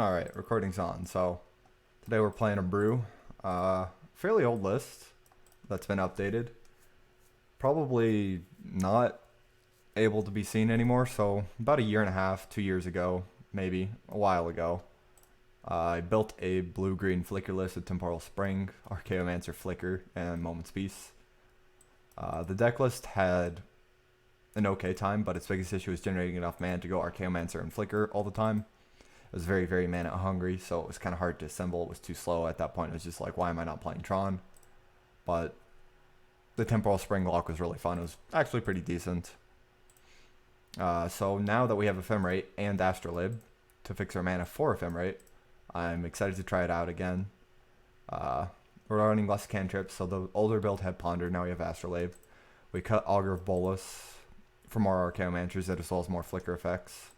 Alright, recording's on. So, today we're playing a brew. Fairly old list that's been updated. Probably not able to be seen anymore, so about a year and a half, 2 years ago, maybe, a while ago, I built a blue-green flicker list with Temporal Spring, Archaeomancer Flicker, and Moment's Peace. The deck list had an okay time, but its biggest issue was generating enough mana to go Archaeomancer and Flicker all the time. It was very, very mana hungry, so it was kind of hard to assemble. It was too slow at that point. It was just like, why am I not playing Tron? But the Temporal Spring lock was really fun. It was actually pretty decent. So now that we have Ephemerate and Astrolabe to fix our mana for Ephemerate, I'm excited to try it out again. We're running less cantrips, so the older build had Ponder, now we have Astrolabe. We cut Augur of Bolus for more Archaeomancers as well as more Flicker effects.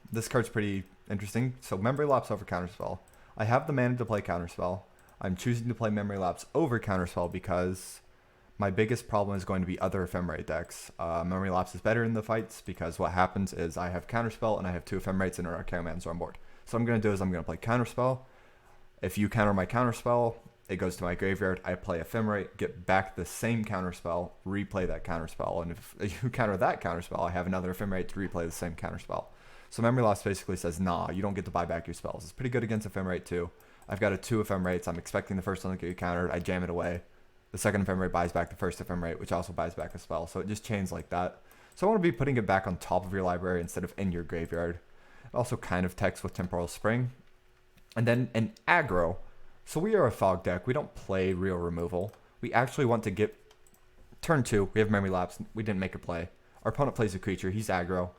This card's pretty interesting. So Memory Lapse over Counterspell. I have the mana to play Counterspell. I'm choosing to play Memory Lapse over Counterspell because my biggest problem is going to be other Ephemerate decks. Memory Lapse is better in the fights because what happens is I have Counterspell and I have 2 Ephemerates and an Archaeomancer on board. So what I'm going to do is I'm going to play Counterspell. If you counter my Counterspell, it goes to my graveyard. I play Ephemerate, get back the same Counterspell, replay that Counterspell. And if you counter that Counterspell, I have another Ephemerate to replay the same Counterspell. So Memory Lapse basically says, nah, you don't get to buy back your spells. It's pretty good against Ephemerate too. I've got 2 Ephemerates. I'm expecting the first one to get countered. I jam it away. The second Ephemerate buys back the first Ephemerate, which also buys back a spell. So it just chains like that. So I want to be putting it back on top of your library instead of in your graveyard. It also kind of techs with Temporal Spring. And then an aggro. So we are a fog deck. We don't play real removal. We actually want to get... Turn 2, we have Memory Lapse. We didn't make a play. Our opponent plays a creature. He's aggro.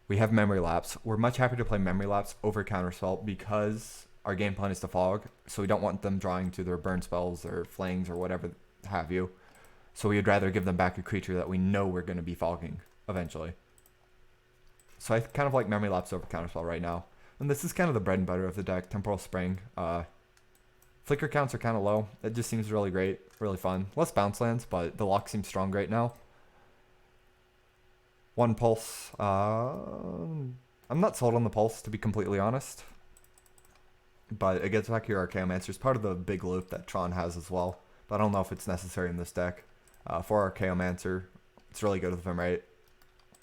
We have Memory Lapse. We're much happier to play Memory Lapse over Counterspell because our game plan is to fog, so we don't want them drawing to their burn spells or flings or whatever have you. So we would rather give them back a creature that we know we're going to be fogging eventually. So I kind of like Memory Lapse over Counterspell right now. And this is kind of the bread and butter of the deck, Temporal Spring. Flicker counts are kind of low. It just seems really great, really fun. Less bounce lands, but the lock seems strong right now. 1 pulse. I'm not sold on the pulse, to be completely honest. But it gets back your Archaeomancer. It's part of the big loop that Tron has as well. But I don't know if it's necessary in this deck. For Archaeomancer, it's really good with Ephemerate.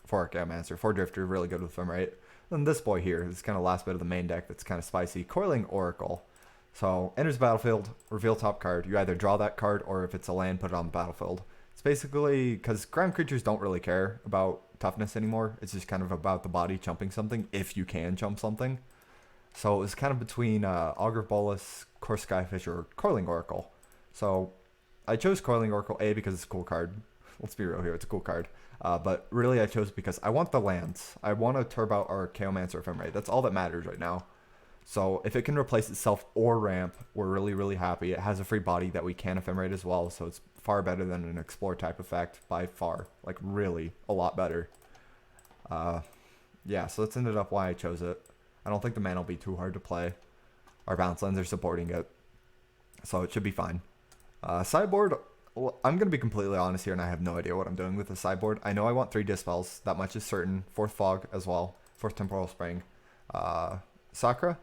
For Archaeomancer. For Drifter, really good with Ephemerate. And this boy here is kind of the last bit of the main deck that's kind of spicy. Coiling Oracle. So, enters the battlefield, reveal top card. You either draw that card, or if it's a land, put it on the battlefield. It's basically, because ground creatures don't really care about toughness anymore. It's just kind of about the body chumping something, if you can chump something. So it was kind of between Augur Bolus, Core Skyfish, or Coiling Oracle. So I chose Coiling Oracle, A, because it's a cool card. Let's be real here, it's a cool card. But really I chose it because I want the lands. I want to turb out our Archaeomancer Ephemerate. That's all that matters right now. So if it can replace itself or ramp, we're really, really happy. It has a free body that we can Ephemerate as well, so it's far better than an Explore type effect, by far. Like, really, a lot better. Yeah, so that's ended up why I chose it. I don't think the mana will be too hard to play. Our bounce lands are supporting it, so it should be fine. Sideboard, well, I'm going to be completely honest here, and I have no idea what I'm doing with the sideboard. I know I want 3 Dispels, that much is certain. 4th Fog as well, 4th Temporal Spring. Sakura,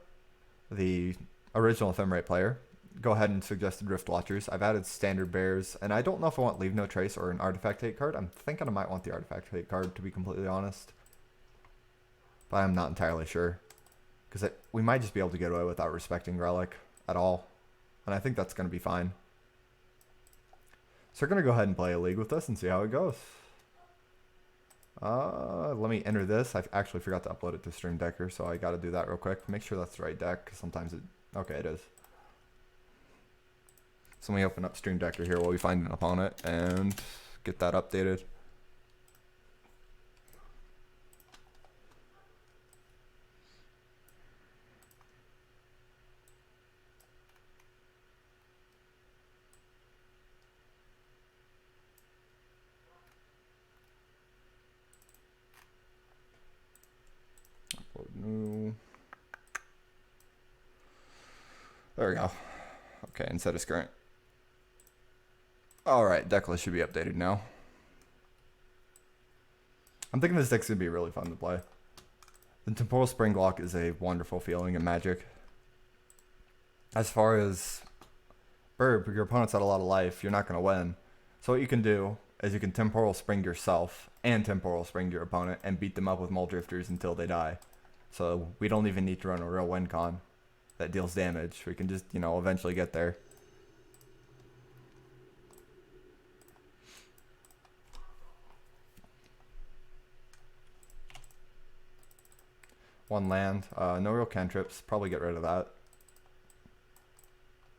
the original Ephemerate player, go ahead and suggested Rift Watchers. I've added Standard Bears, and I don't know if I want Leave No Trace or an Artifact Hate card. I'm thinking I might want the Artifact Hate card, to be completely honest. But I'm not entirely sure. Because we might just be able to get away without respecting Relic at all. And I think that's going to be fine. So we're going to go ahead and play a league with this and see how it goes. Let me enter this. I actually forgot to upload it to Stream Decker, so I got to do that real quick. Make sure that's the right deck, because sometimes it... Okay, it is. So let me open up Stream Decker here while we find an opponent and get that updated. New. There we go. Okay, and set as current. Alright, deck list should be updated now. I'm thinking this deck's going to be really fun to play. The Temporal Spring Lock is a wonderful feeling in Magic. As far as Burb, your opponent's had a lot of life, you're not going to win. So what you can do is you can Temporal Spring yourself and Temporal Spring your opponent and beat them up with Mull Drifters until they die. So we don't even need to run a real win con that deals damage. We can just, you know, eventually get there. One land, no real cantrips, probably get rid of that.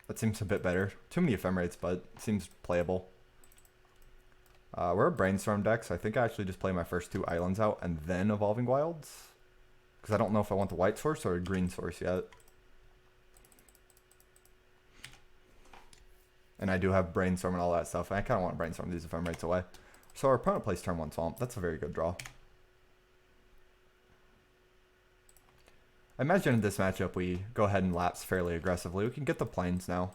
That seems a bit better. Too many ephemerates, but seems playable. We're a Brainstorm deck, so I think I actually just play my first 2 islands out and then Evolving Wilds. Because I don't know if I want the white source or a green source yet. And I do have Brainstorm and all that stuff, and I kind of want to Brainstorm these ephemerates away. So our opponent plays turn 1 Swamp. That's a very good draw. I imagine in this matchup we go ahead and lapse fairly aggressively. We can get the plains now.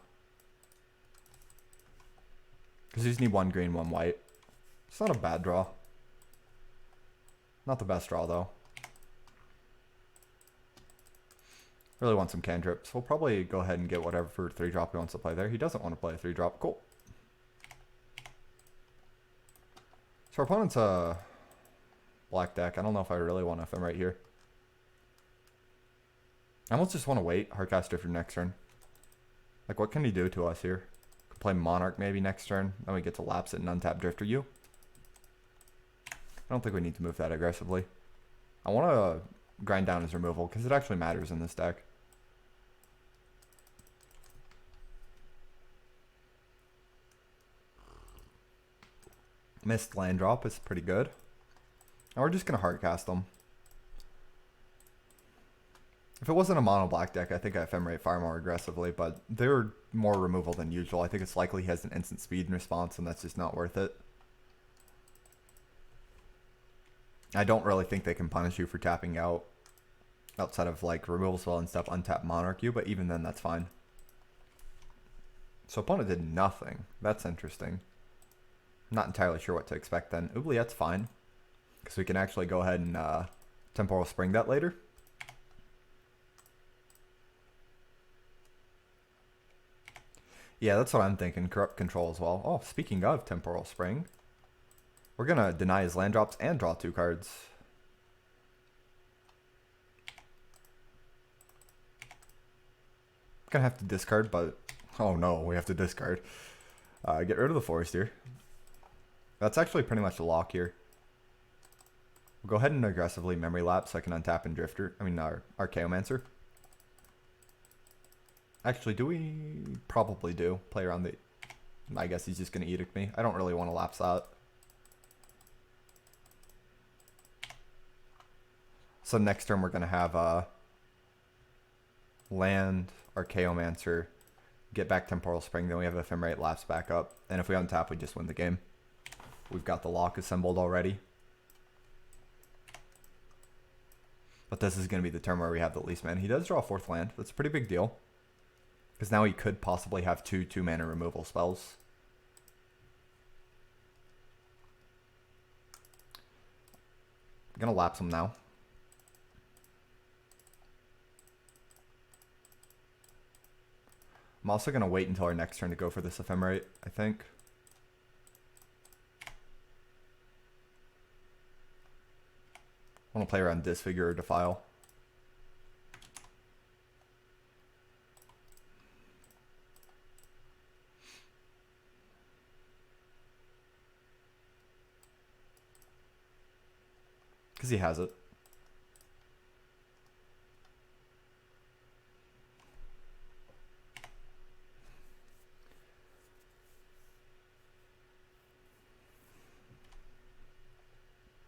Because you just need 1 green, 1 white. It's not a bad draw. Not the best draw though. Really want some cantrips. We'll probably go ahead and get whatever for 3-drop he wants to play there. He doesn't want to play a 3-drop. Cool. So our opponent's a black deck. I don't know if I really want to ephemerate here. I almost just want to wait. Hardcast Drifter next turn. Like, what can he do to us here? Could play Monarch maybe next turn. Then we get to lapse it and untap Drifter you. I don't think we need to move that aggressively. I want to grind down his removal because it actually matters in this deck. Missed land drop is pretty good. And we're just going to hardcast them. If it wasn't a mono black deck, I think I ephemerate far more aggressively, but they're more removal than usual. I think it's likely he has an instant speed in response, and that's just not worth it. I don't really think they can punish you for tapping out outside of like removal spell and stuff, untap Monarch you, but even then that's fine. So opponent did nothing. That's interesting. I'm not entirely sure what to expect then. Oubliette's fine, because we can actually go ahead and Temporal Spring that later. Yeah, that's what I'm thinking. Corrupt Control as well. Oh, speaking of Temporal Spring, we're going to deny his land drops and draw 2 cards. Going to have to discard, but... Oh no, we have to discard. Get rid of the Forest here. That's actually pretty much a lock here. We'll go ahead and aggressively Memory Lapse so I can untap and Drifter. I mean, our Chaomancer. Actually, do we? Probably do. Play around the... I guess he's just going to Edict me. I don't really want to lapse that. So next turn we're going to have land, our Chaomancer, get back Temporal Spring, then we have Ephemerate, lapse back up. And if we untap, we just win the game. We've got the lock assembled already. But this is going to be the turn where we have the least mana. He does draw a 4th land. That's a pretty big deal. Because now he could possibly have 2 2-mana removal spells. I'm going to lapse him now. I'm also going to wait until our next turn to go for this Ephemerate, I think. I want to play around Disfigure or Defile. Because he has it.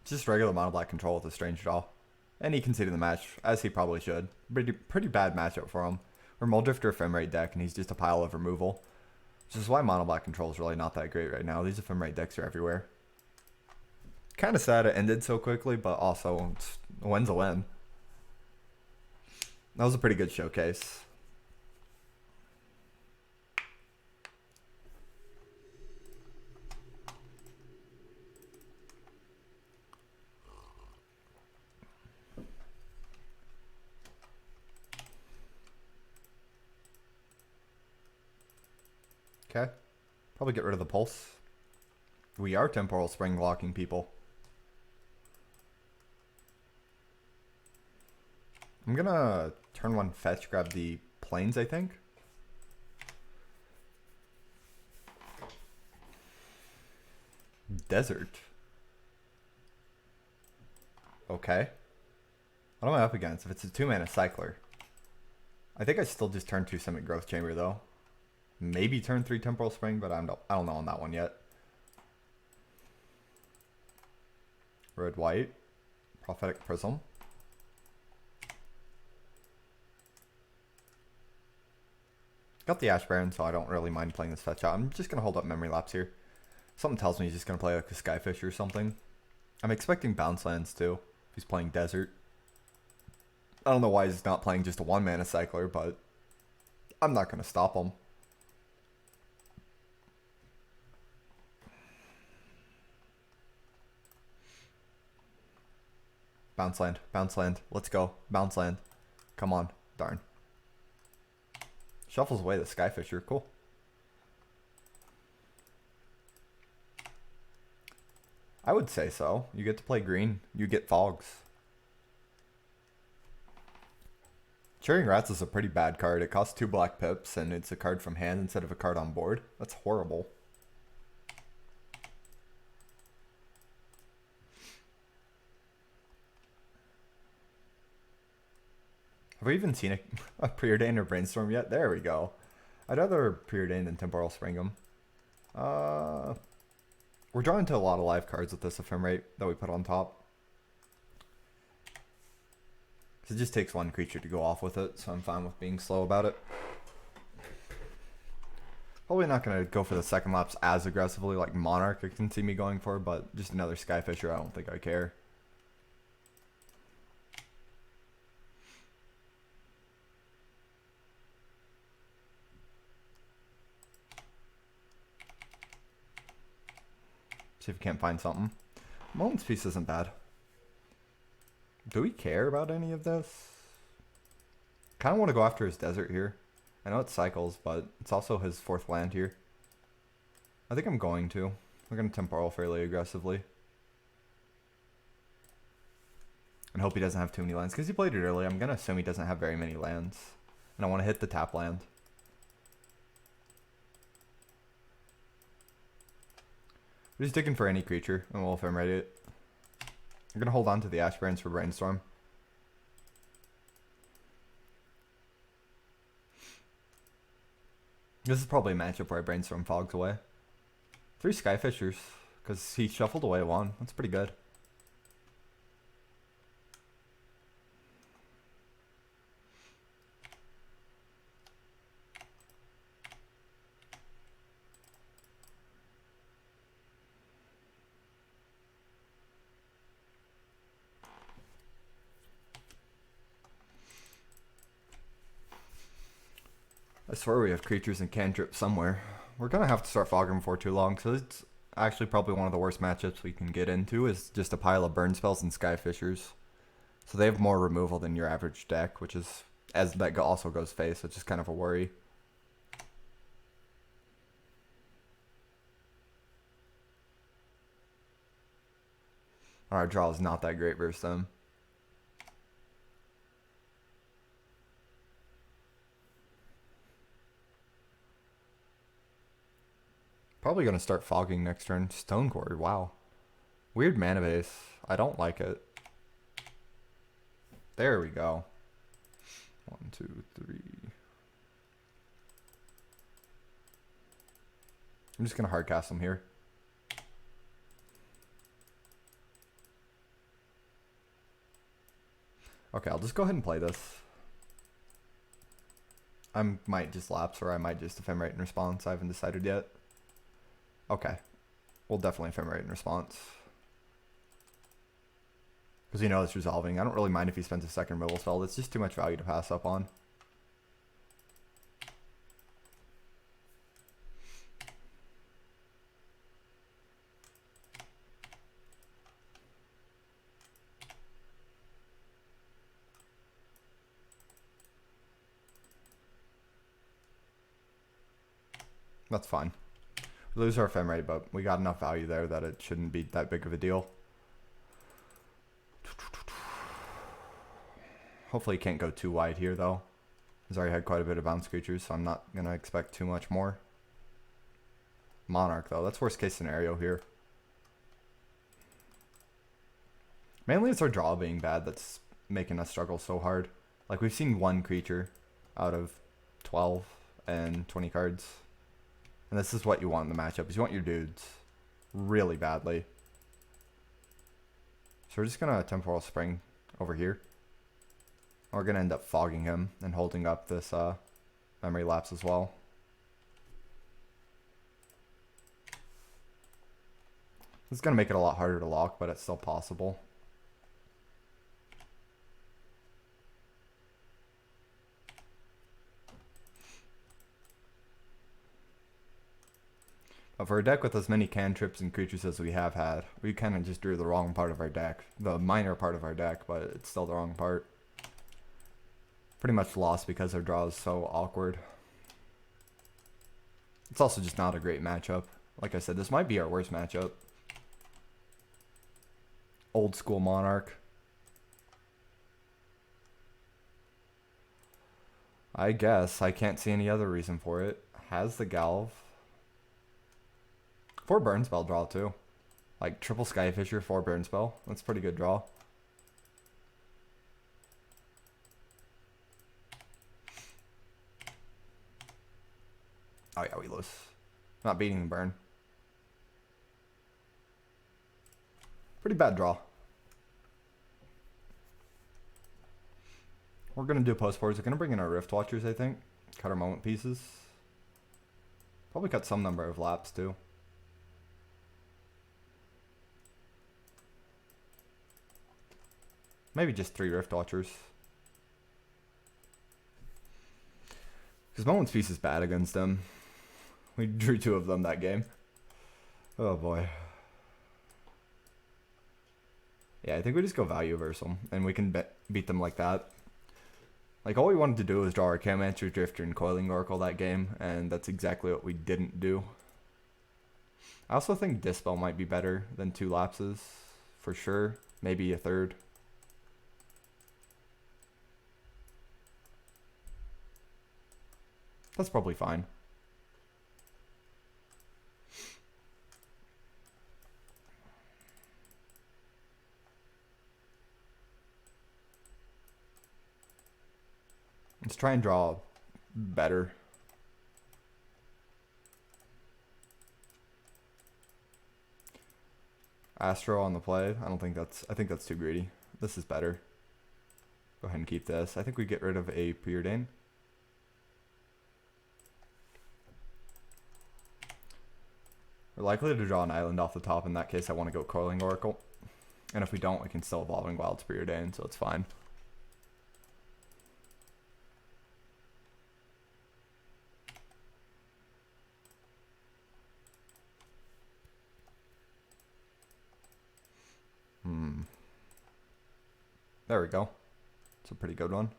Just regular mono black control with a strange draw. And he conceded the match, as he probably should. Pretty bad matchup for him. We're Mull Drifter Ephemerate deck, and he's just a pile of removal. Which is why mono black control is really not that great right now. These Ephemerate decks are everywhere. Kind of sad it ended so quickly, but also a win's a win. That was a pretty good showcase. Okay. Probably get rid of the pulse. We are temporal spring locking people. I'm gonna turn 1 fetch, grab the plains, I think. Desert. Okay. What am I up against? If it's a 2-mana cycler. I think I still just turn 2 Simic Growth Chamber though. Maybe turn 3 Temporal Spring, but I don't know on that one yet. Red white. Prophetic Prism. Got the Ash Baron, so I don't really mind playing this fetch out. I'm just gonna hold up Memory Lapse here. Something tells me he's just gonna play like a Skyfish or something. I'm expecting bounce lands too. If he's playing Desert. I don't know why he's not playing just a 1-mana cycler, but I'm not gonna stop him. Bounce land, bounce land. Let's go. Bounce land. Come on. Darn. Shuffles away the Skyfisher. Cool. I would say so. You get to play green. You get fogs. Cheering Rats is a pretty bad card. It costs 2 black pips, and it's a card from hand instead of a card on board. That's horrible. Have we even seen a Preordain or Brainstorm yet? There we go. I'd rather Preordain than Temporal Spring him. We're drawing into a lot of live cards with this Ephemerate that we put on top. It just takes 1 creature to go off with it, so I'm fine with being slow about it. Probably not going to go for the second lapse as aggressively like Monarch I can see me going for, but just another Skyfisher, I don't think I care. See if we can't find something. Moment's Peace isn't bad. Do we care about any of this? Kind of want to go after his Desert here. I know it cycles, but it's also his 4th land here. I think I'm going to. We're going to Temporal fairly aggressively. And hope he doesn't have too many lands. Because he played it early, I'm going to assume he doesn't have very many lands. And I want to hit the tap land. We're just digging for any creature, and we'll Ephemerate it. I'm going to hold on to the Ash Barons for Brainstorm. This is probably a matchup where I Brainstorm Fogs away. 3 Skyfishers, because he shuffled away 1. That's pretty good. I swear we have creatures and cantrips somewhere. We're gonna have to start fogging before too long, so it's actually probably one of the worst matchups we can get into is just a pile of burn spells and Skyfishers. So they have more removal than your average deck, which is, as that also goes face, which is kind of a worry. Our draw is not that great versus them. Probably going to start fogging next turn. Stonecord, wow. Weird mana base. I don't like it. There we go. 1, 2, 3. I'm just going to hardcast them here. Okay, I'll just go ahead and play this. I might just lapse or I might just Ephemerate in response. I haven't decided yet. Okay. We'll definitely Ephemerate in response. Because you know it's resolving. I don't really mind if he spends a second removal spell. It's just too much value to pass up on. That's fine. We lose our ephemerate, but we got enough value there that it shouldn't be that big of a deal. Hopefully, can't go too wide here, though. He's already had quite a bit of bounce creatures, so I'm not going to expect too much more. Monarch, though. That's worst case scenario here. Mainly it's our draw being bad that's making us struggle so hard. Like, we've seen one creature out of 12 and 20 cards. And this is what you want in the matchup, is you want your dudes really badly. So we're just going to Temporal Spring over here. We're going to end up fogging him and holding up this Memory Lapse as well. This is going to make it a lot harder to lock, but it's still possible. But for a deck with as many cantrips and creatures as we have had, we kind of just drew the wrong part of our deck. The minor part of our deck, but it's still the wrong part. Pretty much lost because our draw is so awkward. It's also just not a great matchup. Like I said, this might be our worst matchup. Old school Monarch. I guess. I can't see any other reason for it. Has the Galv. 4 burn spell draw too. Like triple Skyfisher, 4 burn spell. That's a pretty good draw. Oh yeah, we lose. Not beating the burn. Pretty bad draw. We're going to do post boards. We're going to bring in our Rift Watchers, I think. Cut our moment pieces. Probably cut some number of laps too. Maybe just 3 Rift Watchers. Because Moment's Peace is bad against them. We drew 2 of them that game. Oh boy. Yeah, I think we just go value verse them, and we can beat them like that. Like, all we wanted to do was draw our Chaomancer, Drifter, and Coiling Oracle that game, and that's exactly what we didn't do. I also think Dispel might be better than 2 lapses, for sure. Maybe a 3rd. That's probably fine. Let's try and draw better. Astro on the play. I think that's too greedy. This is better. Go ahead and keep this. I think we get rid of a Preordain. We're likely to draw an island off the top. In that case, I want to go Coiling Oracle. And if we don't, we can still Evolving Wilds Preordain, so it's fine. There we go. It's a pretty good one.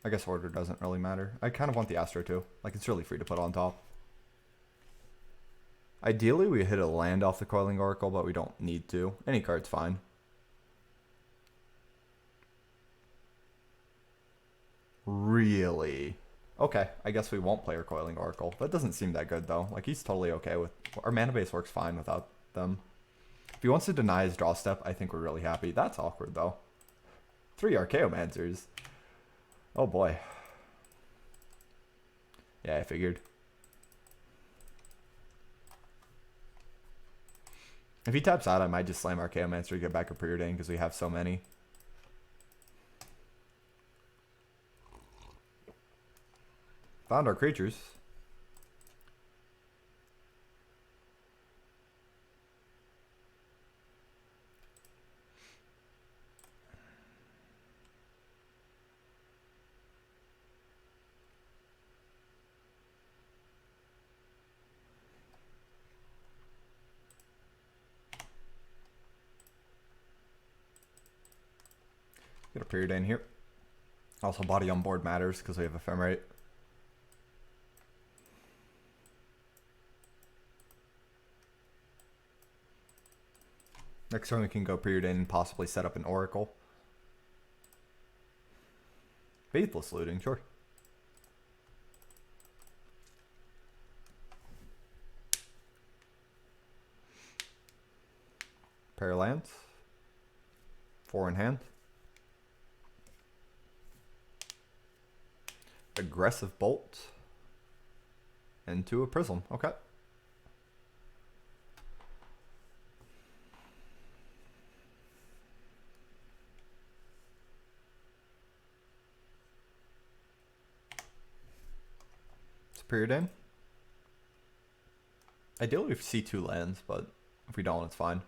I guess order doesn't really matter. I kind of want the Astro too. Like, it's really free to put on top. Ideally, we hit a land off the Coiling Oracle, but we don't need to. Any card's fine. Really? Okay, I guess we won't play our Coiling Oracle. That doesn't seem that good, though. Like, he's totally okay with... Our mana base works fine without them. If he wants to deny his draw step, I think we're really happy. That's awkward, though. 3 Archaeomancers. Oh, boy. Yeah, I figured. If he taps out, I might just slam Archaeomancer to get back a Preordain because we have so many. Found our creatures. Get a Preordain here. Also, body on board matters because we have Ephemerate. Next turn we can go period in and possibly set up an oracle. Faithless looting, sure. Pair of lands. 4 in hand. Aggressive bolt. Into a prism. Okay. Period in. Ideally we see 2 lands, but if we don't, it's fine.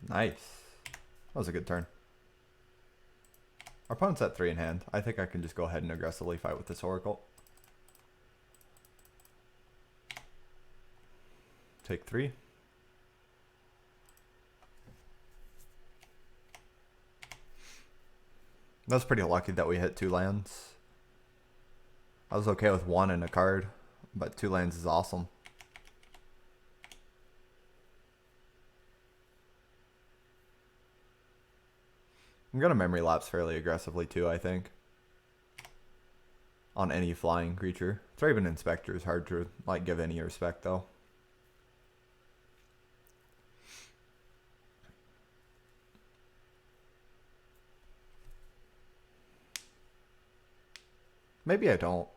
Nice. That was a good turn. Our opponent's at 3 in hand. I think I can just go ahead and aggressively fight with this oracle. Take 3. That was pretty lucky that we hit 2 lands. I was okay with 1 and a card, but 2 lands is awesome. I'm going to memory lapse fairly aggressively too, I think. On any flying creature. Thraven Inspector is hard to like give any respect though. Maybe I don't.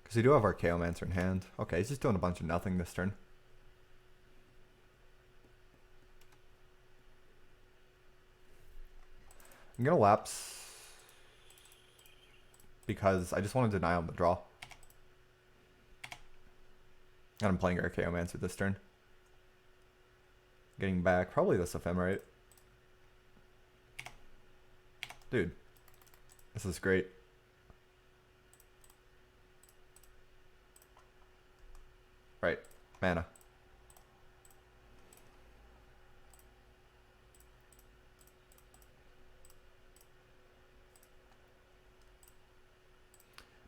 Because we do have our Chaomancer in hand. Okay, he's just doing a bunch of nothing this turn. I'm going to lapse because I just want to deny on the draw. And I'm playing Archaeomancer this turn. Getting back, probably this Ephemerate. Dude, this is great. Right, mana.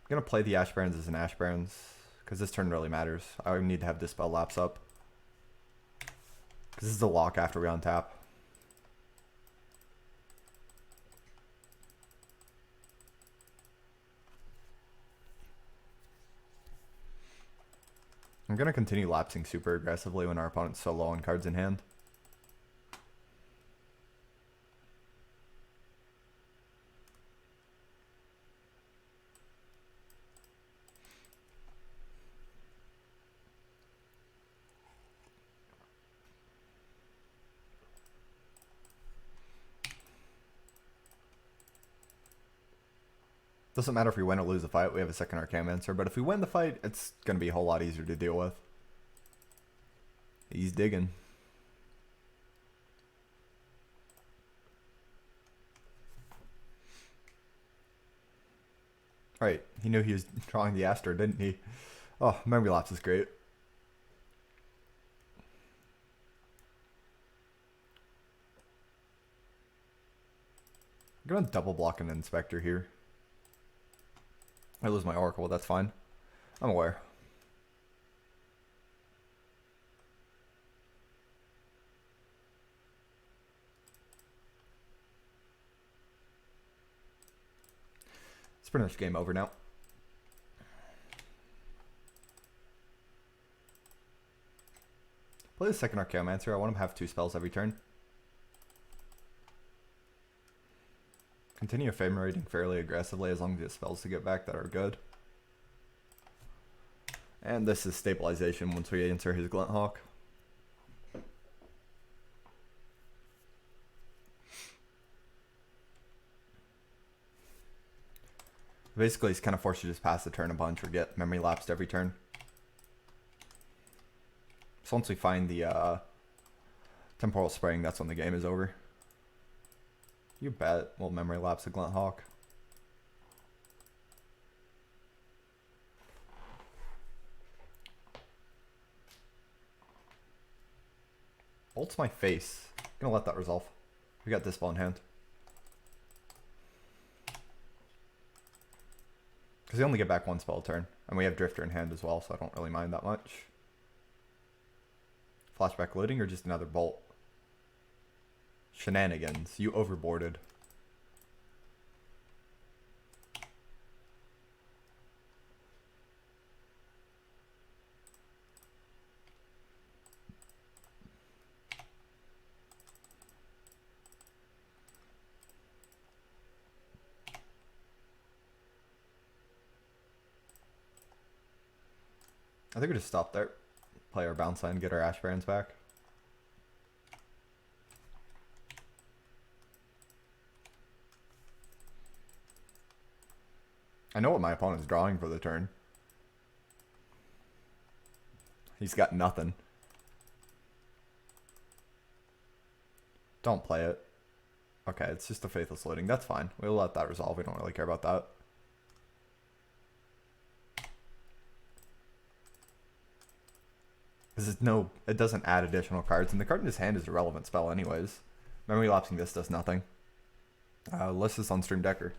I'm going to play the Ash Barrens as an Ash Barrens, because this turn really matters. I need to have Dispel lapse up. Because this is a lock after we untap. I'm going to continue lapsing super aggressively when our opponent's so low on cards in hand. Doesn't matter if we win or lose the fight, we have a second Archaeomancer, but if we win the fight, it's going to be a whole lot easier to deal with. He's digging. Alright, he knew he was drawing the Aster, didn't he? Oh, memory lapse is great. I'm going to double block an Inspector here. I lose my Oracle, that's fine. I'm aware. It's pretty much game over now. Play the second Archaeomancer. I want him to have 2 spells every turn. Continue Ephemerating fairly aggressively as long as he has spells to get back that are good. And this is stabilization once we answer his Glint Hawk. Basically, he's kind of forced to just pass the turn a bunch or get memory lapsed every turn. So once we find the Temporal Spring, that's when the game is over. You bet we'll memory lapse a Glint Hawk. Ult's my face. Gonna let that resolve. We got Dispel in hand. Because we only get back one spell a turn. And we have Drifter in hand as well, so I don't really mind that much. Flashback loading or just another bolt? Shenanigans. You overboarded. I think we just stop there. Play our bounce line, get our Ash Barrens back. I know what my opponent's drawing for the turn. He's got nothing. Don't play it. Okay, it's just a Faithless loading. That's fine. We'll let that resolve. We don't really care about that. Because it doesn't add additional cards, and the card in his hand is a relevant spell anyways. Memory lapsing this does nothing. List this on Stream Decker.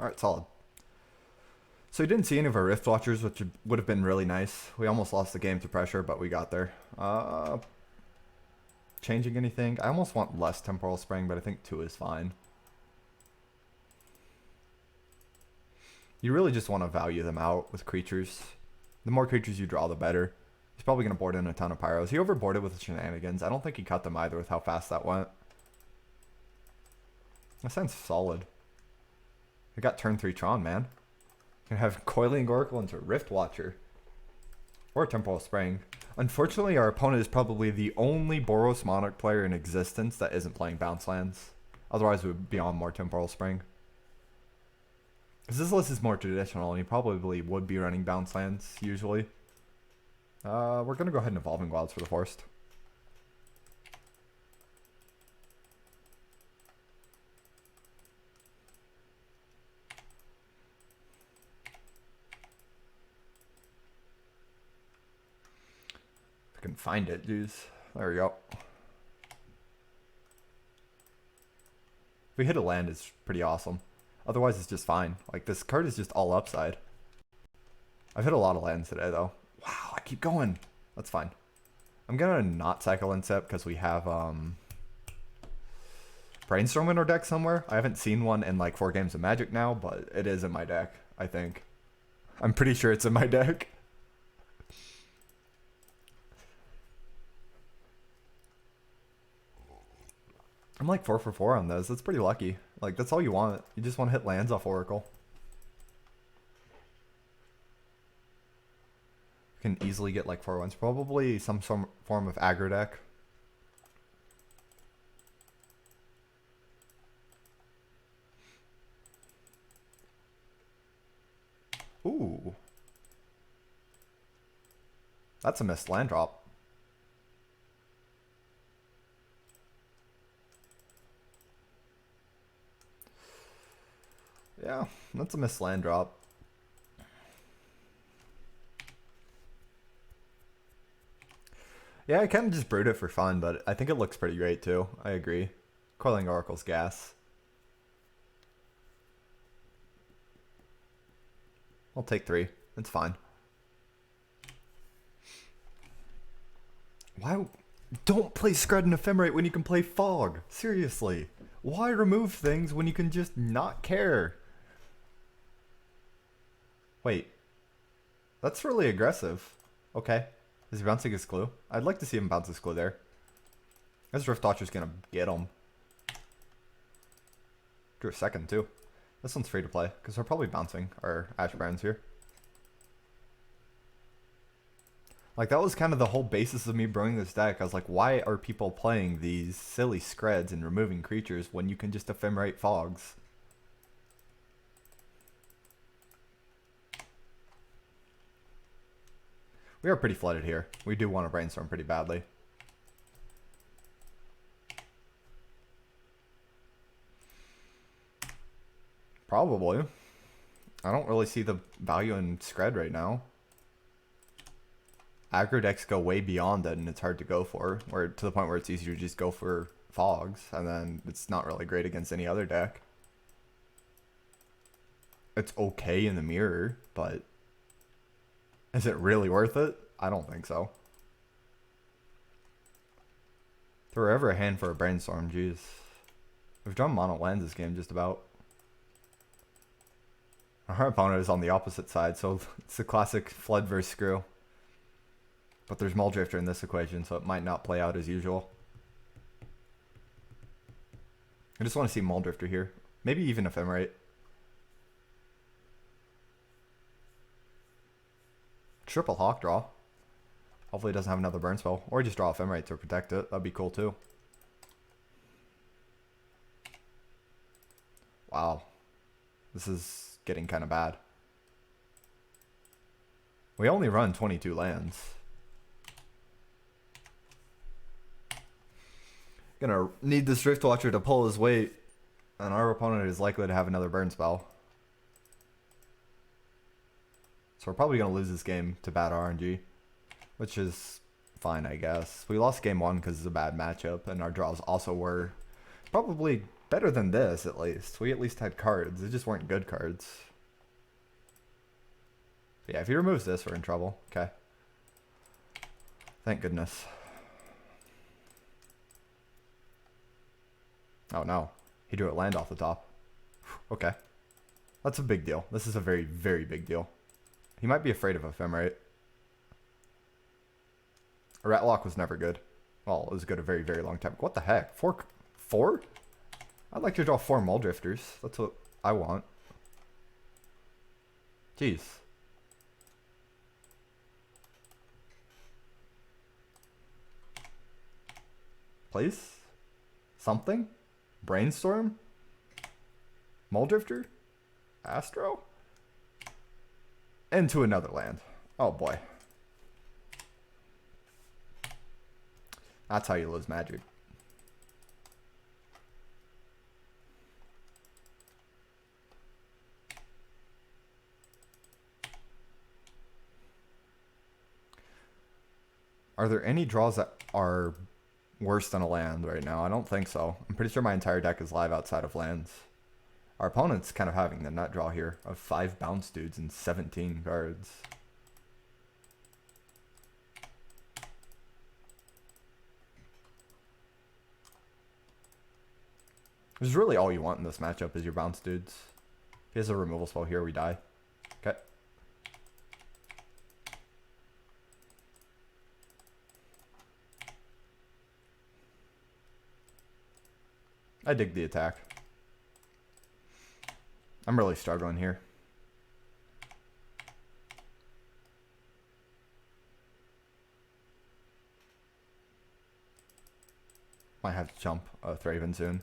Alright, solid. So we didn't see any of our Rift Watchers, which would have been really nice. We almost lost the game to pressure, but we got there. Changing anything? I almost want less Temporal Spring, but I think 2 is fine. You really just want to value them out with creatures. The more creatures you draw, the better. He's probably going to board in a ton of Pyros. He overboarded with the Shenanigans. I don't think he cut them either with how fast that went. That sounds solid. We got turn 3 Tron, man. You can have Coiling Oracle into Rift Watcher. Or Temporal Spring. Unfortunately, our opponent is probably the only Boros Monarch player in existence that isn't playing Bounce Lands. Otherwise, we would be on more Temporal Spring. Because this list is more traditional, and he probably would be running Bounce Lands, usually. We're going to go ahead and Evolving Wilds for the Forest. If I can find it, dudes. There we go. If we hit a land, it's pretty awesome. Otherwise, it's just fine. Like, this card is just all upside. I've hit a lot of lands today, though. Wow, I keep going. That's fine. I'm gonna not cycle Incept because we have Brainstorm in our deck somewhere. I haven't seen one in like 4 games of Magic now, but it is in my deck, I think. I'm pretty sure it's in my deck. I'm like 4 for 4 on those. That's pretty lucky. Like, that's all you want. You just want to hit lands off Oracle. You can easily get like 4 ones. Probably some form of aggro deck. Ooh. That's a missed land drop. Yeah, that's a missed land drop. Yeah, I kind of just brewed it for fun, but I think it looks pretty great too. I agree. Coiling Oracle's gas. I'll take 3. It's fine. Why? Don't play Scred and Ephemerate when you can play Fog. Seriously. Why remove things when you can just not care? Wait. That's really aggressive. Okay. Is he bouncing his clue? I'd like to see him bounce his clue there. This Rift Watcher's gonna get him. Drew a second too. This one's free to play, because we're probably bouncing our Ash Barrens here. Like, that was kind of the whole basis of me brewing this deck. I was like, why are people playing these silly Screds and removing creatures when you can just Ephemerate Fogs? We are pretty flooded here. We do want to Brainstorm pretty badly. Probably. I don't really see the value in Scred right now. Aggro decks go way beyond it, and it's hard to go for. Where to the point where it's easier to just go for fogs, and then it's not really great against any other deck. It's okay in the mirror, but is it really worth it? I don't think so. If there were ever a hand for a brainstorm, jeez. We've drawn mono lands this game just about. Our opponent is on the opposite side, so it's a classic flood versus screw. But there's Muldrifter in this equation, so it might not play out as usual. I just want to see Muldrifter here. Maybe even Ephemerate. Triple Hawk draw. Hopefully it doesn't have another burn spell. Or just draw Ephemerate to protect it. That'd be cool too. Wow. This is getting kind of bad. We only run 22 lands. Gonna need this Driftwatcher to pull his weight. And our opponent is likely to have another burn spell. So we're probably gonna lose this game to bad RNG. Which is fine, I guess. We lost game 1 because it's a bad matchup. And our draws also were probably better than this, at least. We at least had cards. They just weren't good cards. Yeah, if he removes this, we're in trouble. Okay. Thank goodness. Oh no. He drew a land off the top. Okay. That's a big deal. This is a very, very big deal. He might be afraid of Ephemerate. A Ratlock was never good. Well, it was good a very, very long time. What the heck? Four? I'd like to draw 4 Muldrifters. That's what I want. Jeez. Please? Something? Brainstorm? Muldrifter? Astro? Into another land. Oh boy. That's how you lose Magic. Are there any draws that are worse than a land right now? I don't think so. I'm pretty sure my entire deck is live outside of lands. Our opponent's kind of having the nut draw here of 5 bounce dudes and 17 cards. This is really all you want in this matchup is your bounce dudes. If he has a removal spell here, we die. Okay. I dig the attack. I'm really struggling here. Might have to jump Thraven soon.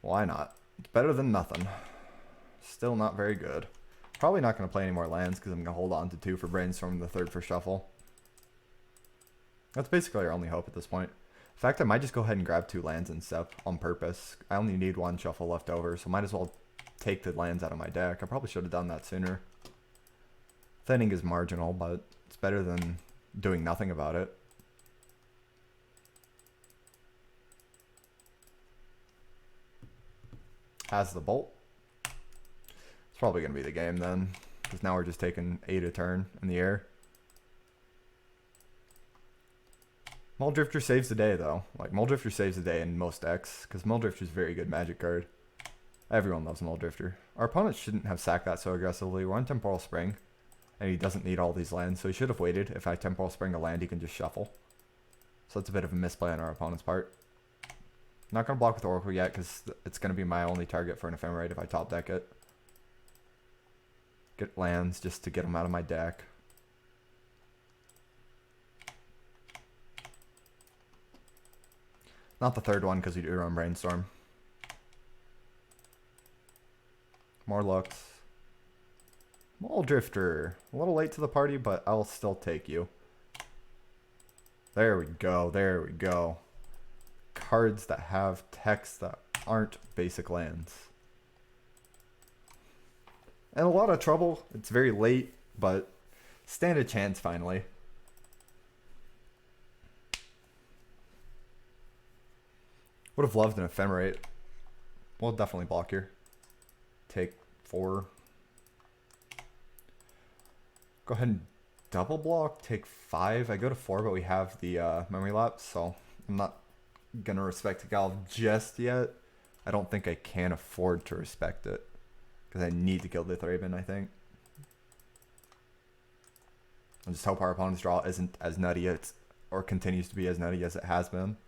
Why not? It's better than nothing. Still not very good. Probably not going to play any more lands because I'm going to hold on to 2 for Brainstorm and the 3rd for Shuffle. That's basically our only hope at this point. In fact, I might just go ahead and grab 2 lands and stuff on purpose. I only need 1 Shuffle left over, so might as well take the lands out of my deck. I probably should have done that sooner. Thinning is marginal, but it's better than doing nothing about it. Has the bolt. It's probably going to be the game then, because now we're just taking 8 a turn in the air. Muldrifter saves the day though. Like, Muldrifter saves the day in most decks, because Muldrifter is a very good magic card. Everyone loves Muldrifter. Our opponent shouldn't have sacked that so aggressively. We're on Temporal Spring, and he doesn't need all these lands, so he should have waited. If I Temporal Spring a land, he can just shuffle. So that's a bit of a misplay on our opponent's part. Not going to block with Oracle yet, because it's going to be my only target for an Ephemerate if I top deck it. Get lands just to get them out of my deck. Not the 3rd one, because we do run Brainstorm. More looks. Muldrifter. A little late to the party, but I'll still take you. There we go. There we go. Cards that have text that aren't basic lands. And a lot of trouble. It's very late, but stand a chance finally. Would have loved an ephemerate. We'll definitely block here. Take 4. Go ahead and double block, take 5. I go to 4, but we have the memory lapse, so I'm not gonna respect the Galv just yet. I don't think I can afford to respect it, because I need to kill the Thraben, I think. I just hope our opponent's draw isn't as nutty as, or continues to be as nutty as it has been.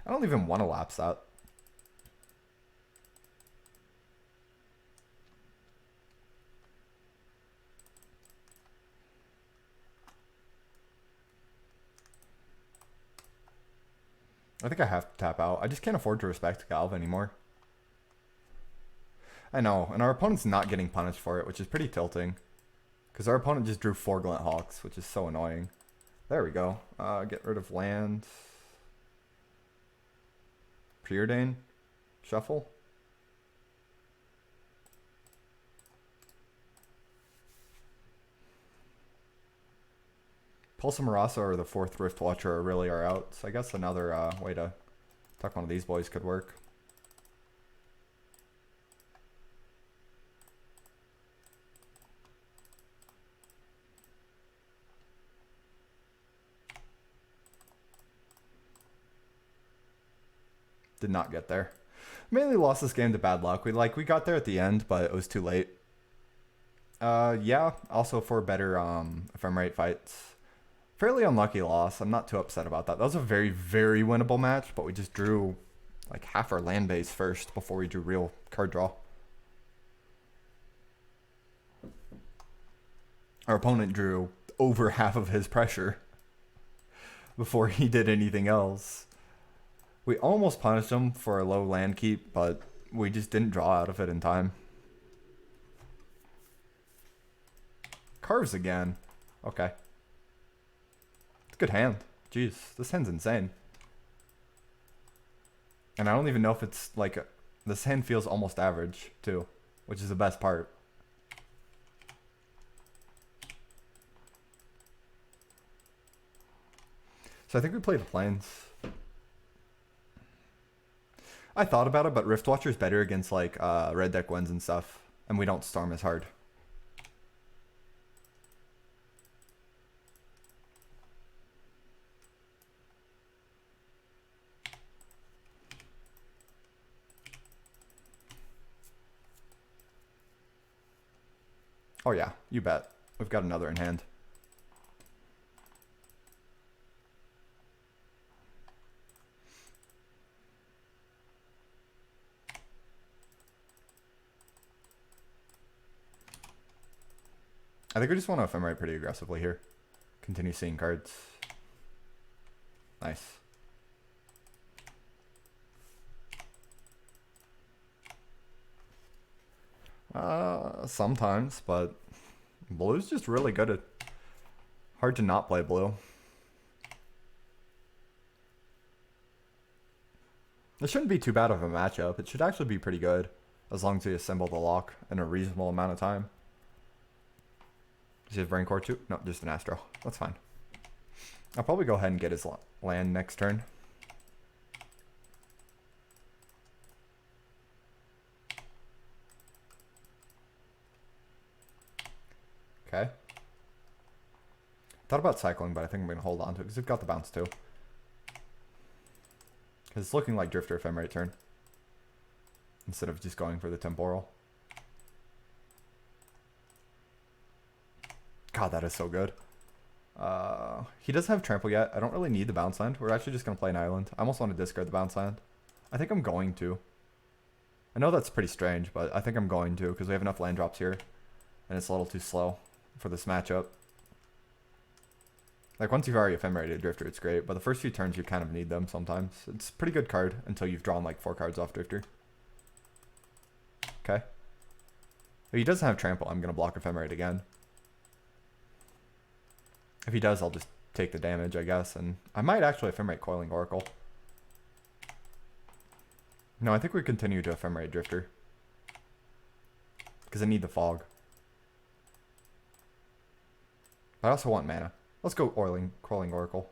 I don't even want to lapse that. I think I have to tap out. I just can't afford to respect Galv anymore. I know, and our opponent's not getting punished for it, which is pretty tilting. Because our opponent just drew 4 Glint Hawks, which is so annoying. There we go. Get rid of land. Preordain. Shuffle. Pulse of Marasa or the 4th Rift Watcher really are out. So I guess another way to tuck one of these boys could work. Did not get there. Mainly lost this game to bad luck. We got there at the end, but it was too late. Yeah, also for better ephemerate fights. Fairly unlucky loss. I'm not too upset about that. That was a very, very winnable match, but we just drew like half our land base first before we drew real card draw. Our opponent drew over half of his pressure before he did anything else. We almost punished him for a low land keep, but we just didn't draw out of it in time. Carves again. Okay. It's a good hand. Jeez, this hand's insane. And I don't even know if it's like... this hand feels almost average, too. Which is the best part. So I think we play the Plains. I thought about it, but Rift Watcher is better against like red deck wins and stuff, and we don't storm as hard. Oh yeah, you bet. We've got another in hand. I think we just want to ephemerate pretty aggressively here. Continue seeing cards. Nice. Sometimes, but blue's just really good at... hard to not play blue. This shouldn't be too bad of a matchup. It should actually be pretty good, as long as we assemble the lock in a reasonable amount of time. Does he have Brain Core too? No, just an Astro. That's fine. I'll probably go ahead and get his land next turn. Okay. Thought about cycling, but I think I'm going to hold on to it because it's got the bounce too. Because it's looking like Drifter Ephemerate turn, instead of just going for the Temporal. God, that is so good. He doesn't have Trample yet. I don't really need the bounce land. We're actually just going to play an island. I almost want to discard the bounce land. I think I'm going to. I know that's pretty strange, but I think I'm going to because we have enough land drops here. And it's a little too slow for this matchup. Like, once you've already ephemerated Drifter, it's great. But the first few turns, you kind of need them sometimes. It's a pretty good card until you've drawn like 4 cards off Drifter. Okay. If he doesn't have Trample, I'm going to block Ephemerate again. If he does, I'll just take the damage, I guess. And I might actually Ephemerate Coiling Oracle. No, I think we continue to Ephemerate Drifter. Because I need the fog. I also want mana. Let's go Coiling Oracle.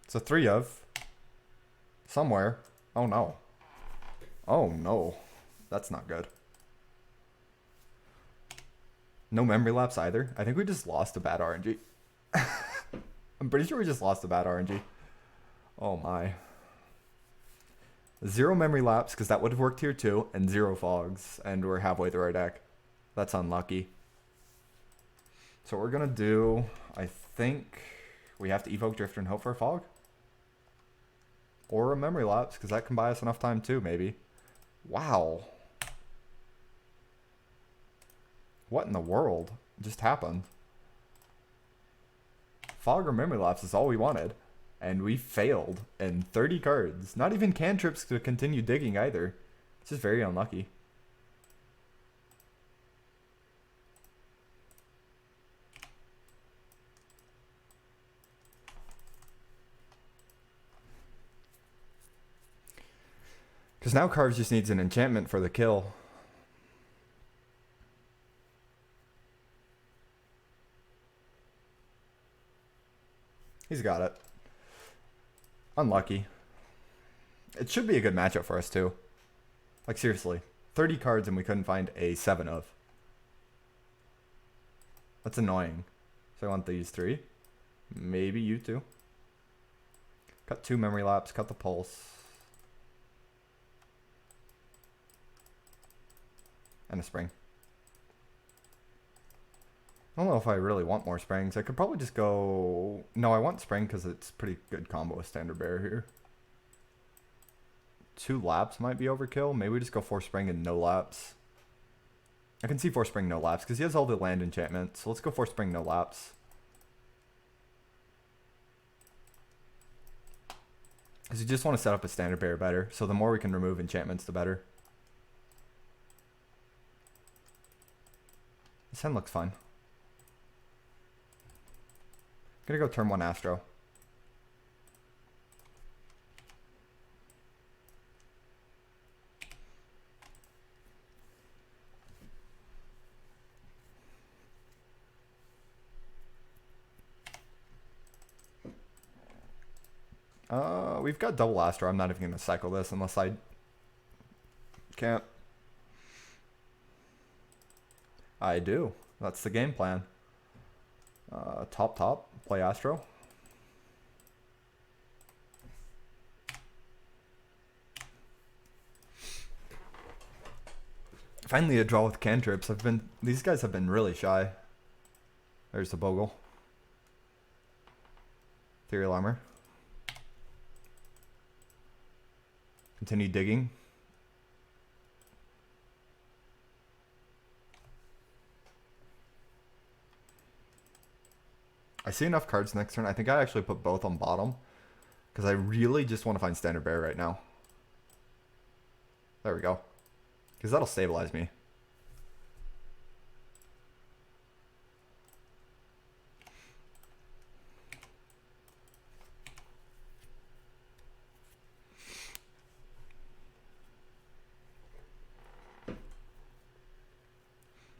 It's a 3 of. Somewhere. Oh no. Oh no. That's not good. No memory lapse either. I think we just lost a bad RNG. I'm pretty sure we just lost a bad RNG. Oh my. 0 memory lapse, because that would have worked here too, and 0 fogs, and we're halfway through our deck. That's unlucky. So what we're gonna do, I think we have to evoke Drifter and hope for a fog. Or a memory lapse, because that can buy us enough time too, maybe. Wow. What in the world just happened? Fog or memory lapse is all we wanted. And we failed in 30 cards. Not even cantrips to continue digging either. It's just very unlucky. Because now Carves just needs an enchantment for the kill. He's got it. Unlucky. It should be a good matchup for us too. Like seriously. 30 cards and we couldn't find a 7 of. That's annoying. So I want these 3. Maybe you 2. Cut 2 memory lapse. Cut the pulse. And a spring. I don't know if I really want more springs. I could probably just go... No, I want spring because it's pretty good combo with standard bear here. 2 laps might be overkill. Maybe we just go 4 spring and no laps. I can see 4 spring, no laps because he has all the land enchantments. So let's go 4 spring, no laps. Because you just want to set up a standard bear better. So the more we can remove enchantments, the better. This hand looks fine. Gonna go turn 1 Astro. We've got double Astro. I'm not even gonna cycle this unless I can't. I do. That's the game plan. Top, play Astro. Finally a draw with cantrips. These guys have been really shy. There's the Bogle. Ethereal Armor. Continue digging. I see enough cards next turn. I think I actually put both on bottom. Because I really just want to find standard bear right now. There we go. Because that'll stabilize me.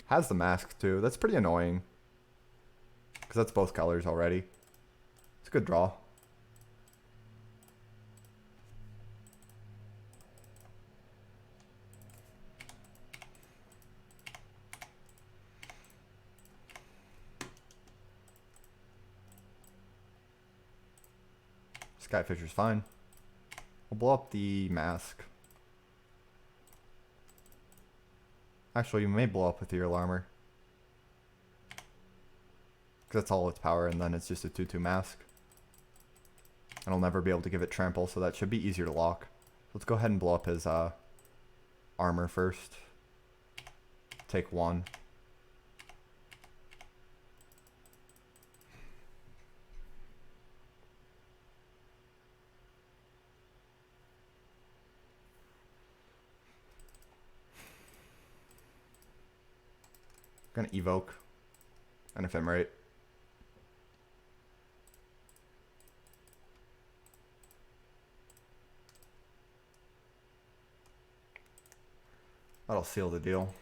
Has the mask too. That's pretty annoying. Because that's both colors already. It's a good draw. Skyfisher's fine. We'll blow up the mask. Actually, you may blow up with your armor. Because that's all its power, and then it's just a 2/2 mask. And I'll never be able to give it trample, so that should be easier to lock. Let's go ahead and blow up his armor first. Take 1. We're gonna evoke an ephemerate. That'll seal the deal.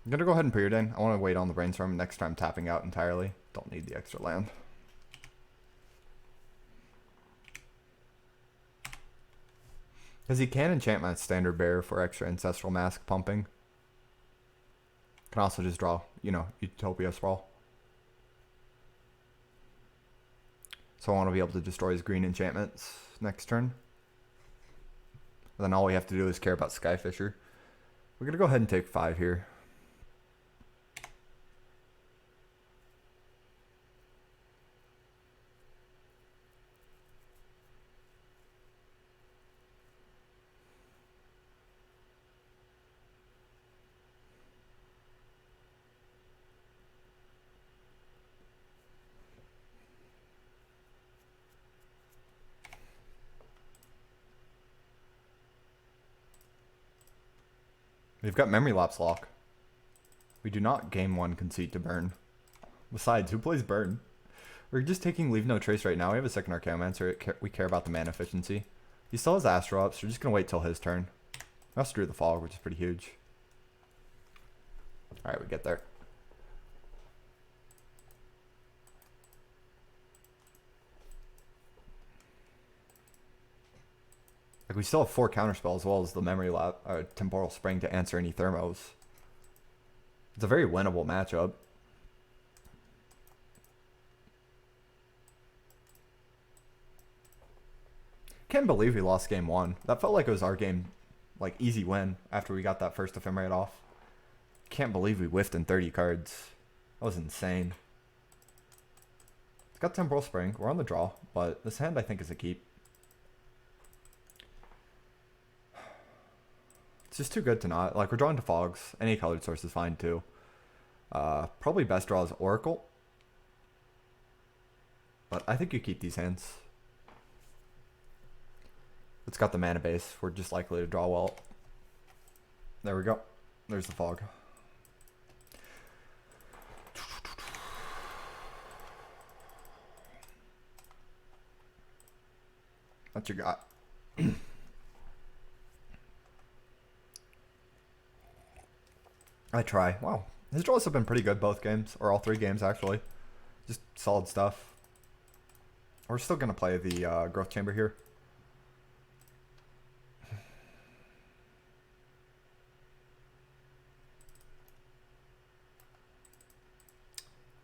I'm gonna go ahead and preordain. I want to wait on the brainstorm. Next time tapping out entirely. Don't need the extra land. Because he can enchant my standard bearer for extra ancestral mask pumping. Can also just draw, you know, Utopia Sprawl. So I want to be able to destroy his green enchantments next turn. And then all we have to do is care about Skyfisher. We're going to go ahead and take 5 here. We've got Memory Lapse lock. We do not game 1 Conceit to burn. Besides, who plays burn? We're just taking Leave No Trace right now. We have a second Archaeomancer. We care about the mana efficiency. He still has Astro up, so we're just going to wait till his turn. We also drew the Fog, which is pretty huge. Alright, we get there. Like, we still have 4 counterspells as well as the Memory Lap, or Temporal Spring to answer any Thermos. It's a very winnable matchup. Can't believe we lost game 1. That felt like it was our game, like, easy win after we got that first ephemerate off. Can't believe we whiffed in 30 cards. That was insane. It's got Temporal Spring. We're on the draw, but this hand I think is a keep. It's just too good to not. Like, we're drawing to Fogs. Any colored source is fine too. Probably best draw is Oracle. But I think you keep these hands. It's got the mana base. We're just likely to draw well. There we go. There's the Fog. What you got? I try. Wow. His draws have been pretty good both games. Or all 3 games, actually. Just solid stuff. We're still going to play the Growth Chamber here.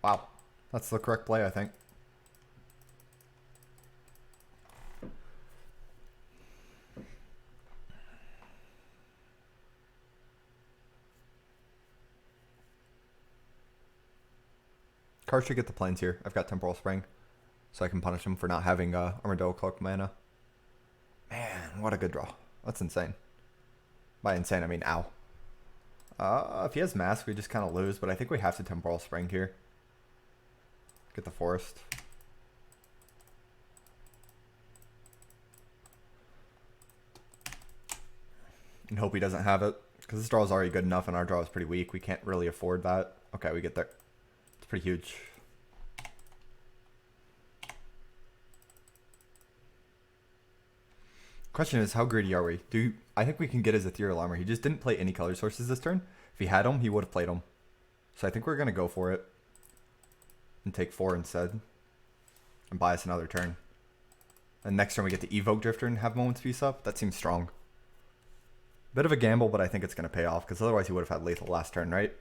Wow. That's the correct play, I think. Card should get the planes here. I've got Temporal Spring, so I can punish him for not having Armadillo Cloak mana. Man, what a good draw. That's insane. By insane, I mean ow. If he has Mask, we just kind of lose, but I think we have to Temporal Spring here. Get the Forest. And hope he doesn't have it, because this draw is already good enough and our draw is pretty weak. We can't really afford that. Okay, we get there. It's pretty huge. Question is, how greedy are we? I think we can get his Ethereal Armor. He just didn't play any color sources this turn. If he had them, he would have played them. So I think we're going to go for it. And take 4 instead. And buy us another turn. And next turn we get to Evoke Drifter and have Moment's Peace up. That seems strong. Bit of a gamble, but I think it's going to pay off. Because otherwise he would have had lethal last turn, right?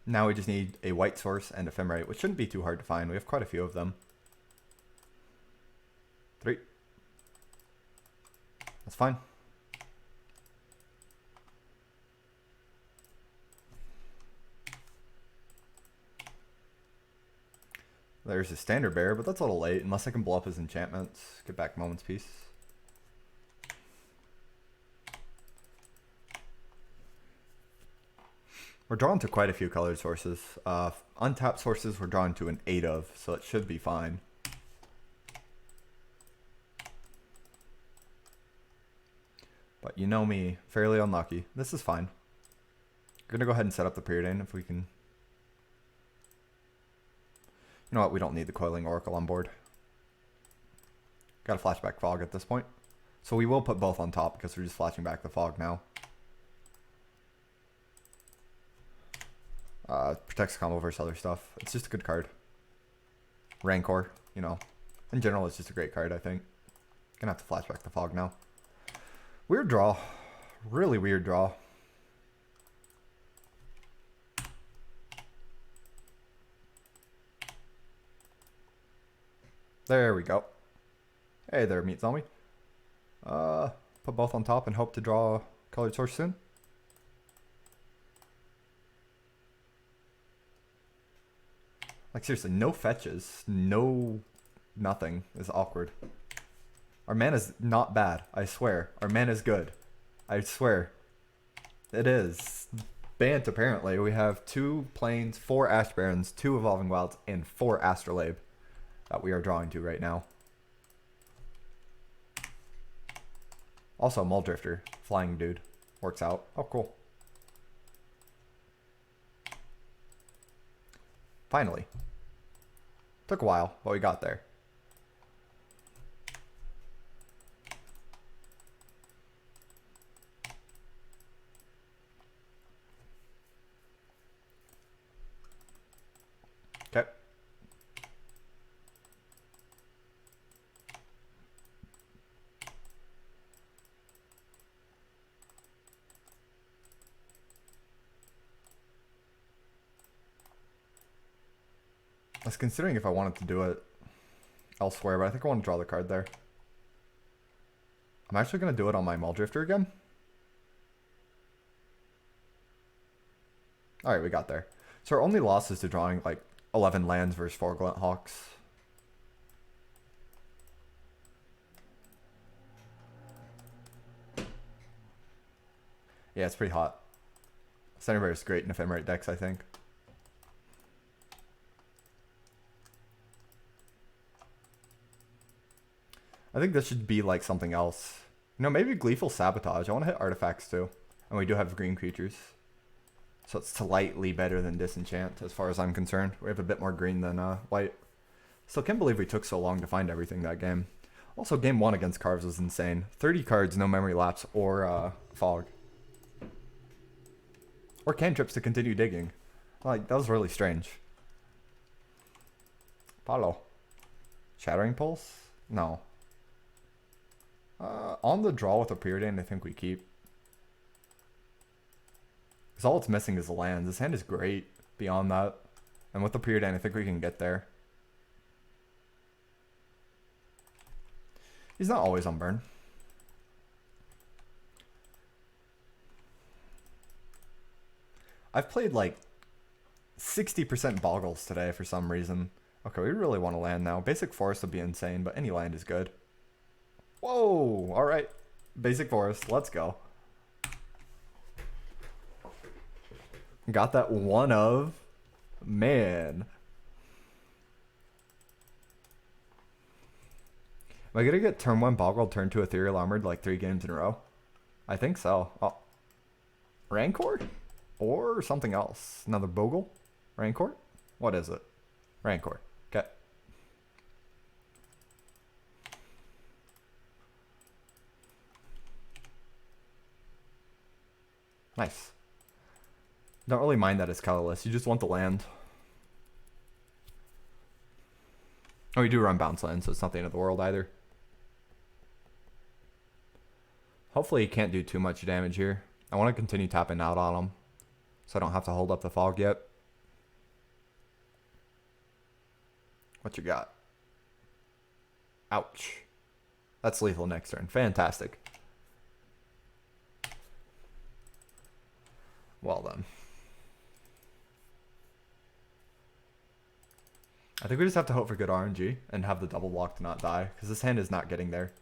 Now we just need a white source and ephemerate, which shouldn't be too hard to find. We have quite a few of them. 3. That's fine. There's a standard bearer, but that's a little late, unless I can blow up his enchantments. Get back Moment's Peace. We're drawn to quite a few colored sources. Untapped sources we're drawn to an 8 of, so it should be fine. But you know me, fairly unlucky. This is fine. We're going to go ahead and set up the Preordain if we can. You know what? We don't need the Coiling Oracle on board. Got a Flashback Fog at this point. So we will put both on top because we're just flashing back the Fog now. Protects combo versus other stuff. It's just a good card. Rancor, you know. In general, it's just a great card, I think. Gonna have to flash back the Fog now. Weird draw. Really weird draw. There we go. Hey there, Meat Zombie. Put both on top and hope to draw Colored Source soon. Like seriously, no fetches, no nothing is awkward. Our mana's not bad, I swear. Our mana's good. I swear. It is. Bant, apparently. We have 2 Plains, 4 Ash Barrens, 2 Evolving Wilds, and 4 Astrolabe that we are drawing to right now. Also, Muldrifter, flying dude, works out. Oh, cool. Finally. Took a while, but we got there. Okay. I was considering if I wanted to do it elsewhere, but I think I want to draw the card there. I'm actually going to do it on my Muldrifter again. Alright, we got there. So our only loss is to drawing like 11 lands versus 4 Glint Hawks. Yeah, it's pretty hot. Centerbear is great in Ephemerate decks, I think. I think this should be like something else. You know, maybe Gleeful Sabotage. I want to hit artifacts too. And we do have green creatures. So it's slightly better than Disenchant as far as I'm concerned. We have a bit more green than white. Still can't believe we took so long to find everything that game. Also, game 1 against Carves was insane. 30 cards, no Memory Lapse or Fog. Or cantrips to continue digging. Like, that was really strange. Paulo. Shattering Pulse? No. On the draw with a Preordain, I think we keep. Because all it's missing is the lands. This hand is great beyond that. And with the Preordain, I think we can get there. He's not always on burn. I've played like 60% Boggles today for some reason. Okay, we really want to land now. Basic Forest would be insane, but any land is good. Whoa! Alright. Basic Forest. Let's go. Got that one of. Man. Am I gonna get turn 1 Boggle, turn 2 Ethereal Armored like 3 games in a row? I think so. Oh. Rancor? Or something else. Another Bogle? Rancor? What is it? Rancor. Okay. Nice. Don't really mind that it's colorless. You just want the land. Oh, we do run bounce land, so it's not the end of the world either. Hopefully he can't do too much damage here. I want to continue tapping out on him, so I don't have to hold up the Fog yet. What you got? Ouch. That's lethal next turn. Fantastic. Well done. I think we just have to hope for good RNG and have the double block to not die, because this hand is not getting there.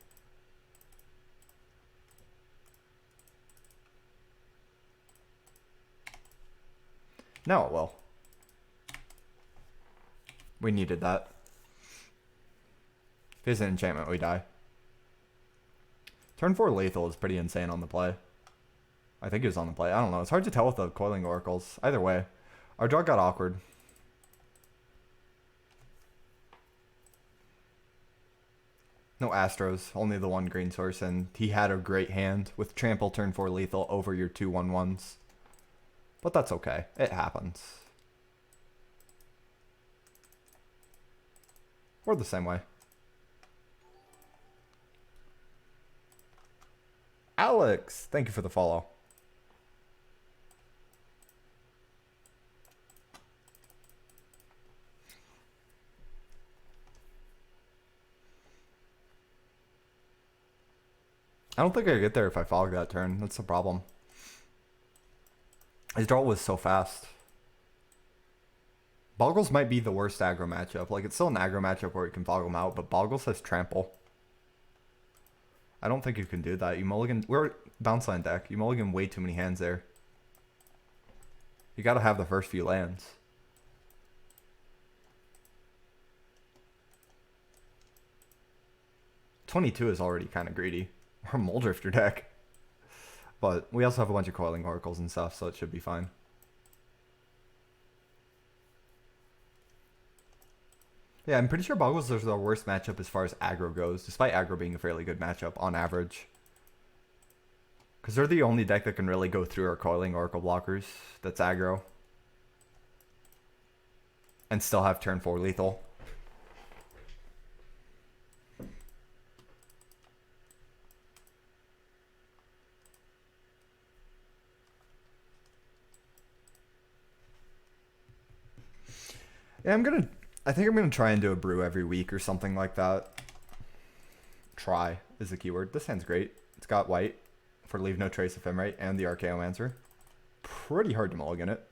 Now it will. We needed that. If he has an enchantment, we die. Turn 4 lethal is pretty insane on the play. I think he was on the play. I don't know. It's hard to tell with the coiling oracles. Either way, our draw got awkward. No Astros, only the one green source, and he had a great hand with trample turn 4 lethal over your 2/1/1s. But that's okay. It happens. Or the same way. Alex, thank you for the follow. I don't think I get there if I fog that turn. That's the problem. His draw was so fast. Boggles might be the worst aggro matchup. Like, it's still an aggro matchup where you can fog him out, but Boggles has trample. I don't think you can do that. You mulligan... We're bounce line deck. You mulligan way too many hands there. You gotta have the first few lands. $22 is already kind of greedy. Or Muldrifter deck. But we also have a bunch of coiling oracles and stuff, so it should be fine. Yeah, I'm pretty sure Boggles is the worst matchup as far as aggro goes, despite aggro being a fairly good matchup on average. Because they're the only deck that can really go through our coiling oracle blockers that's aggro. And still have turn 4 lethal. Yeah, I think I'm gonna try and do a brew every week or something like that. Try is the keyword. This hand's great. It's got white for Leave No Trace Ephemerate and the Archaeomancer. Pretty hard to mulligan it.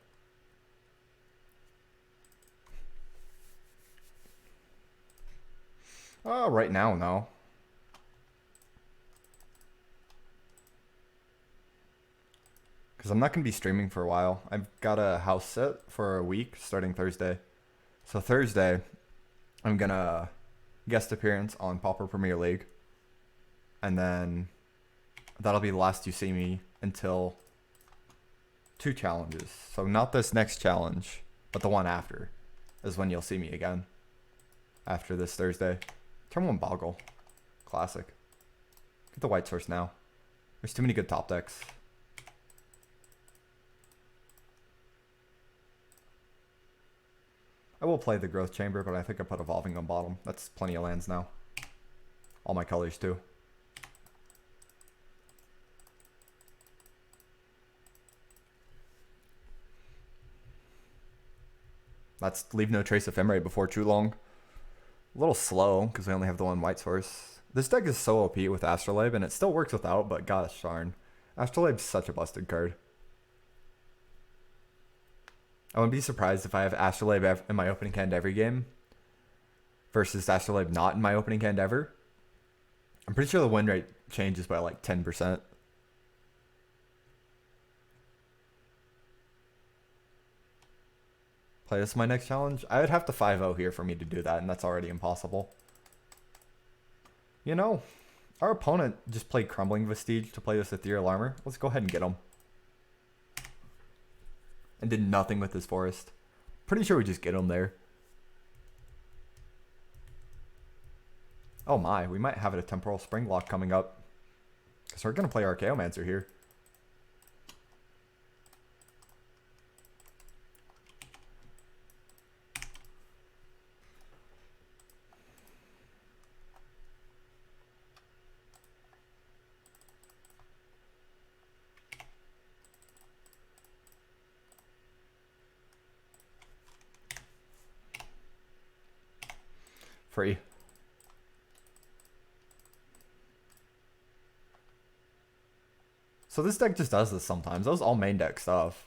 Oh, right now, no. Because I'm not going to be streaming for a while. I've got a house set for a week starting Thursday. So Thursday, I'm going to guest appearance on Pauper Premier League. And then that'll be the last you see me until 2 challenges. So not this next challenge, but the one after is when you'll see me again. After this Thursday. Turn 1 Boggle. Classic. Get the white source now. There's too many good top decks. I will play the Growth Chamber, but I think I put Evolving on bottom. That's plenty of lands now. All my colors too. Let's Leave No Trace Ephemerate before too long. A little slow, because we only have the one white source. This deck is so OP with Astrolabe, and it still works without, but gosh darn. Astrolabe's such a busted card. I wouldn't be surprised if I have Astrolabe in my opening hand every game versus Astrolabe not in my opening hand ever. I'm pretty sure the win rate changes by like 10%. Play this my next challenge? I would have to 5-0 here for me to do that, and that's already impossible. You know, our opponent just played Crumbling Vestige to play this Ethereal Armor. Let's go ahead and get him. And did nothing with his forest. Pretty sure we just get him there. Oh my, we might have a Temporal Spring Lock coming up. Because we're going to play Archaeomancer here. Free. So this deck just does this sometimes. That was all main deck stuff.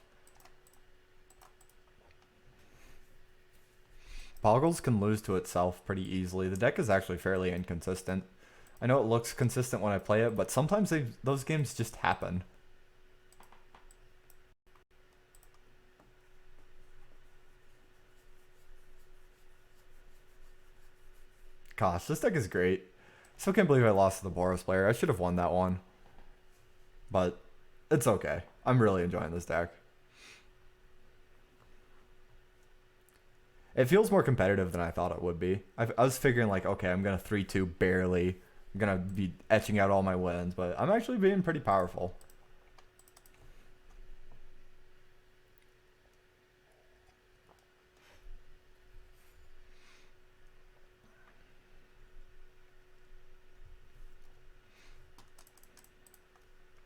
Boggles can lose to itself pretty easily. The deck is actually fairly inconsistent. I know it looks consistent when I play it, but sometimes those games just happen. Gosh, this deck is great. Still can't believe I lost to the Boros player. I should have won that one. But it's okay. I'm really enjoying this deck. It feels more competitive than I thought it would be. I was figuring like, okay, I'm going to 3-2 barely. I'm going to be etching out all my wins, but I'm actually being pretty powerful.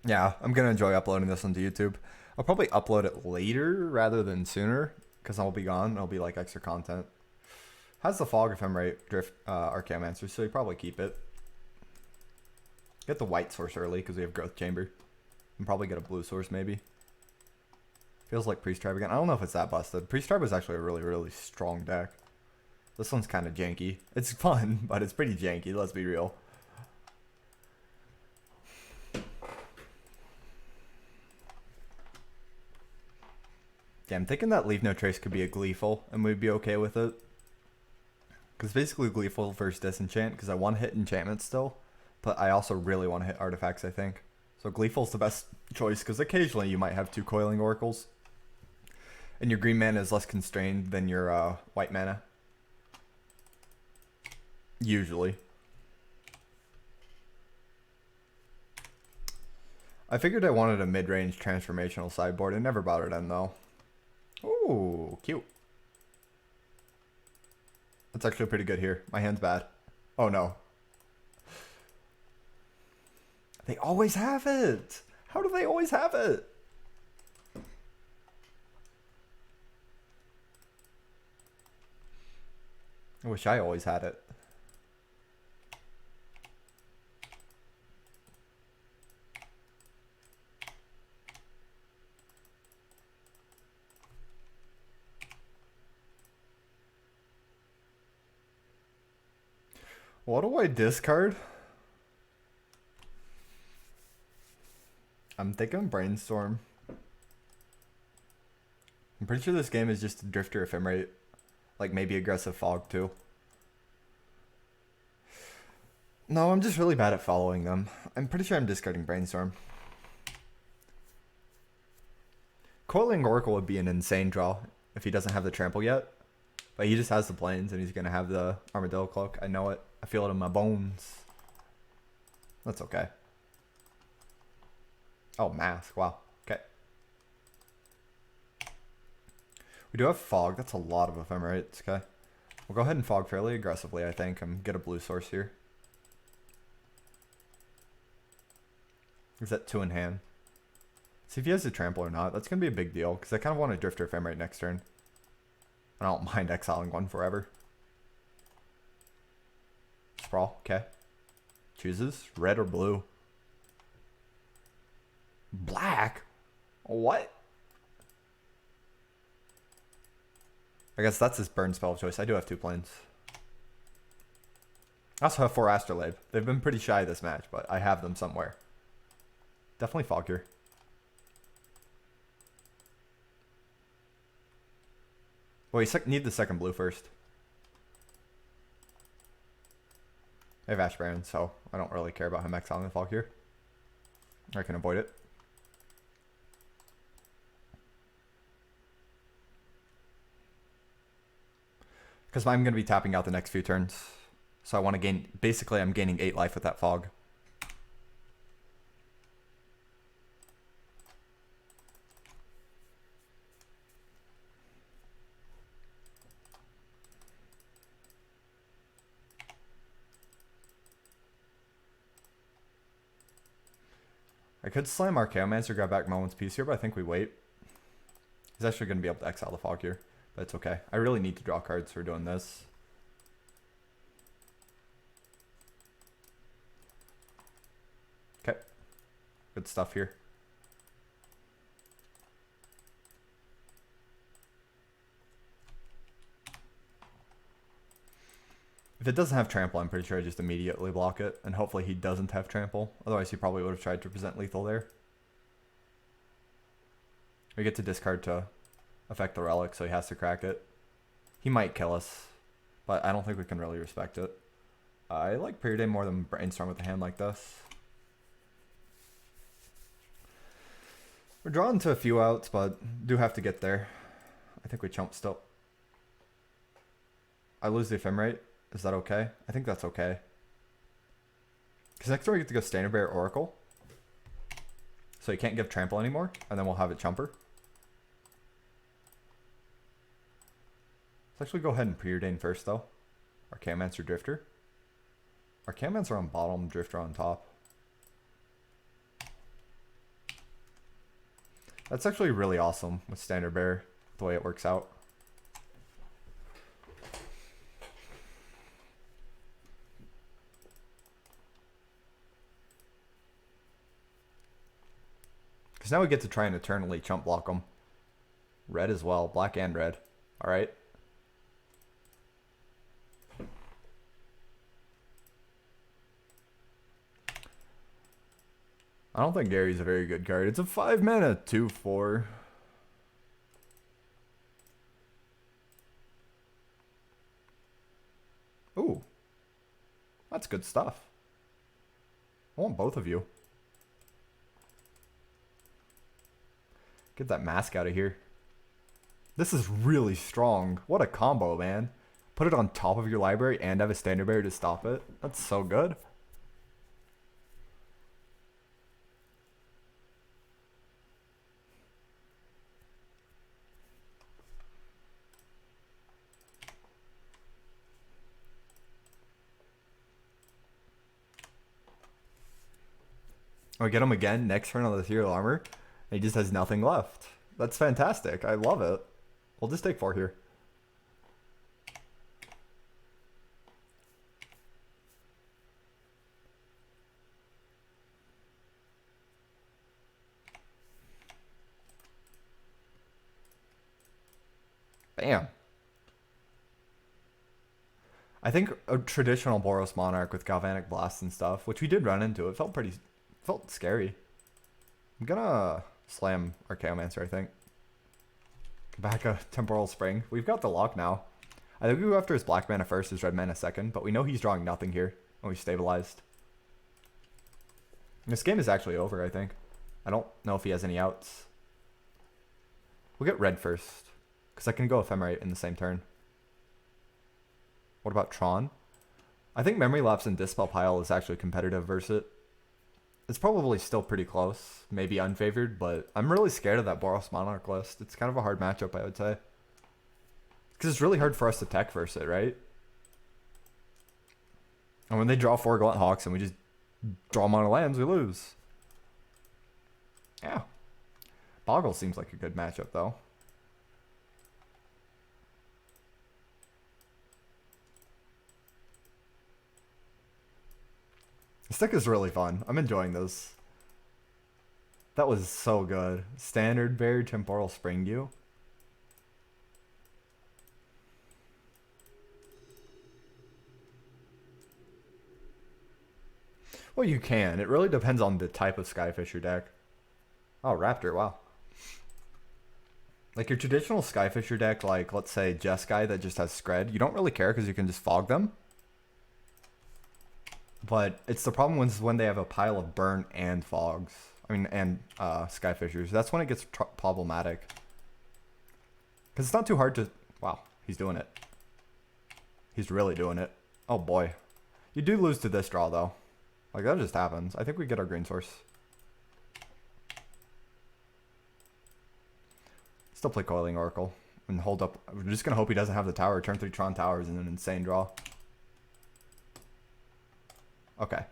Yeah, I'm going to enjoy uploading this onto YouTube. I'll probably upload it later rather than sooner because I'll be gone. It'll be like extra content. Has the Fog Ephemerate Drift Archaeomancer, so you probably keep it. Get the white source early because we have Growth Chamber. And probably get a blue source maybe. Feels like Priest Tribe again. I don't know if it's that busted. Priest Tribe is actually a really, really strong deck. This one's kind of janky. It's fun, but it's pretty janky, let's be real. Yeah, I'm thinking that Leave No Trace could be a Gleeful, and we'd be okay with it. Because basically Gleeful versus Disenchant, because I want to hit enchantments still, but I also really want to hit artifacts, I think. So Gleeful's the best choice, because occasionally you might have 2 Coiling Oracles. And your green mana is less constrained than your white mana. Usually. I figured I wanted a mid-range transformational sideboard. It never bothered in though. Ooh, cute. That's actually pretty good here. My hand's bad. Oh no. They always have it. How do they always have it? I wish I always had it. What do I discard? I'm thinking Brainstorm. I'm pretty sure this game is just a Drifter Ephemerate. Like maybe Aggressive Fog too. No, I'm just really bad at following them. I'm pretty sure I'm discarding Brainstorm. Coiling Oracle would be an insane draw if he doesn't have the trample yet. But he just has the planes and he's going to have the Armadillo Cloak. I know it. I feel it in my bones. That's okay. Oh, Mask. Wow. Okay. We do have Fog. That's a lot of Ephemerates. Okay. We'll go ahead and Fog fairly aggressively, I think, and get a blue source here. Is that 2 in hand? See if he has a trample or not. That's going to be a big deal because I kind of want a Drifter Ephemerate next turn. I don't mind exiling one forever. Sprawl, okay. Chooses red or blue. Black? What? I guess that's his burn spell of choice. I do have 2 planes. I also have 4 Astrolabe. They've been pretty shy this match, but I have them somewhere. Definitely Fog here. Well, you need the second blue first. I have Ash Baron, so I don't really care about him exiling the Fog here. I can avoid it. Because I'm going to be tapping out the next few turns. So I want to gain... Basically, I'm gaining 8 life with that Fog. I could slam Archaeomancer, grab back Moment's Peace here, but I think we wait. He's actually going to be able to exile the Fog here, but it's okay. I really need to draw cards for doing this. Okay. Good stuff here. If it doesn't have trample, I'm pretty sure I just immediately block it, and hopefully he doesn't have trample. Otherwise, he probably would have tried to present lethal there. We get to discard to affect the relic, so he has to crack it. He might kill us, but I don't think we can really respect it. I like preordain more than brainstorm with a hand like this. We're drawn to a few outs, but do have to get there. I think we chump still. I lose the ephemerate. Is that okay? I think that's okay. Because next turn we get to go Standard Bearer Oracle. So you can't give trample anymore, and then we'll have it chumper. Let's actually go ahead and preordain first though. Archaeomancer Drifter. Archaeomancer on bottom, Drifter on top. That's actually really awesome with Standard Bearer, the way it works out. Because now we get to try and eternally chump block them. Red as well, black and red. Alright. I don't think Gary's a very good card. It's a 5 mana 2/4. Ooh. That's good stuff. I want both of you. Get that mask out of here. This is really strong. What a combo, man. Put it on top of your library and have a Standard Bearer to stop it. That's so good. We get him again next turn on the Ethereal Armor. And he just has nothing left. That's fantastic. I love it. We'll just take 4 here. Bam. I think a traditional Boros Monarch with Galvanic Blast and stuff, which we did run into, it felt scary. I'm gonna slam Archaeomancer, I think. Back a Temporal Spring. We've got the lock now. I think we go after his black mana first, his red mana second, but we know he's drawing nothing here when we stabilized. This game is actually over, I think. I don't know if he has any outs. We'll get red first, because I can go Ephemerate in the same turn. What about Tron? I think Memory Lapse and Dispel Pile is actually competitive versus it. It's probably still pretty close, maybe unfavored, but I'm really scared of that Boros Monarch list. It's kind of a hard matchup, I would say. Because it's really hard for us to tech versus it, right? And when they draw 4 Glut Hawks and we just draw mono lands, we lose. Yeah. Boggle seems like a good matchup, though. This deck is really fun. I'm enjoying this. That was so good. Standard Bear, Temporal Spring you. Well, you can. It really depends on the type of Skyfisher deck. Oh, Raptor, wow. Like your traditional Skyfisher deck, like let's say Jeskai that just has Scred, you don't really care because you can just fog them. But it's the problem when they have a pile of burn and fogs. I mean, and Skyfishers. That's when it gets problematic. Because it's not too hard to... Wow, he's doing it. He's really doing it. Oh boy. You do lose to this draw though. Like that just happens. I think we get our green source. Still play Coiling Oracle. And hold up. We're just going to hope he doesn't have the tower. Turn 3 Tron Towers and an insane draw. Okay.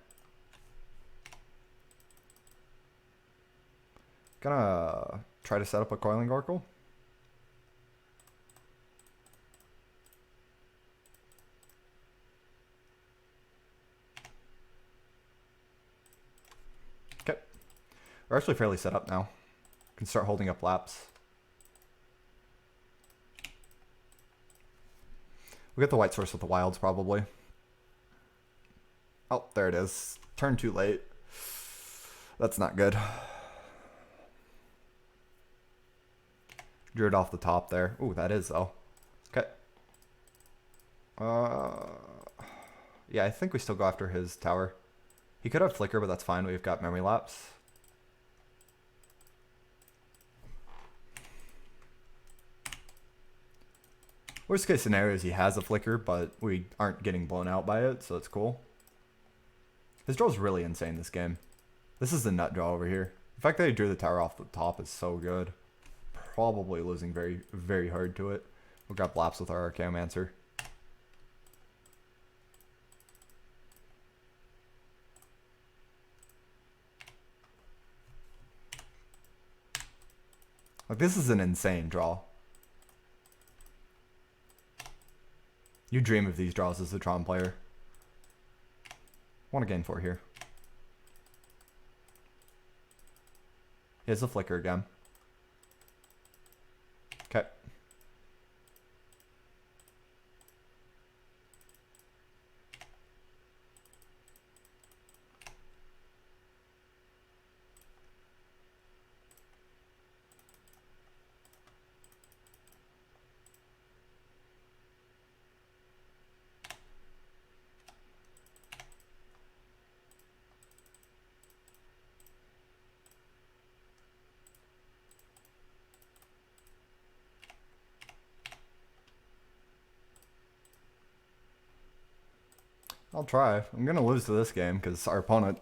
Gonna try to set up a Coiling Oracle. Okay. We're actually fairly set up now. Can start holding up laps. We'll get the white source with the wilds probably. Oh, there it is. Turn too late. That's not good. Drew it off the top there. Ooh, that is though. Okay. Yeah, I think we still go after his tower. He could have Flicker, but that's fine. We've got Memory Lapse. Worst case scenario is he has a Flicker, but we aren't getting blown out by it, so it's cool. His draw is really insane this game. This is the nut draw over here. The fact that he drew the tower off the top is so good. Probably losing very, very hard to it. We'll grab Lapse with our Archaeomancer. Like, this is an insane draw. You dream of these draws as a Tron player. Want to gain 4 here. He has a Flicker again. Okay. I'll try. I'm going to lose to this game because our opponent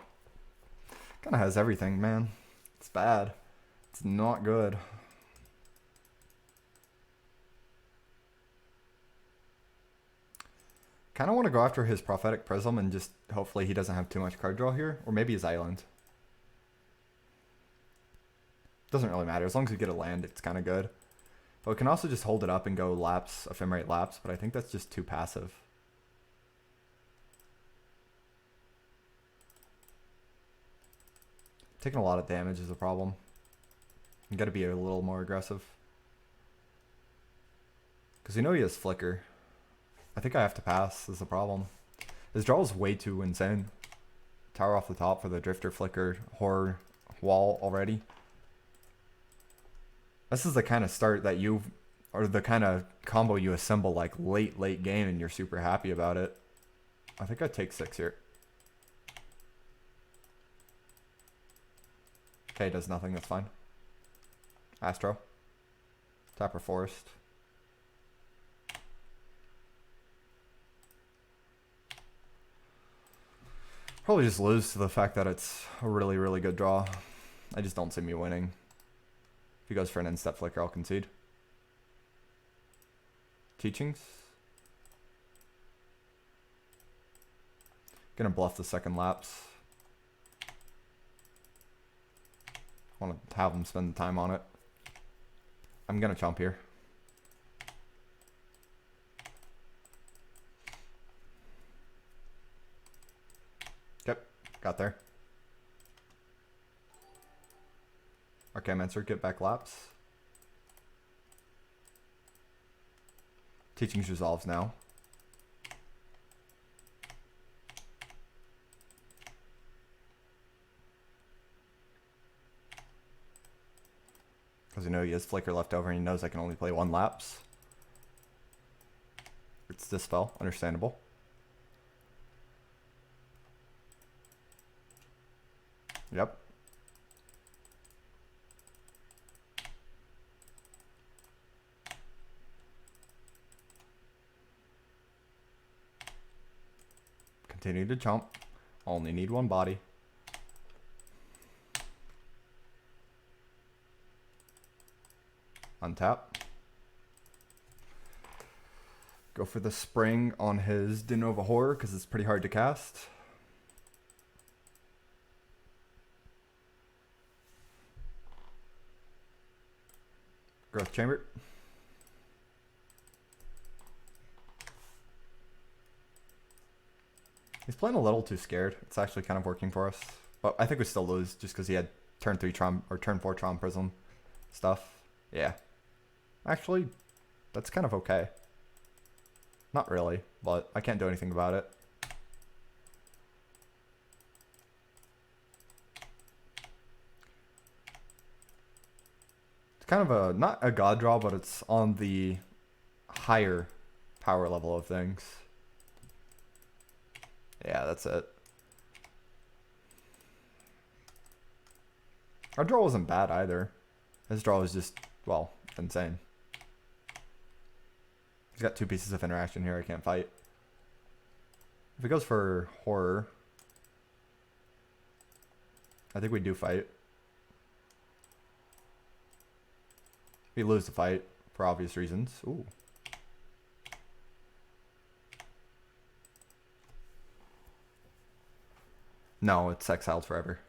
kind of has everything, man. It's bad. It's not good. Kind of want to go after his Prophetic Prism and just hopefully he doesn't have too much card draw here. Or maybe his Island. Doesn't really matter. As long as we get a land, it's kind of good. But we can also just hold it up and go Lapse, Ephemerate Lapse. But I think that's just too passive. Taking a lot of damage is a problem. You gotta be a little more aggressive. Because you know he has Flicker. I think I have to pass is the problem. His draw is way too insane. Tower off the top for the Drifter, Flicker, Horror, Wall already. This is the kind of start that you, or the kind of combo you assemble like late game and you're super happy about it. I think I take 6 here. Okay, does nothing, that's fine. Astro. Tapper Forest. Probably just lose to the fact that it's a really, really good draw. I just don't see me winning. If he goes for an in-step Flicker, I'll concede. Teachings. Gonna bluff the second Lapse. Want to have him spend the time on it. I'm gonna chomp here. Yep, got there. Archaeomancer, get back Lapse. Teachings resolves now. Because you know he has Flicker left over and he knows I can only play 1 Lapse. It's Dispel, understandable. Yep. Continue to chomp. Only need 1 body. Untap. Go for the Spring on his Denova Horror because it's pretty hard to cast. Growth Chamber. He's playing a little too scared. It's actually kind of working for us. But I think we still lose just because he had turn 3 Tron or turn 4 Tron Prism stuff. Yeah. Actually, that's kind of okay. Not really, but I can't do anything about it. It's kind of a, not a god draw, but it's on the higher power level of things. Yeah, that's it. Our draw wasn't bad either. His draw was just, well, insane. He's got 2 pieces of interaction here I can't fight. If he goes for horror, I think we do fight. We lose the fight for obvious reasons. Ooh. No, it's exiled forever.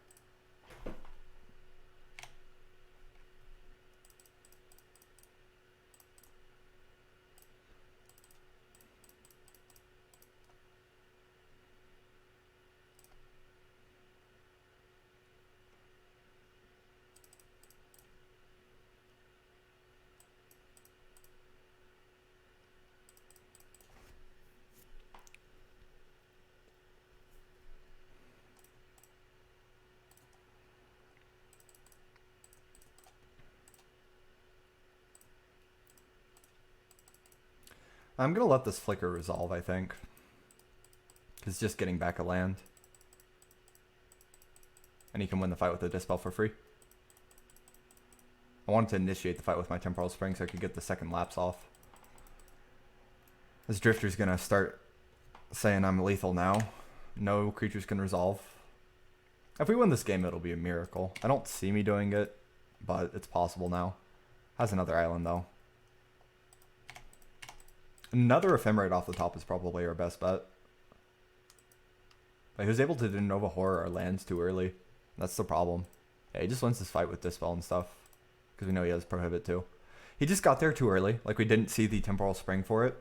I'm going to let this flicker resolve, I think. Because just getting back a land. And he can win the fight with the Dispel for free. I wanted to initiate the fight with my Temporal Spring so I could get the second lapse off. This Drifter's going to start saying I'm lethal now. No creatures can resolve. If we win this game, it'll be a miracle. I don't see me doing it, but it's possible now. Has another island, though. Another Ephemerate off the top is probably our best bet. But he was able to Nova Horror our lands too early. That's the problem. Yeah, he just wins this fight with Dispel and stuff. Because we know he has Prohibit too. He just got there too early. Like, we didn't see the Temporal Spring for it.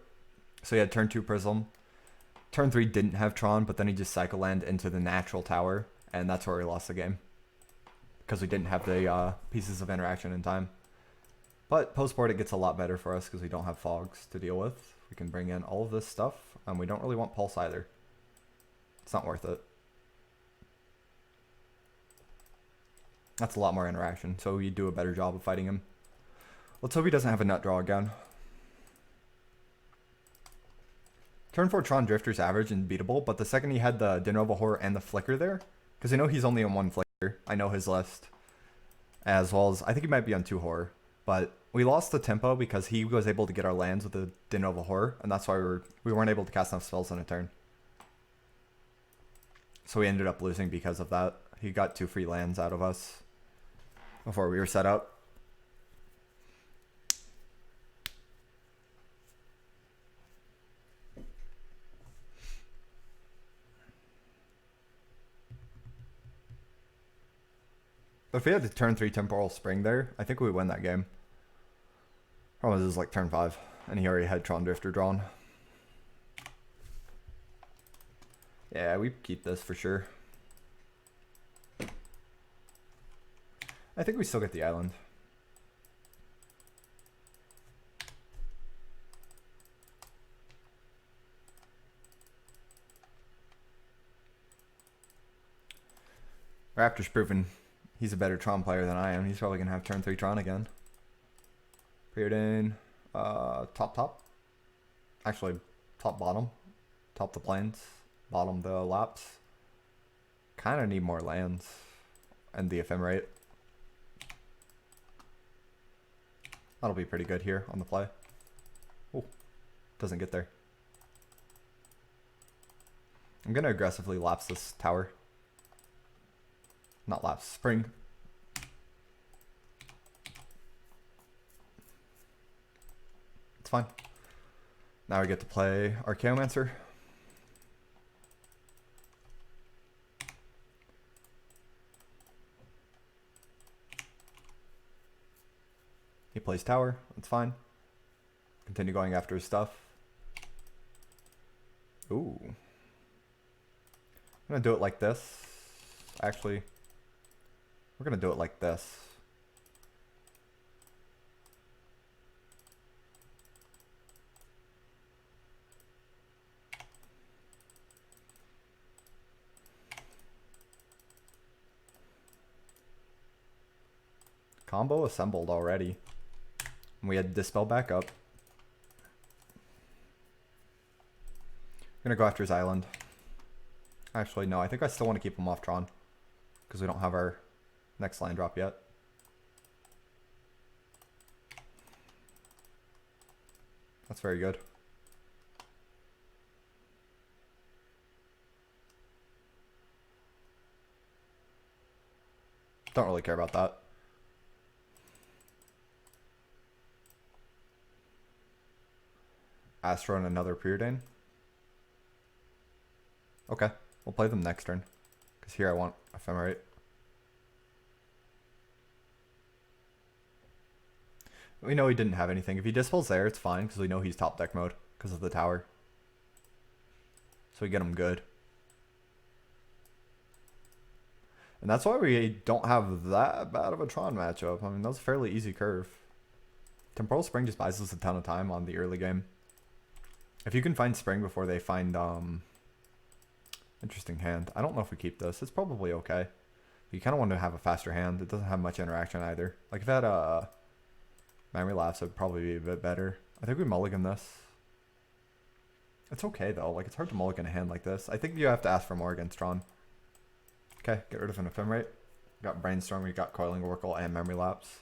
So he had turn 2 Prism. Turn 3 didn't have Tron, but then he just Cycle Land into the natural tower. And that's where we lost the game. Because we didn't have the pieces of interaction in time. But post-board it gets a lot better for us because we don't have fogs to deal with. We can bring in all of this stuff. And we don't really want Pulse either. It's not worth it. That's a lot more interaction, so you do a better job of fighting him. Let's hope he doesn't have a nut draw again. Turn 4 Tron Drifter's average and beatable, but the second he had the Denova Horror and the Flicker there, because I know he's only on 1 Flicker. I know his list. As well as, I think he might be on 2 Horror. But we lost the tempo because he was able to get our lands with the Denova Horror, and that's why we weren't able to cast enough spells in a turn. So we ended up losing because of that. He got 2 free lands out of us before we were set up. But if we had the turn 3 Temporal Spring there, I think we win that game. Problem is, it was like turn 5, and he already had Tron Drifter drawn. Yeah, we keep this for sure. I think we still get the island. Raptor's proven he's a better Tron player than I am. He's probably going to have turn 3 Tron again. Preordain, top. Actually, top bottom. Top the plains. Bottom the laps. Kind of need more lands. And the Ephemerate. That'll be pretty good here on the play. Oh, doesn't get there. I'm going to aggressively lapse this tower. Not lapse, spring. It's fine. Now we get to play Archaeomancer. He plays tower, that's fine. Continue going after his stuff. Ooh. I'm gonna do it like this. Actually, we're gonna do it like this. Combo assembled already. We had Dispel back up. I'm gonna go after his island. Actually, no. I think I still want to keep him off Tron. Because we don't have our next line drop yet. That's very good. Don't really care about that. Astro and another Preordain. Okay, we'll play them next turn. Because here I want Ephemerate. We know he didn't have anything. If he dispels there, it's fine. Because we know he's top deck mode. Because of the tower. So we get him good. And that's why we don't have that bad of a Tron matchup. I mean, that was a fairly easy curve. Temporal Spring just buys us a ton of time on the early game. If you can find Spring before they find... Interesting hand. I don't know if we keep this. It's probably okay. But you kind of want to have a faster hand. It doesn't have much interaction either. Like if it had a Memory Lapse, it would probably be a bit better. I think we mulligan this. It's okay though. Like it's hard to mulligan a hand like this. I think you have to ask for more against Tron. Okay, get rid of an Ephemerate. We got Brainstorm, we got Coiling Oracle, and Memory Lapse.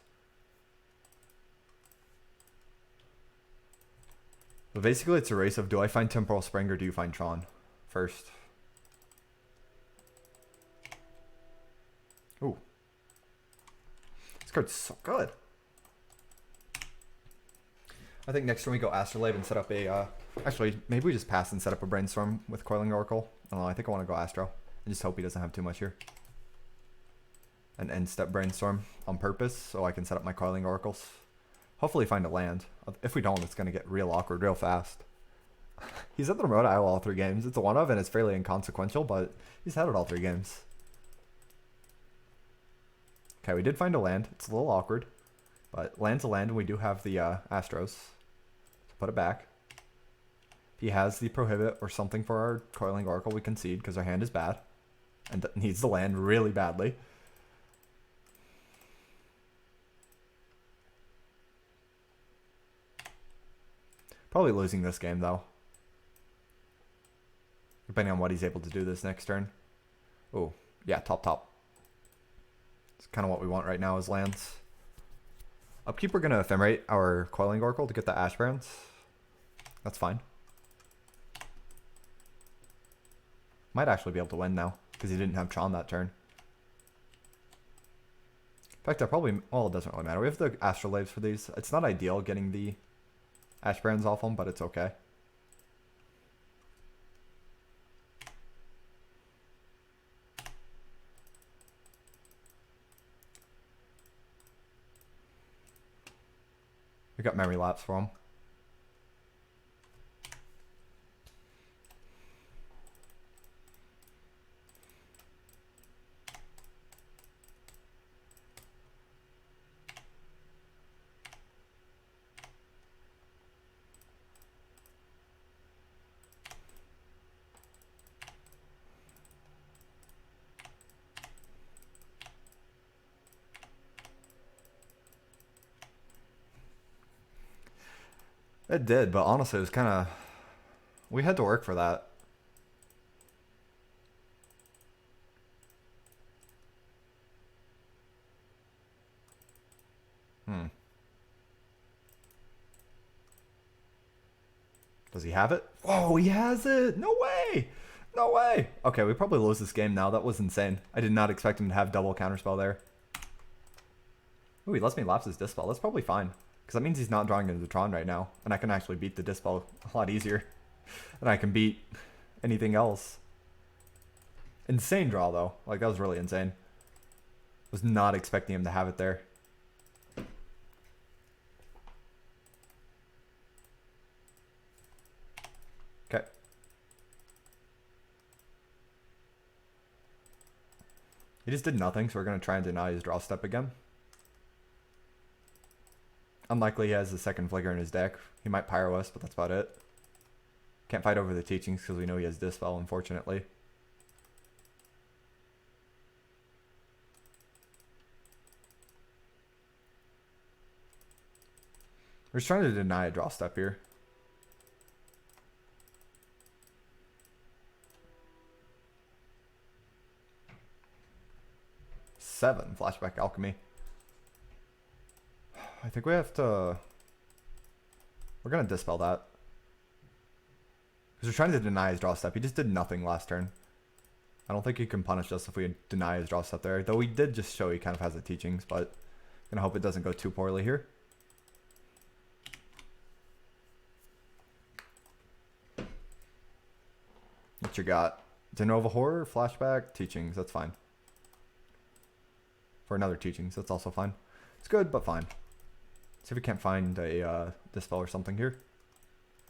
But basically it's a race of do I find Temporal Spring or do you find Tron first? Ooh. This card's so good. I think next turn we go Astrolabe and set up a... actually, maybe we just pass and set up a Brainstorm with Coiling Oracle. I don't know, I think I want to go Astro. And just hope he doesn't have too much here. An end step Brainstorm on purpose so I can set up my Coiling Oracles. Hopefully find a land. If we don't, it's going to get real awkward real fast. He's at the remote IO all 3 games. It's a one of and it's fairly inconsequential, but he's had it all 3 games. Okay, we did find a land. It's a little awkward. But land's a land and we do have the Astros. So put it back. If he has the Prohibit or something for our Coiling Oracle, we concede because our hand is bad. And needs the land really badly. Probably losing this game though. Depending on what he's able to do this next turn. Oh, yeah, top. It's kind of what we want right now is lands. Upkeep, we're going to Ephemerate our Coiling Oracle to get the Ash Barrens. That's fine. Might actually be able to win now, because he didn't have Tron that turn. In fact, I probably... well, it doesn't really matter. We have the Astrolabes for these. It's not ideal getting the Ash Barrens off them, but it's okay. We got Memory Lapse for him. It did, but honestly, it was kind of... we had to work for that. Does he have it? Oh, he has it! No way! No way! Okay, we probably lose this game now. That was insane. I did not expect him to have double counterspell there. Ooh, he lets me lapse his Dispel. That's probably fine. Because that means he's not drawing into the Tron right now. And I can actually beat the Dispel a lot easier. And I can beat anything else. Insane draw, though. Like, that was really insane. Was not expecting him to have it there. Okay. He just did nothing, so we're going to try and deny his draw step again. Unlikely he has the second Flicker in his deck. He might Pyro us, but that's about it. Can't fight over the teachings because we know he has Dispel, unfortunately. We're just trying to deny a draw step here. 7 flashback alchemy. I think we have to... We're going to dispel that. Because we're trying to deny his draw step. He just did nothing last turn. I don't think he can punish us if we deny his draw step there. Though we did just show he kind of has the teachings, but I'm going to hope it doesn't go too poorly here. What you got? De Novo Horror, Flashback, Teachings. That's fine. For another Teachings, that's also fine. It's good, but fine. See if we can't find a Dispel or something here.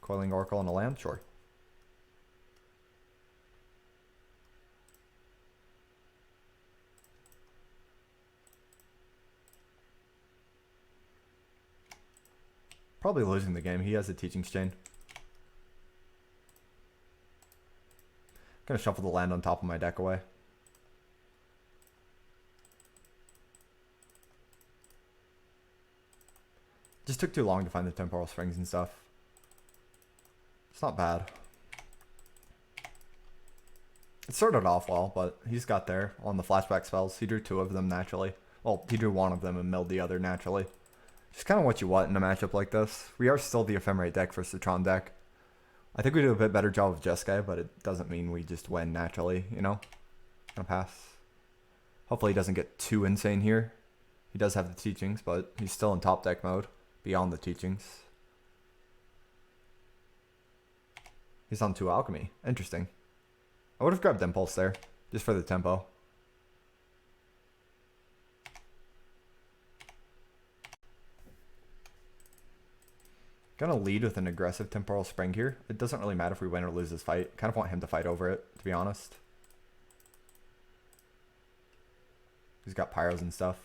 Coiling Oracle on a land? Sure. Probably losing the game. He has a Teachings chain. Gonna shuffle the land on top of my deck away. Just took too long to find the temporal springs and stuff. It's not bad. It started off well, but he's got there on the flashback spells. He drew 2 of them naturally. Well, he drew 1 of them and milled the other naturally. Just kind of what you want in a matchup like this. We are still the Ephemerate deck versus the Tron deck. I think we do a bit better job of Jeskai, but it doesn't mean we just win naturally, you know? Gonna pass. Hopefully he doesn't get too insane here. He does have the Teachings, but he's still in top deck mode, beyond the Teachings. He's on 2 Alchemy. Interesting. I would have grabbed Impulse there, just for the tempo. Gonna lead with an aggressive Temporal Spring here. It doesn't really matter if we win or lose this fight. Kind of want him to fight over it, to be honest. He's got Pyros and stuff.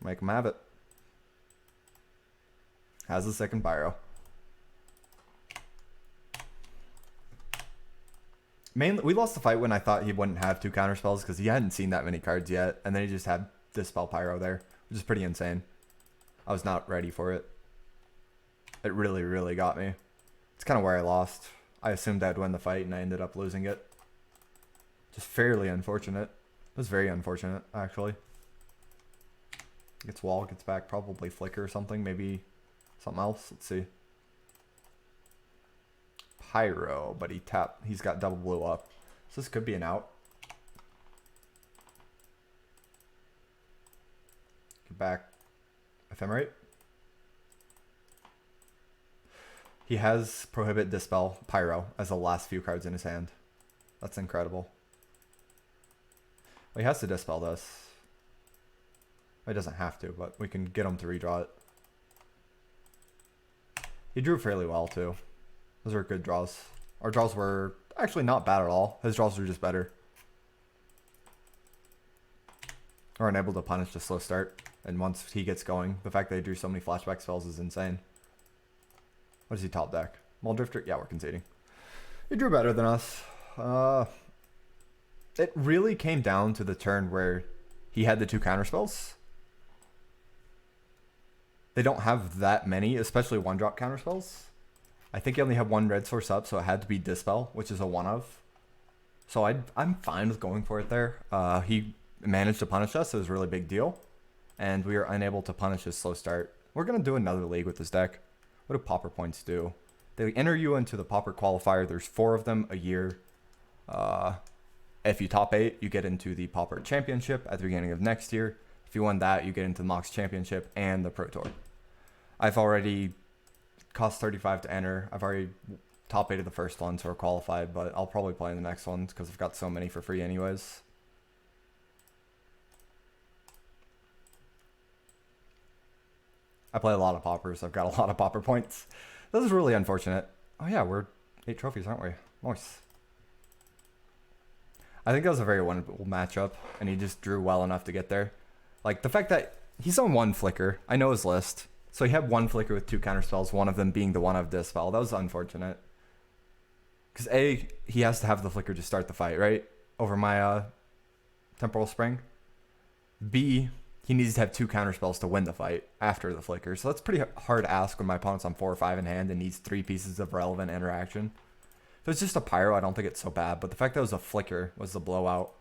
Make him have it. Has the second Pyro. Mainly, we lost the fight when I thought he wouldn't have 2 counterspells because he hadn't seen that many cards yet, and then he just had Dispel Pyro there, which is pretty insane. I was not ready for it. It really, really got me. It's kind of where I lost. I assumed I'd win the fight, and I ended up losing it. Just fairly unfortunate. It was very unfortunate, actually. Gets wall, gets back, probably flicker or something, maybe something else. Let's see. Pyro, but he's got double blue up. So this could be an out. Get back Ephemerate. He has Prohibit, Dispel, Pyro as the last few cards in his hand. That's incredible. Well, he has to Dispel this. He doesn't have to, but we can get him to redraw it. He drew fairly well, too. Those are good draws. Our draws were actually not bad at all. His draws were just better. We're unable to punish the slow start. And once he gets going, the fact that he drew so many flashback spells is insane. What is he top deck? Muldrifter? Yeah, we're conceding. He drew better than us. It really came down to the turn where he had the 2 counterspells. They don't have that many, especially 1-drop counterspells. I think he only had 1 red source up, so it had to be Dispel, which is a 1 of. So I'm fine with going for it there. He managed to punish us, so it was a really big deal. And we were unable to punish his slow start. We're going to do another league with this deck. What do Pauper points do? They enter you into the Pauper qualifier. There's 4 of them a year. If you top 8, you get into the Pauper Championship at the beginning of next year. If you win that, you get into the Mox Championship and the Pro Tour. I've already cost 35 to enter. I've already top 8 of the first one, so we're qualified, but I'll probably play in the next ones because I've got so many for free anyways. I play a lot of Paupers. I've got a lot of Pauper points. This is really unfortunate. Oh yeah, we're 8 trophies, aren't we? Nice. I think that was a very winnable matchup, and he just drew well enough to get there. Like, the fact that he's on 1 flicker. I know his list. So he had one flicker with 2 counterspells, one of them being the one of Dispel. That was unfortunate. Because A, he has to have the flicker to start the fight, right? Over my Temporal Spring. B, he needs to have 2 counterspells to win the fight after the flicker. So that's pretty hard to ask when my opponent's on 4 or 5 in hand and needs 3 pieces of relevant interaction. If it's just a Pyro, I don't think it's so bad. But the fact that it was a flicker was the blowout.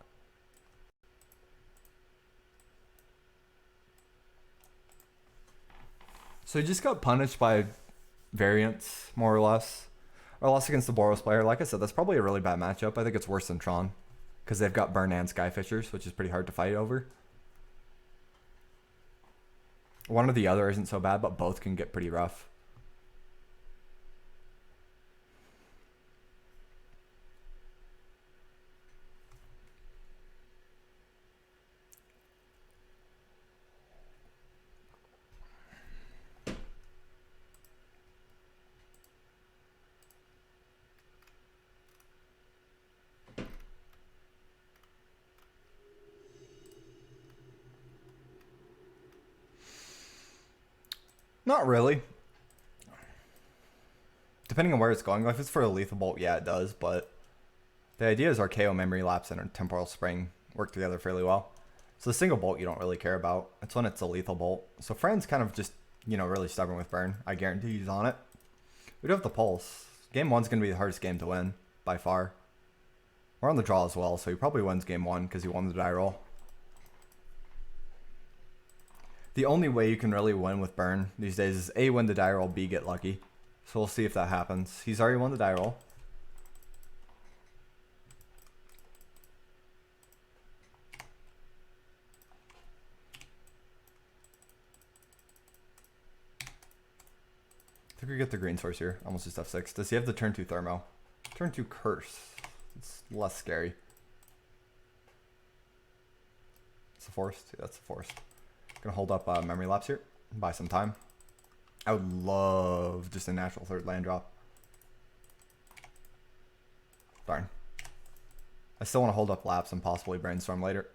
So he just got punished by variance, more or less. Our loss against the Boros player, like I said, that's probably a really bad matchup. I think it's worse than Tron. Because they've got Burn and Skyfishers, which is pretty hard to fight over. One or the other isn't so bad, but both can get pretty rough. Not really. Depending on where it's going. If it's for a lethal bolt, yeah, it does. But the idea is RKO, Memory Lapse, and Temporal Spring work together fairly well. So the single bolt you don't really care about. It's when it's a lethal bolt. So Fran's kind of just, really stubborn with Burn. I guarantee he's on it. We do have the Pulse. Game 1's going to be the hardest game to win, by far. We're on the draw as well, so he probably wins game 1 because he won the die roll. The only way you can really win with Burn these days is A, win the die roll, B, get lucky. So we'll see if that happens. He's already won the die roll. I think we get the green source here. Almost just F6. Does he have the turn 2 Thermo? Turn 2 Curse. It's less scary. It's a forced. Yeah, that's a forced. Gonna hold up Memory Lapse here. Buy some time. I would love just a natural 3rd land drop. Darn. I still want to hold up Lapse and possibly Brainstorm later.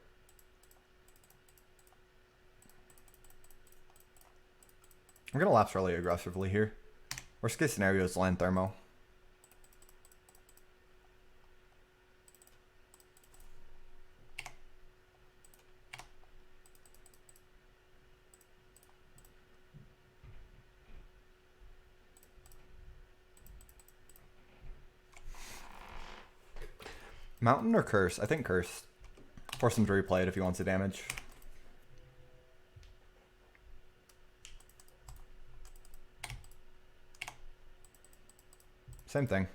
I'm gonna Lapse really aggressively here. Worst case scenario is land Thermo. Mountain or Curse? I think Curse. Force him to replay it if he wants the damage. Same thing.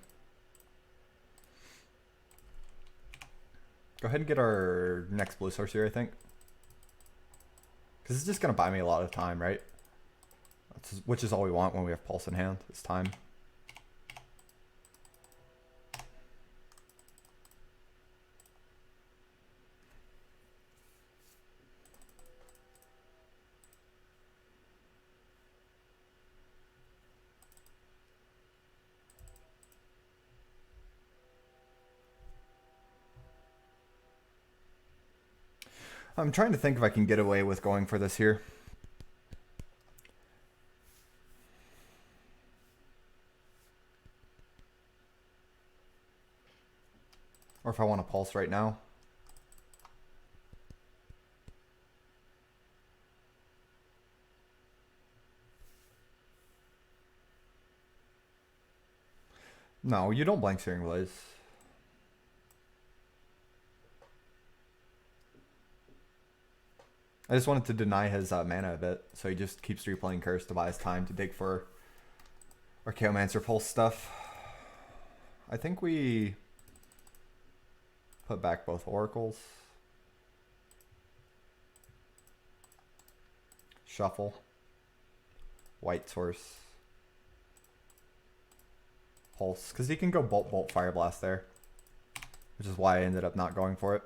Go ahead and get our next blue source here, I think. Because it's just going to buy me a lot of time, right? Which is all we want when we have Pulse in hand. It's time. I'm trying to think if I can get away with going for this here. Or if I want to Pulse right now. No, you don't blank Searing Blaze. I just wanted to deny his mana a bit, so he just keeps replaying Curse to buy his time to dig for Archaeomancer Pulse stuff. I think we put back both Oracles. Shuffle. White source. Pulse, because he can go Bolt, Bolt, Fire Blast there. Which is why I ended up not going for it.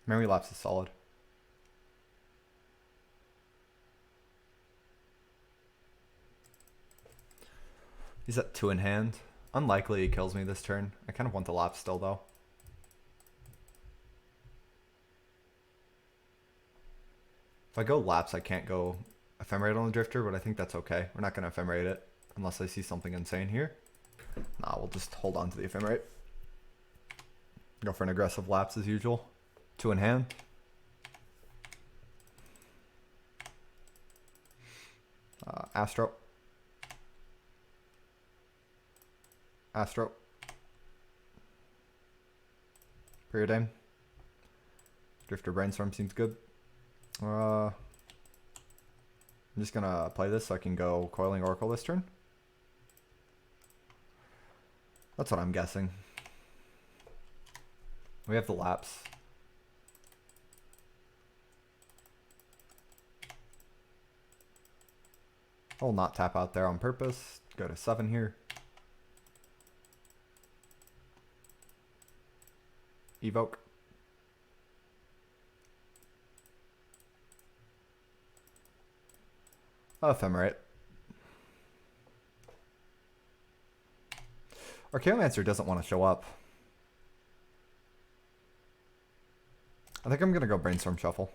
Memory Lapse is solid. He's at 2 in hand. Unlikely he kills me this turn. I kind of want the lapse still though. If I go lapse, I can't go ephemerate on the drifter, but I think that's okay. We're not going to ephemerate it unless I see something insane here. Nah, we'll just hold on to the ephemerate. Go for an aggressive lapse as usual. 2 in hand. Astro. Astro. Preordain. Drifter Brainstorm seems good. I'm just gonna play this so I can go Coiling Oracle this turn. That's what I'm guessing. We have the lapse. I'll not tap out there on purpose. Go to 7 here. Evoke. Ephemerate. Our Chaomancer doesn't want to show up. I think I'm going to go Brainstorm Shuffle.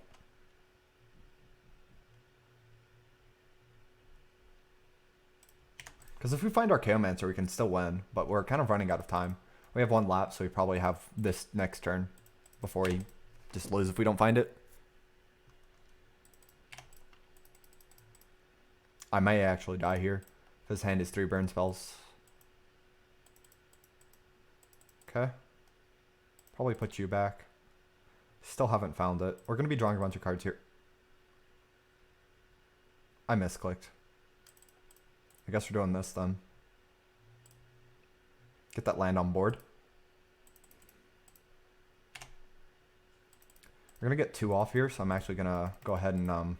Because if we find our Chaomancer, we can still win, but we're kind of running out of time. We have 1 lap, so we probably have this next turn before he just loses if we don't find it. I may actually die here if his hand is 3 burn spells. Okay. Probably put you back. Still haven't found it. We're going to be drawing a bunch of cards here. I misclicked. I guess we're doing this then. Get that land on board. We're going to get 2 off here, so I'm actually going to go ahead and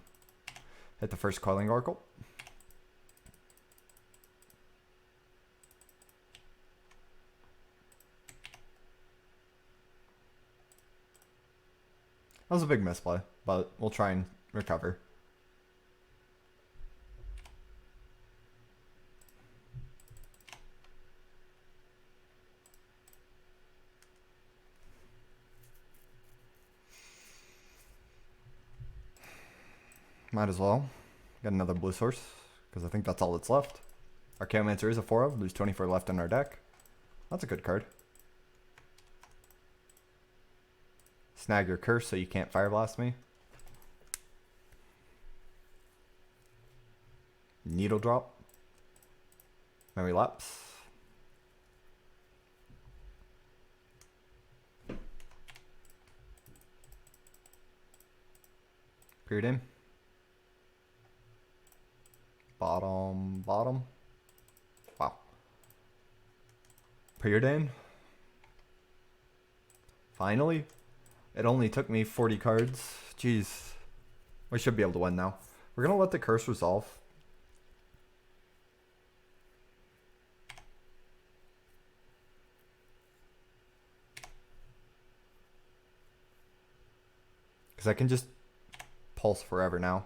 hit the first Coiling Oracle. That was a big misplay, but we'll try and recover. Might as well get another blue source, because I think that's all that's left. Our Chaomancer is a 4-of, there's 24 left in our deck. That's a good card. Snag your curse so you can't Fire Blast me. Needle Drop. Memory Lapse. Preordain. Bottom. Wow. Preordain. Finally. It only took me 40 cards. Jeez. We should be able to win now. We're going to let the curse resolve. Because I can just pulse forever now.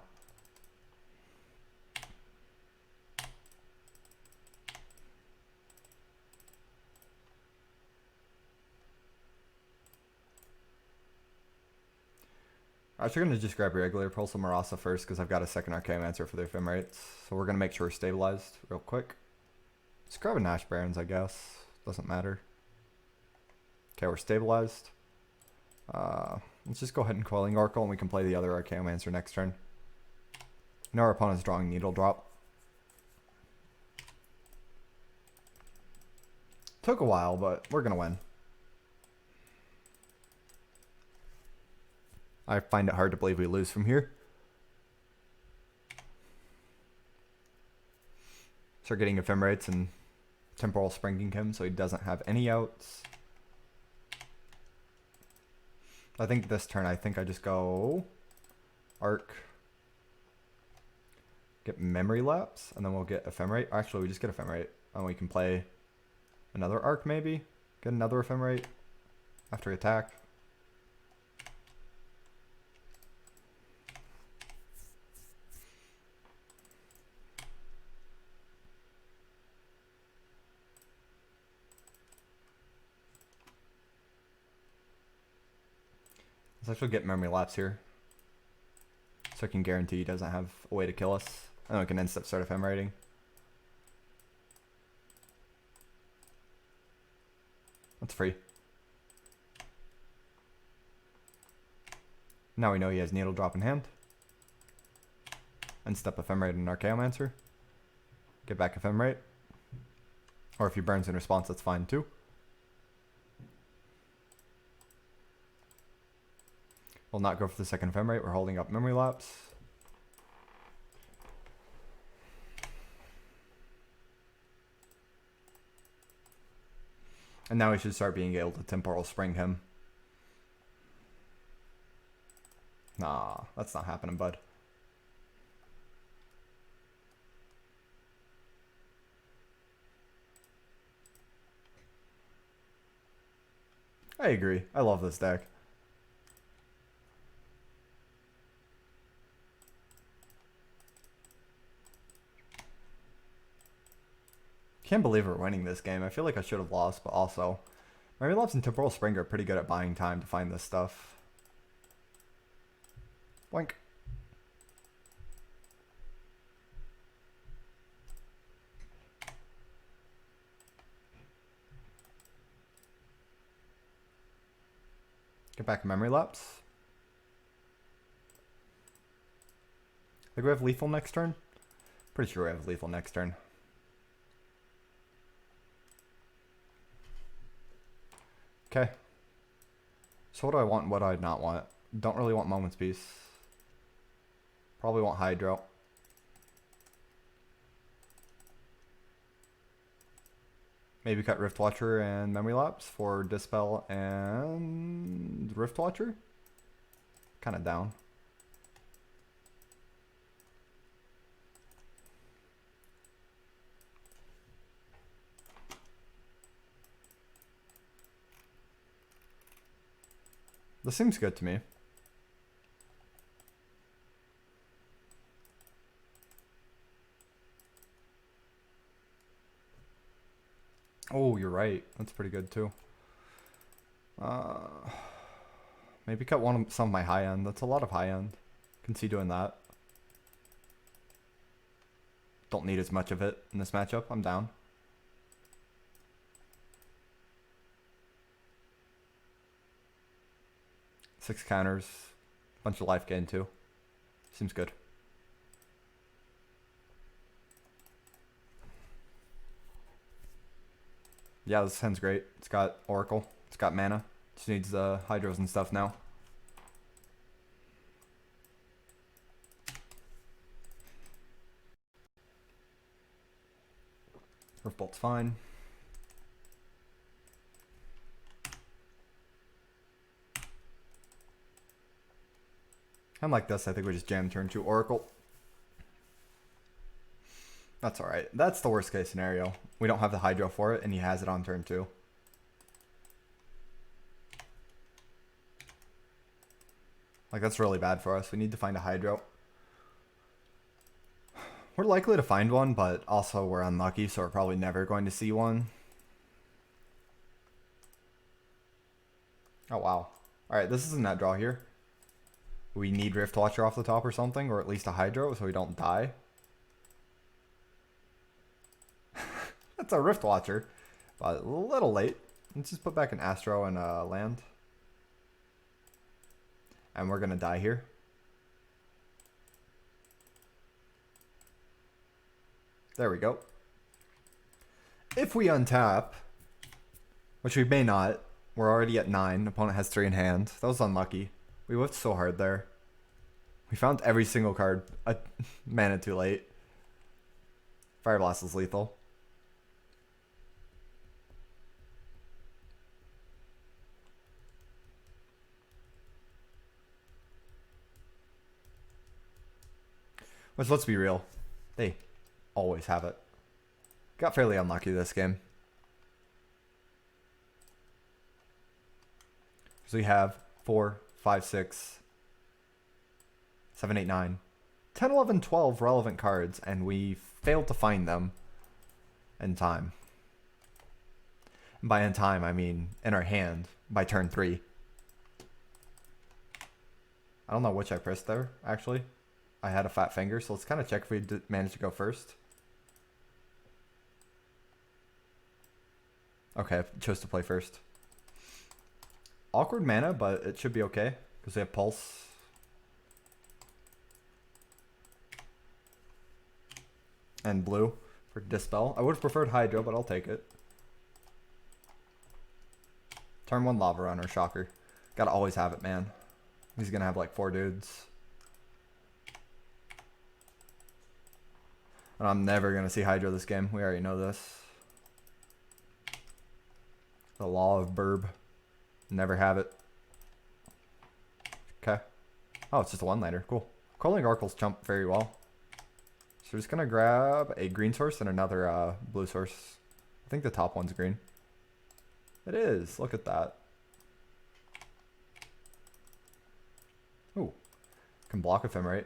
I'm actually going to just grab regular Pulse of Marasa first because I've got a second Archaeomancer for the Ephemerates. So we're going to make sure we're stabilized real quick. Just grab a Nash Barons, I guess. Doesn't matter. Okay, we're stabilized. Let's just go ahead and Coiling Oracle and we can play the other Archaeomancer next turn. Now our opponent's drawing Needle Drop. Took a while, but we're going to win. I find it hard to believe we lose from here. Start getting Ephemerates and Temporal Springing him so he doesn't have any outs. I think this turn, I just go Arc. Get Memory Lapse, and then we'll get Ephemerate. Actually, we just get Ephemerate, and we can play another Arc maybe. Get another Ephemerate after attack. Let's actually get memory lapse here. So I can guarantee he doesn't have a way to kill us. And then we can end step start ephemerate. That's free. Now we know he has needle drop in hand. End step ephemerate and Archaeomancer. Get back ephemerate. Or if he burns in response, that's fine too. We'll not go for the second ephemerate. We're holding up memory lapse. And now we should start being able to temporal spring him. Nah, that's not happening, bud. I agree. I love this deck. Can't believe we're winning this game. I feel like I should have lost, but also Memory Lapse and Temporal Spring are pretty good at buying time to find this stuff. Boink. Get back Memory Lapse. Think we have lethal next turn? Pretty sure we have lethal next turn. Okay. So what do I want and what do I not want? Don't really want Moment's Peace. Probably want Hydro. Maybe cut Rift Watcher and Memory Lapse for Dispel and Rift Watcher. Kind of down. This seems good to me. Oh, you're right. That's pretty good too. Maybe cut some of my high end. That's a lot of high end. Can see doing that. Don't need as much of it in this matchup. I'm down. Six counters, bunch of life gain too. Seems good. Yeah, this hand's great. It's got Oracle. It's got mana. Just needs the Hydros and stuff now. Riftbolt's fine. I'm like this. I think we just jam turn 2 Oracle. That's alright. That's the worst case scenario. We don't have the Hydro for it, and he has it on turn 2. Like, that's really bad for us. We need to find a Hydro. We're likely to find one, but also we're unlucky, so we're probably never going to see one. Oh, wow. Alright, this is a net draw here. We need Rift Watcher off the top or something, or at least a Hydro so we don't die. That's a Rift Watcher, but a little late. Let's just put back an Astro and land. And we're going to die here. There we go. If we untap, which we may not, we're already at 9. Opponent has 3 in hand. That was unlucky. We whiffed so hard there. We found every single card. Mana too late. Fire Blast is lethal. Which, let's be real, they always have it. Got fairly unlucky this game. So we have 4, 5, 6, 7, 8, 9, 10, 11, 12 relevant cards, and we failed to find them in time. And by in time, I mean in our hand by turn 3. I don't know which I pressed there, actually. I had a fat finger, so let's kind of check if we managed to go first. Okay, I chose to play first. Awkward mana, but it should be okay, because we have Pulse. And blue for Dispel. I would have preferred Hydro, but I'll take it. Turn 1 Lava Runner, shocker. Gotta always have it, man. He's gonna have like 4 dudes. And I'm never gonna see Hydro this game. We already know this. The law of Burb. Never have it. Okay. Oh, it's just a one-liner. Cool. Coiling Garkles jump very well. So we're just gonna grab a green source and another blue source. I think the top one's green. It is. Look at that. Ooh. Can block Ephemerate.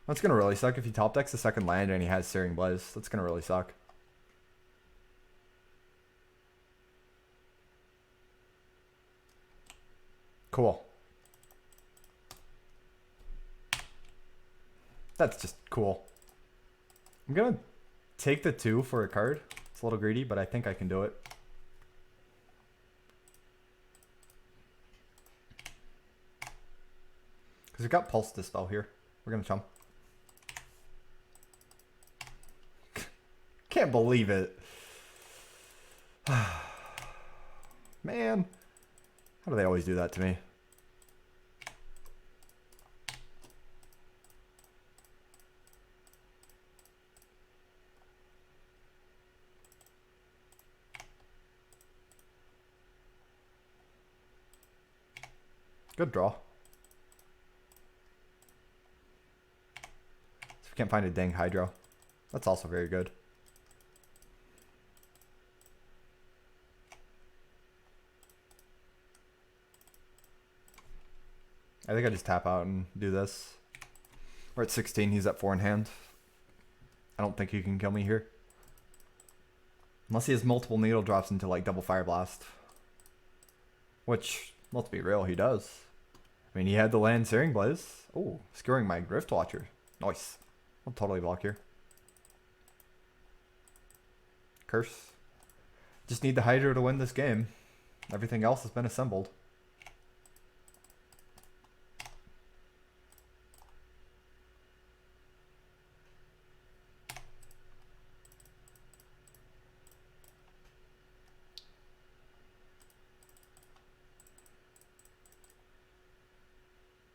That's gonna really suck if he top decks the second land and he has Searing Blaze. That's gonna really suck. Cool. That's just cool. I'm gonna take the 2 for a card. It's a little greedy, but I think I can do it. Because we've got Pulse Dispel here. We're gonna chump. Can't believe it. Man. How do they always do that to me? Good draw. So we can't find a dang Hydro. That's also very good. I think I just tap out and do this. We're at 16, he's at 4 in hand. I don't think he can kill me here. Unless he has multiple needle drops into like double Fire Blast. Which, let's be real, he does. I mean, he had the land Searing Blaze. Oh, skewering my Rift Watcher. Nice. I'll totally block here. Curse. Just need the Hydro to win this game. Everything else has been assembled.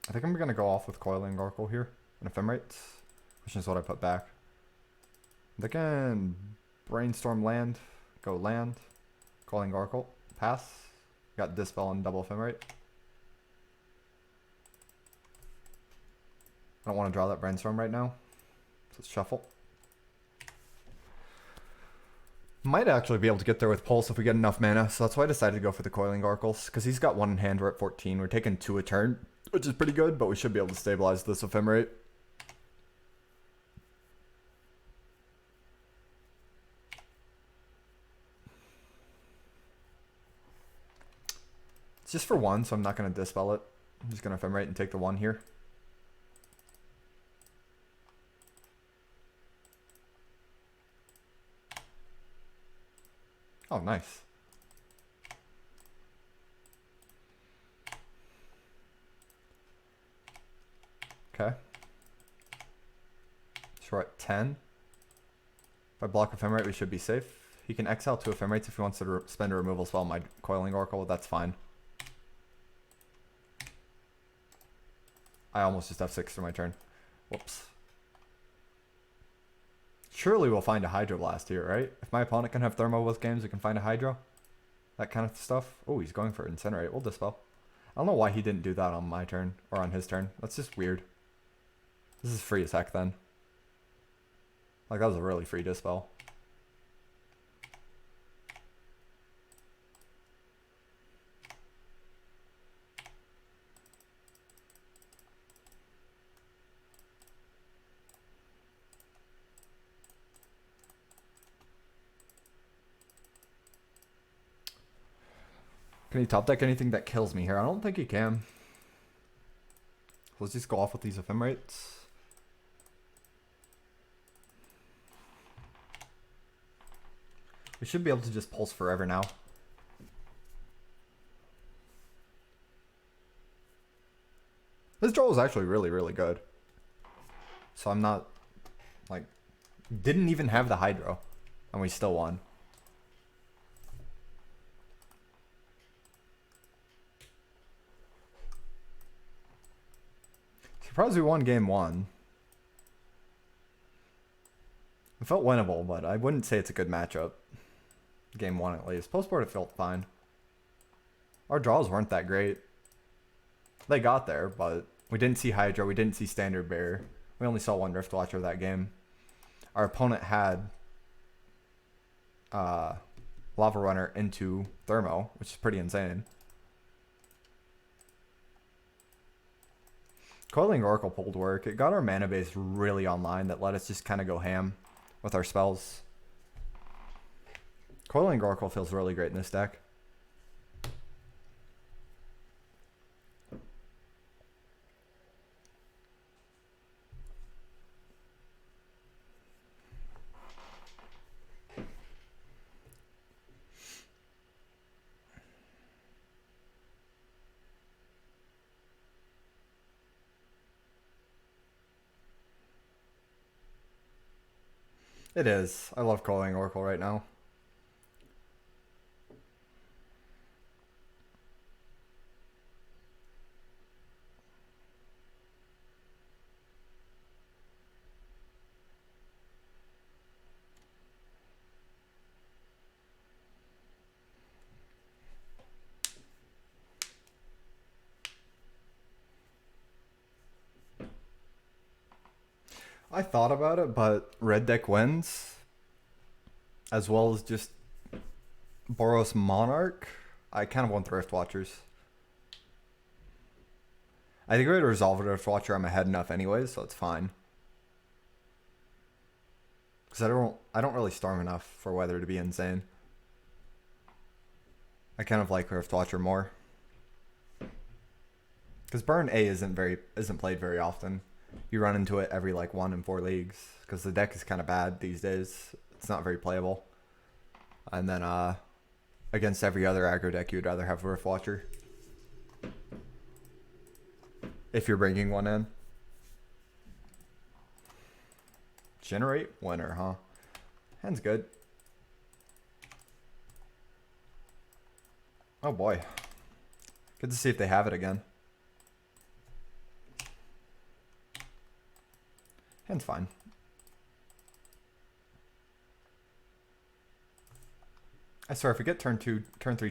I think I'm going to go off with Coiling Garkle here. And Ephemerate, which is what I put back. They can Brainstorm land, go land, Coiling Garkle, pass. Got Dispel and double Ephemerate. I don't want to draw that Brainstorm right now. So let's shuffle. Might actually be able to get there with Pulse if we get enough mana. So that's why I decided to go for the Coiling Garkles. Because he's got 1 in hand, we're at 14. We're taking 2 a turn, which is pretty good, but we should be able to stabilize this Ephemerate. It's just for 1, so I'm not going to Dispel it. I'm just going to Ephemerate and take the 1 here. Oh, nice. Okay. So we're at 10. If I block Ephemerate, we should be safe. He can exile 2 Ephemerates if he wants to spend a removal spell on my Coiling Oracle. That's fine. I almost just F6 for my turn. Whoops. Surely we'll find a Hydro Blast here, right? If my opponent can have Thermo both games, we can find a Hydro. That kind of stuff. Oh, he's going for Incinerate. We'll Dispel. I don't know why he didn't do that on my turn, or on his turn. That's just weird. This is free as heck then. Like, that was a really free Dispel. Can he top deck anything that kills me here? I don't think he can. Let's just go off with these ephemerates. We should be able to just pulse forever now. This draw was actually really, really good. So I'm not, like, didn't even have the hydro, and we still won. Surprised we won game 1. It felt winnable, but I wouldn't say it's a good matchup. Game 1 at least. Post board it felt fine. Our draws weren't that great. They got there, but we didn't see Hydro, we didn't see Standard Bearer. We only saw one Rift Watcher that game. Our opponent had Lava Runner into Thermo, which is pretty insane. Coiling Oracle pulled work. It got our mana base really online that let us just kind of go ham with our spells. Coiling Oracle feels really great in this deck. It is. I love Coiling Oracle right now. I thought about it, but red deck wins, as well as just Boros Monarch. I kind of want the Rift Watchers. I think we're going to resolve the Rift Watcher. I'm ahead enough anyways, so it's fine. Because I don't really storm enough for weather to be insane. I kind of like Rift Watcher more. Because Burn A isn't played very often. You run into it every like 1 in 4 leagues because the deck is kind of bad these days. It's not very playable. And then against every other aggro deck, you'd rather have Rift Watcher if you're bringing one in. Generate winner, huh? Hand's good. Oh boy. Good to see if they have it again. Hand's fine. I swear, if we get turn 3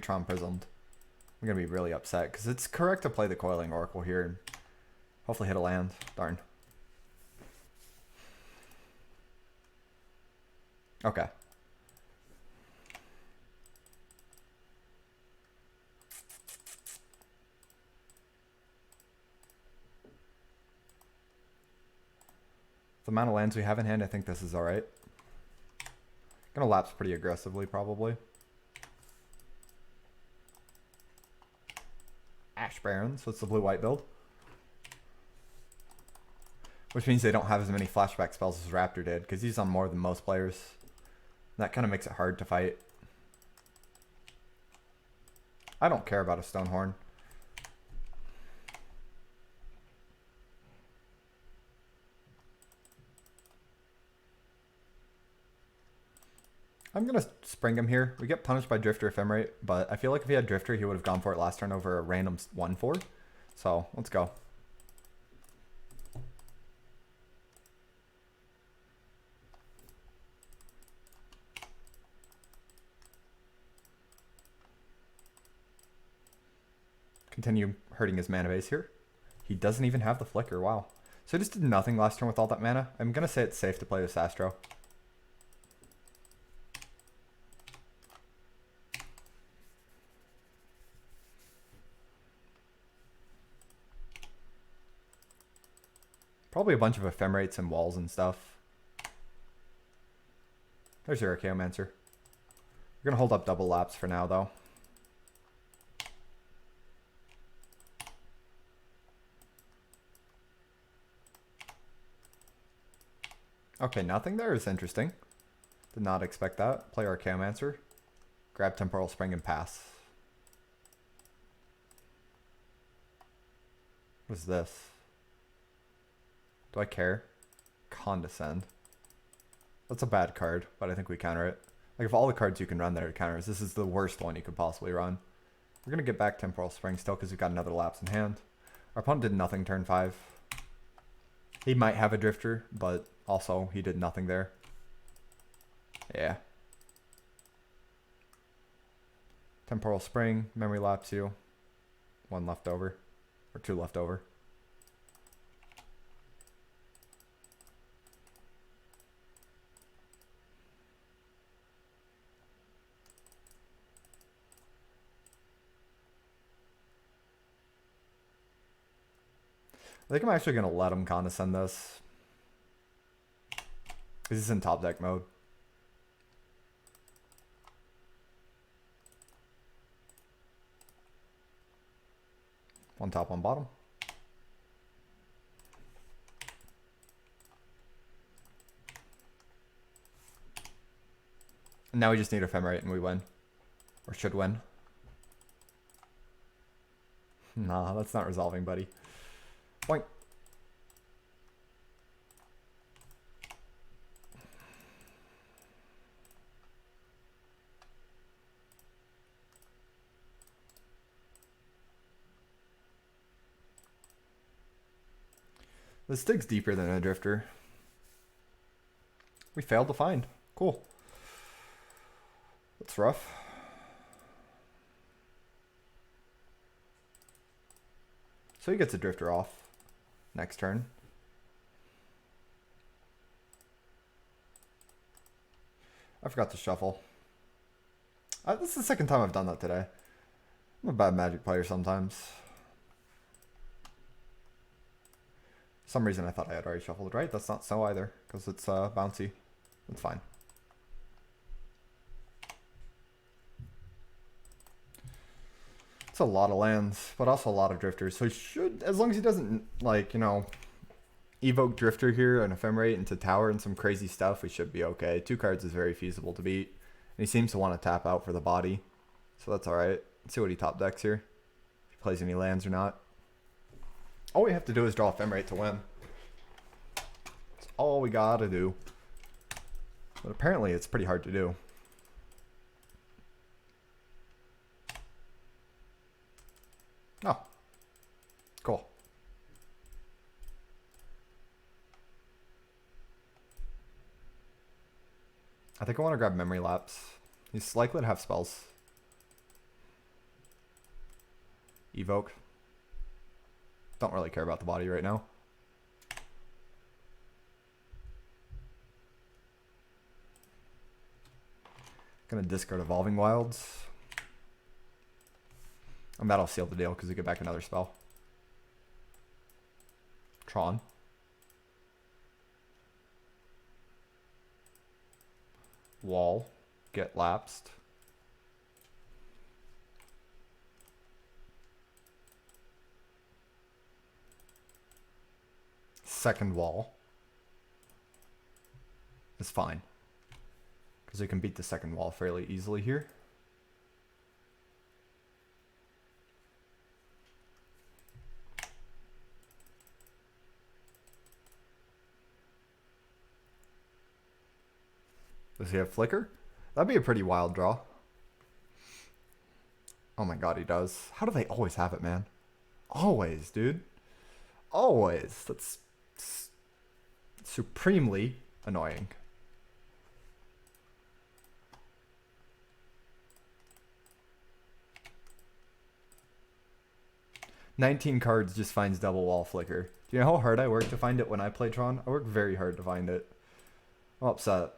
Tron Prismed, I'm going to be really upset, because it's correct to play the Coiling Oracle here and hopefully hit a land. Darn. Okay. The amount of lands we have in hand, I think this is alright. Gonna lapse pretty aggressively, probably. Ash Barons, so it's the blue-white build. Which means they don't have as many flashback spells as Raptor did, because he's on more than most players. That kind of makes it hard to fight. I don't care about a Stonehorn. I'm going to spring him here. We get punished by Drifter Ephemerate, but I feel like if he had Drifter, he would have gone for it last turn over a random 1/4. So, let's go. Continue hurting his mana base here. He doesn't even have the Flicker, wow. So he just did nothing last turn with all that mana. I'm going to say it's safe to play this Astro. Probably a bunch of Ephemerates and walls and stuff. There's your Archaeomancer. We're going to hold up double laps for now, though. Okay, nothing there is interesting. Did not expect that. Play Archaeomancer. Grab Temporal Spring and pass. What is this? Do I care? Condescend. That's a bad card, but I think we counter it. Like, of all the cards you can run there to counters, this is the worst one you could possibly run. We're going to get back Temporal Spring still because we've got another Lapse in hand. Our opponent did nothing turn 5. He might have a Drifter, but also he did nothing there. Yeah. Temporal Spring, Memory Lapse you. 1 left over. Or 2 left over. I think I'm actually going to let him condescend this. Because he's in top deck mode. One top, one bottom. And now we just need Ephemerate and we win. Or should win. Nah, that's not resolving, buddy. Boink. This digs deeper than a Drifter. We failed to find. Cool. That's rough. So he gets a Drifter off next turn. I forgot to shuffle. This is the second time I've done that today. I'm a bad Magic player sometimes. For some reason I thought I had already shuffled, right? That's not so either, because it's bouncy. That's fine. It's a lot of lands, but also a lot of Drifters. So he should, as long as he doesn't, like, you know, evoke Drifter here and Ephemerate into Tower and some crazy stuff, we should be okay. 2 cards is very feasible to beat. And he seems to want to tap out for the body. So that's alright. Let's see what he top decks here. If he plays any lands or not. All we have to do is draw Ephemerate to win. That's all we gotta do. But apparently it's pretty hard to do. Oh. Cool. I think I want to grab Memory Lapse. He's likely to have spells. Evoke. Don't really care about the body right now. Gonna discard Evolving Wilds. And that'll seal the deal because we get back another spell. Tron. Wall. Get lapsed. Second wall is fine because we can beat the second wall fairly easily here. Does he have Flicker? That'd be a pretty wild draw. Oh my god, he does. How do they always have it, man? Always, dude. Always. That's supremely annoying. "19 cards just finds double wall Flicker." Do you know how hard I work to find it when I play Tron? I work very hard to find it. I'm upset.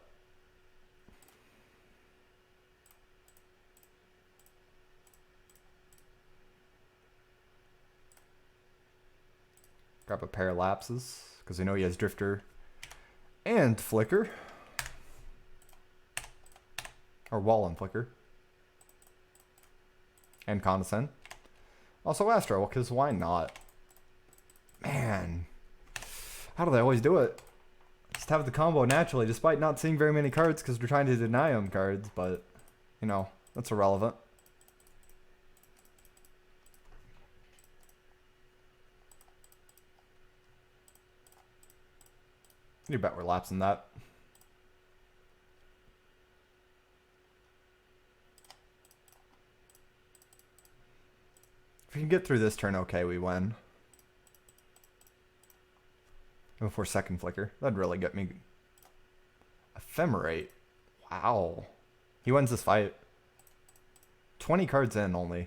Grab a pair of Lapses, because we know he has Drifter and Flicker. Or Wall and Flicker. And Condescend. Also Astro, because why not? Man. How do they always do it? It's just have the combo naturally, despite not seeing very many cards because we're trying to deny him cards, but, you know, that's irrelevant. You bet we're lapsing that. If we can get through this turn okay, we win. Before second flicker. That'd really get me. Ephemerate. Wow. He wins this fight. 20 cards in only.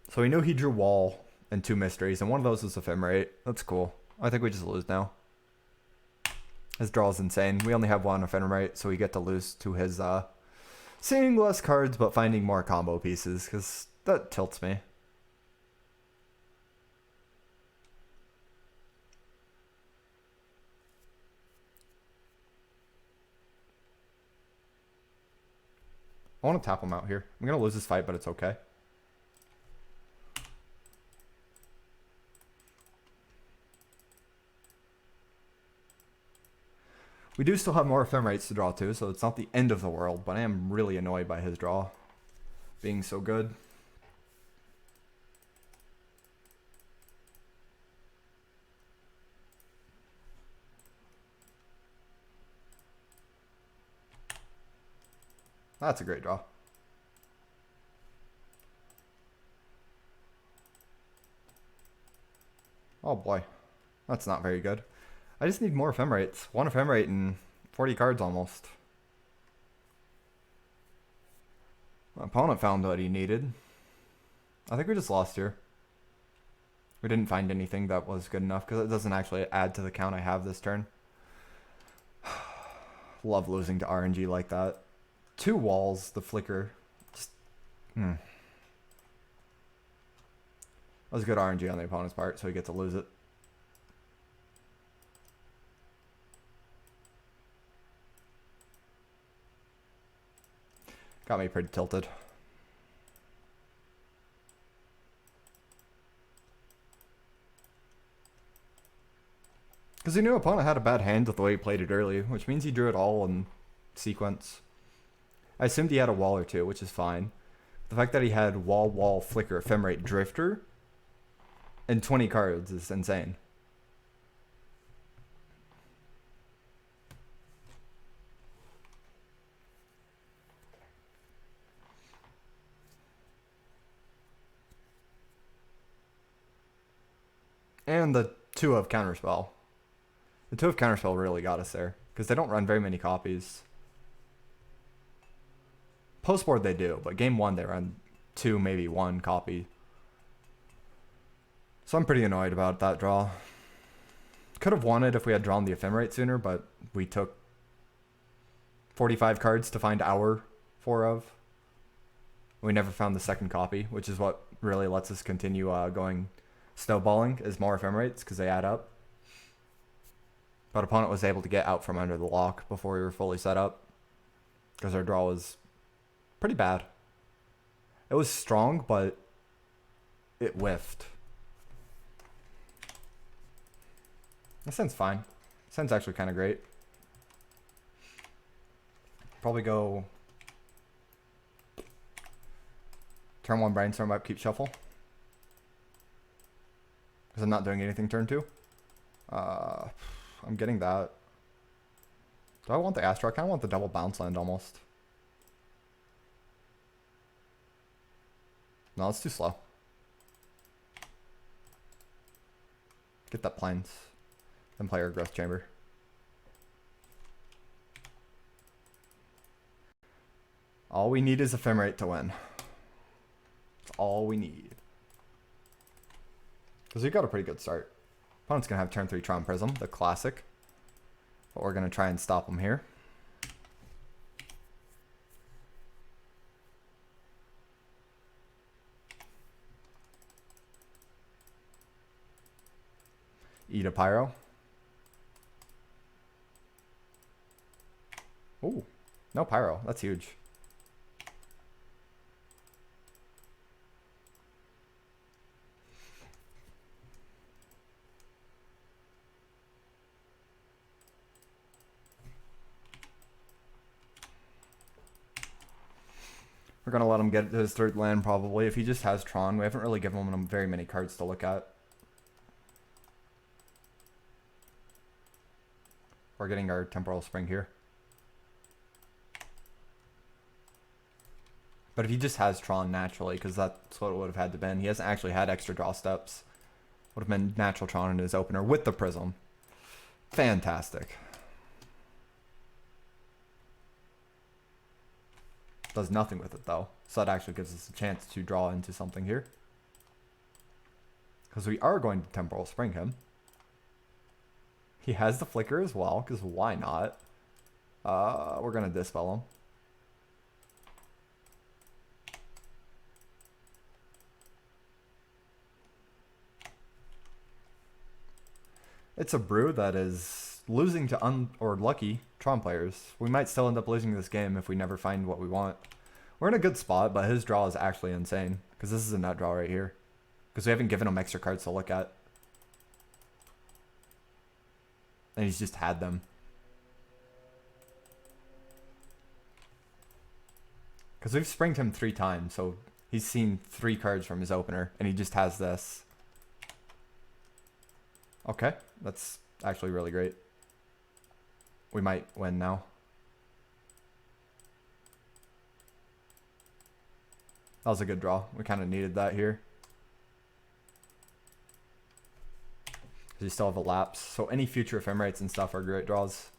So we knew he drew Wall and 2 mysteries, and one of those was Ephemerate. That's cool. I think we just lose now. His draw is insane. We only have 1 Ephemerate, so we get to lose to his seeing less cards but finding more combo pieces, because that tilts me. I want to tap him out here. I'm going to lose this fight, but it's okay. We do still have more Ephemerates to draw too, so it's not the end of the world, but I am really annoyed by his draw being so good. That's a great draw. Oh boy. That's not very good. I just need more Ephemerates. 1 Ephemerate and 40 cards almost. My opponent found what he needed. I think we just lost here. We didn't find anything that was good enough because it doesn't actually add to the count I have this turn. Love losing to RNG like that. 2 walls, the flicker. Just, That was good RNG on the opponent's part, so he gets to lose it. Got me pretty tilted. Because he knew opponent had a bad hand with the way he played it early, which means he drew it all in sequence. I assumed he had a wall or 2, which is fine. The fact that he had wall, flicker, Ephemerate, drifter, and 20 cards is insane. And the 2 of Counterspell. The 2 of Counterspell really got us there, because they don't run very many copies. Postboard they do, but game 1 they run 2, maybe 1 copy. So I'm pretty annoyed about that draw. Could have won it if we had drawn the Ephemerate sooner, but we took 45 cards to find our 4 of. We never found the second copy, which is what really lets us continue going snowballing, is more Ephemerates, because they add up. But opponent was able to get out from under the lock before we were fully set up, because our draw was pretty bad. It was strong, but it whiffed. This sounds fine. Sounds actually kind of great. Probably go turn 1 brainstorm up, keep shuffle. Because I'm not doing anything turn 2. I'm getting that. Do I want the Astro? I kind of want the double bounce land almost. No, it's too slow. Get that plains. Then play our growth chamber. All we need is Ephemerate to win. That's all we need. Because we got a pretty good start. Opponent's going to have turn 3 Tron Prism, the classic. But we're going to try and stop him here. Eat a Pyro. Ooh, no Pyro. That's huge. We're going to let him get to his third land probably. If he just has Tron, we haven't really given him very many cards to look at. We're getting our Temporal Spring here. But if he just has Tron naturally, because that's what it would have had to been. He hasn't actually had extra draw steps. Would have been natural Tron in his opener with the Prism. Fantastic. Does nothing with it though. So that actually gives us a chance to draw into something here. Because we are going to Temporal Spring him. He has the Flicker as well, because why not? We're going to Dispel him. It's a brew that is losing to lucky Tron players. We might still end up losing this game if we never find what we want. We're in a good spot, but his draw is actually insane. Because this is a nut draw right here. Because we haven't given him extra cards to look at. And he's just had them. Because we've springed him 3 times, so he's seen 3 cards from his opener, and he just has this. Okay, that's actually really great. We might win now. That was a good draw. We kind of needed that here. Because you still have a lapse. So any future ephemerates and stuff are great draws.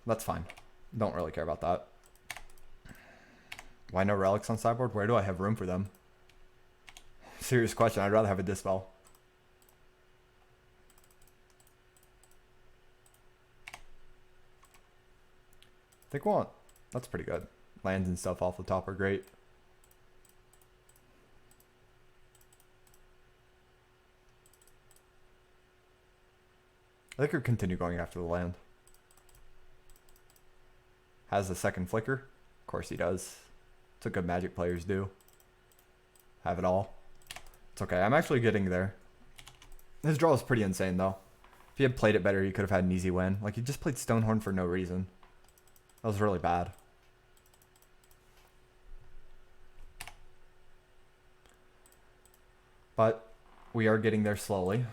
That's fine. Don't really care about that. Why no relics on sideboard? Where do I have room for them? Serious question. I'd rather have a Dispel. I think we'll... That's pretty good. Lands and stuff off the top are great. I think we'll continue going after the land. Has the second Flicker. Of course he does. It's what good Magic players do. Have it all. It's okay. I'm actually getting there. His draw is pretty insane though. If he had played it better, he could have had an easy win. Like, he just played Stonehorn for no reason. That was really bad. But we are getting there slowly.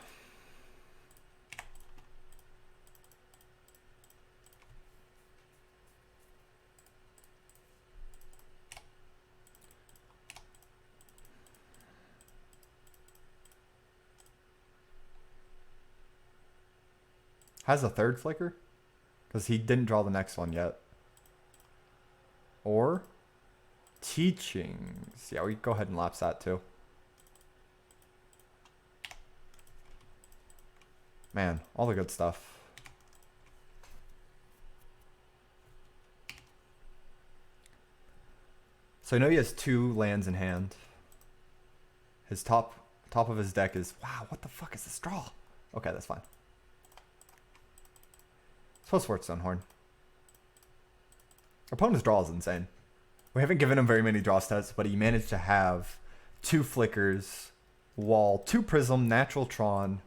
Has a third Flicker? Because he didn't draw the next one yet. Or Teachings. Yeah, we go ahead and lapse that too. Man, all the good stuff. So I know he has 2 lands in hand. His top of his deck is... Wow, what the fuck is this draw? Okay, that's fine. Suppose for Stonehorn. Opponent's draw is insane. We haven't given him very many draw stats, but he managed to have 2 Flickers, Wall, 2 Prism, Natural Tron,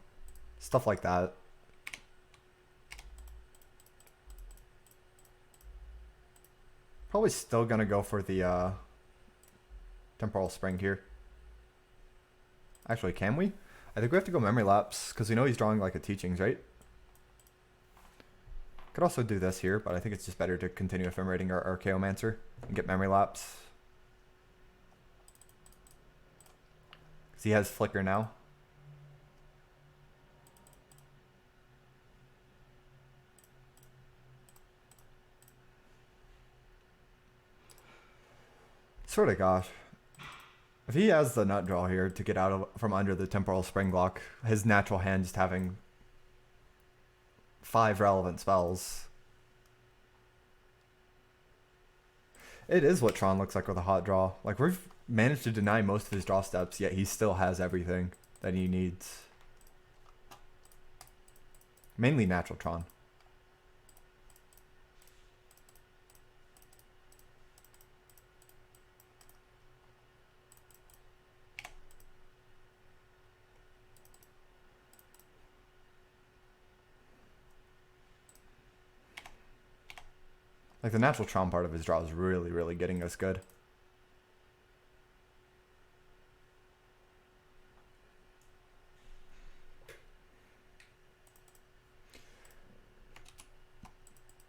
stuff like that. Probably still gonna go for the Temporal Spring here. Actually, can we? I think we have to go Memory Lapse, because we know he's drawing like a Teachings, right? Could also do this here, but I think it's just better to continue ephemerating our Archaeomancer and get Memory Lapse. Because he has Flicker now. Sort of gosh. If he has the nut draw here to get out of from under the Temporal Spring block, his natural hand just having 5 relevant spells. It is what Tron looks like with a hot draw. Like, we've managed to deny most of his draw steps, yet he still has everything that he needs. Mainly natural Tron. Like the natural Tron part of his draw is really, really getting us good.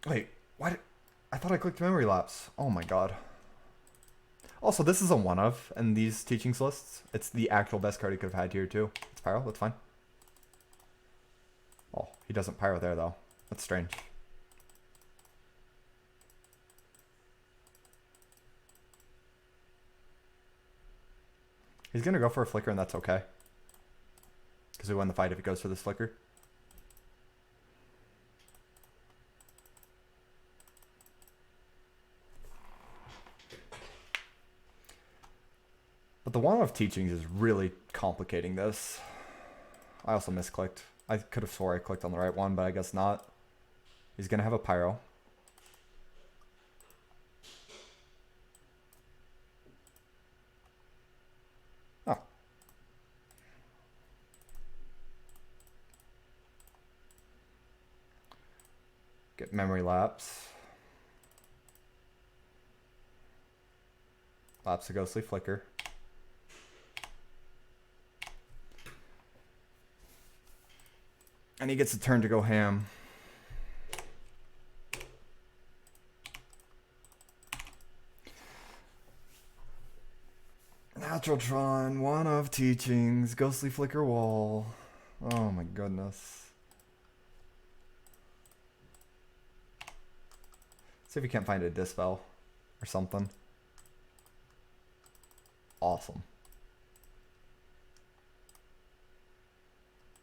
Wait, why did... I thought I clicked memory lapse. Oh my god. Also, this is a one of in these teachings lists. It's the actual best card he could have had here too. It's Pyro, that's fine. Oh, he doesn't Pyro there though. That's strange. He's gonna go for a flicker and that's okay. Because we win the fight if he goes for this flicker. But the one of teachings is really complicating this. I also misclicked. I could have swore I clicked on the right one, but I guess not. He's gonna have a Pyro. Oh. Get memory lapse. Lapse a ghostly flicker. And he gets a turn to go ham. Natural Tron, one of teachings, ghostly flicker wall. Oh my goodness. See if we can't find a dispel or something. Awesome.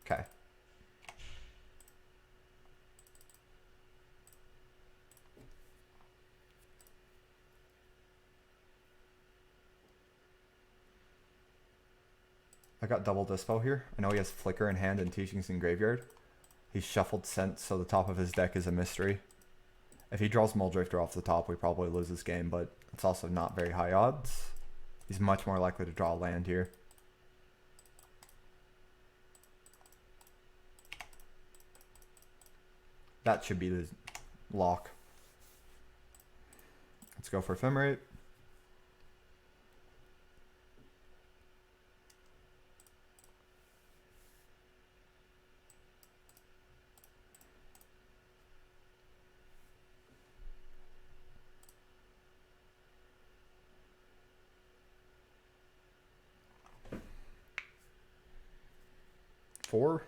Okay. I got double dispo here. I know he has flicker in hand and teachings in graveyard. He's shuffled Sense, so the top of his deck is a mystery. If he draws Muldrifter off the top, we probably lose this game, but it's also not very high odds. He's much more likely to draw land here. That should be the lock. Let's go for Ephemerate. Four.